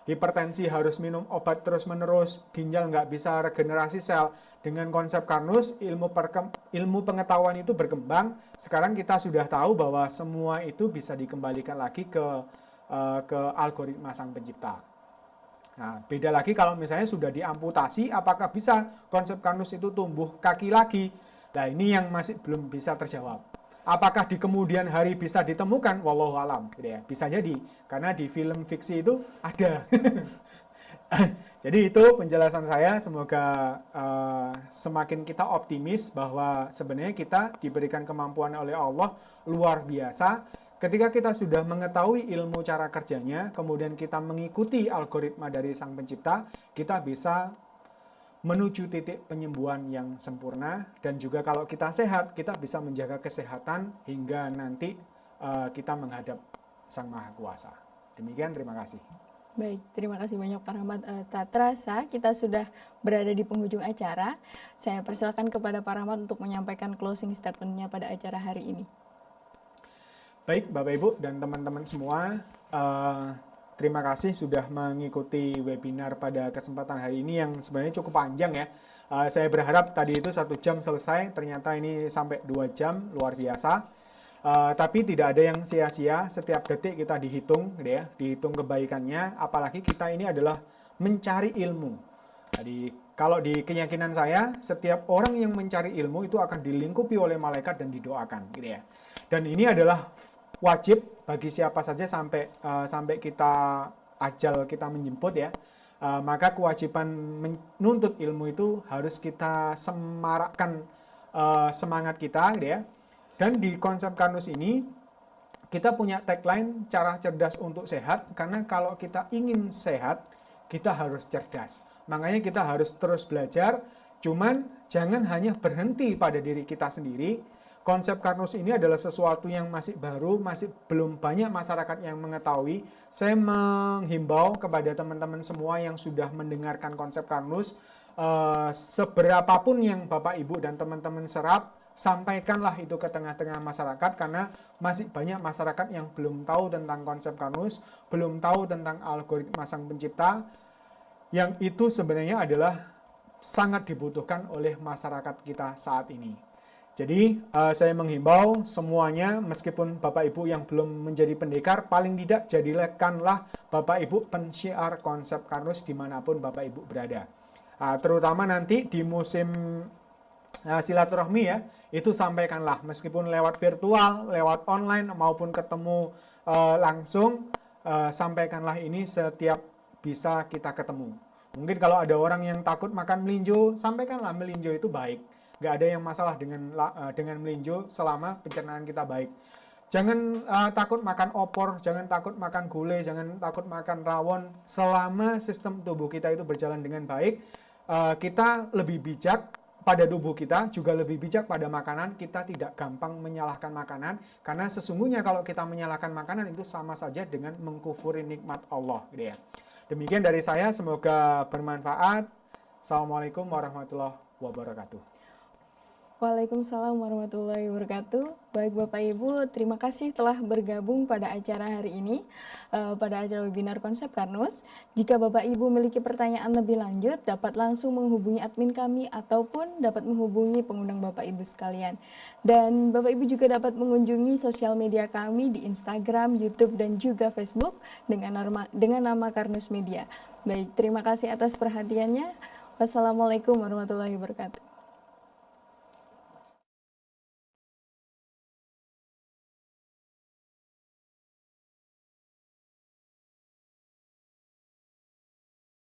hipertensi harus minum obat terus-menerus, ginjal nggak bisa regenerasi sel. Dengan konsep Karnus, ilmu pengetahuan itu berkembang. Sekarang kita sudah tahu bahwa semua itu bisa dikembalikan lagi ke ke algoritma Sang Pencipta. Nah, beda lagi kalau misalnya sudah diamputasi, apakah bisa konsep Karnus itu tumbuh kaki lagi? Nah, ini yang masih belum bisa terjawab. Apakah di kemudian hari bisa ditemukan? Wallahu alam, gitu ya. Bisa jadi, karena di film fiksi itu ada. Jadi itu penjelasan saya, semoga semakin kita optimis bahwa sebenarnya kita diberikan kemampuan oleh Allah luar biasa. Ketika kita sudah mengetahui ilmu cara kerjanya, kemudian kita mengikuti algoritma dari Sang Pencipta, kita bisa menuju titik penyembuhan yang sempurna. Dan juga kalau kita sehat, kita bisa menjaga kesehatan hingga nanti kita menghadap Sang Maha Kuasa. Demikian, terima kasih. Baik, terima kasih banyak Pak Rahmat. Tak terasa kita sudah berada di penghujung acara. Saya persilakan kepada Pak Rahmat untuk menyampaikan closing statement-nya pada acara hari ini. Baik, Bapak Ibu dan teman-teman semua, terima kasih sudah mengikuti webinar pada kesempatan hari ini yang sebenarnya cukup panjang ya. Saya berharap tadi itu 1 jam selesai, ternyata ini sampai 2 jam, luar biasa. Tapi tidak ada yang sia-sia, setiap detik kita dihitung, gitu ya, dihitung kebaikannya, apalagi kita ini adalah mencari ilmu. Jadi kalau di keyakinan saya, setiap orang yang mencari ilmu itu akan dilingkupi oleh malaikat dan didoakan, gitu ya. Dan ini adalah wajib bagi siapa saja sampai kita ajal kita menjemput ya. Maka kewajiban menuntut ilmu itu harus kita semarakkan semangat kita, gitu ya. Dan di konsep Karnus ini kita punya tagline cara cerdas untuk sehat, karena kalau kita ingin sehat kita harus cerdas. Makanya kita harus terus belajar, cuman jangan hanya berhenti pada diri kita sendiri. Konsep Karnus ini adalah sesuatu yang masih baru, masih belum banyak masyarakat yang mengetahui. Saya menghimbau kepada teman-teman semua yang sudah mendengarkan konsep Karnus, seberapapun yang Bapak Ibu dan teman-teman serap, sampaikanlah itu ke tengah-tengah masyarakat, karena masih banyak masyarakat yang belum tahu tentang konsep Karnus, belum tahu tentang algoritma Sang Pencipta, yang itu sebenarnya adalah sangat dibutuhkan oleh masyarakat kita saat ini. Jadi saya menghimbau semuanya, meskipun Bapak Ibu yang belum menjadi pendekar, paling tidak jadikanlah Bapak Ibu pensyiar konsep Karnus dimanapun Bapak Ibu berada. Terutama nanti di musim silaturahmi ya, itu sampaikanlah, meskipun lewat virtual, lewat online, maupun ketemu langsung, sampaikanlah ini setiap bisa kita ketemu. Mungkin kalau ada orang yang takut makan melinjo, sampaikanlah melinjo itu baik. Nggak ada yang masalah dengan melinjo selama pencernaan kita baik. Jangan takut makan opor, jangan takut makan gulai, jangan takut makan rawon. Selama sistem tubuh kita itu berjalan dengan baik, kita lebih bijak pada tubuh kita, juga lebih bijak pada makanan. Kita tidak gampang menyalahkan makanan, karena sesungguhnya kalau kita menyalahkan makanan itu sama saja dengan mengkufuri nikmat Allah, gitu ya. Demikian dari saya, semoga bermanfaat. Assalamualaikum warahmatullahi wabarakatuh. Waalaikumsalam warahmatullahi wabarakatuh. Baik Bapak Ibu, terima kasih telah bergabung pada acara hari ini, pada acara webinar konsep Karnus. Jika Bapak Ibu memiliki pertanyaan lebih lanjut, dapat langsung menghubungi admin kami ataupun dapat menghubungi pengundang Bapak Ibu sekalian. Dan Bapak Ibu juga dapat mengunjungi sosial media kami di Instagram, YouTube, dan juga Facebook dengan nama Karnus Media. Baik, terima kasih atas perhatiannya. Wassalamualaikum warahmatullahi wabarakatuh.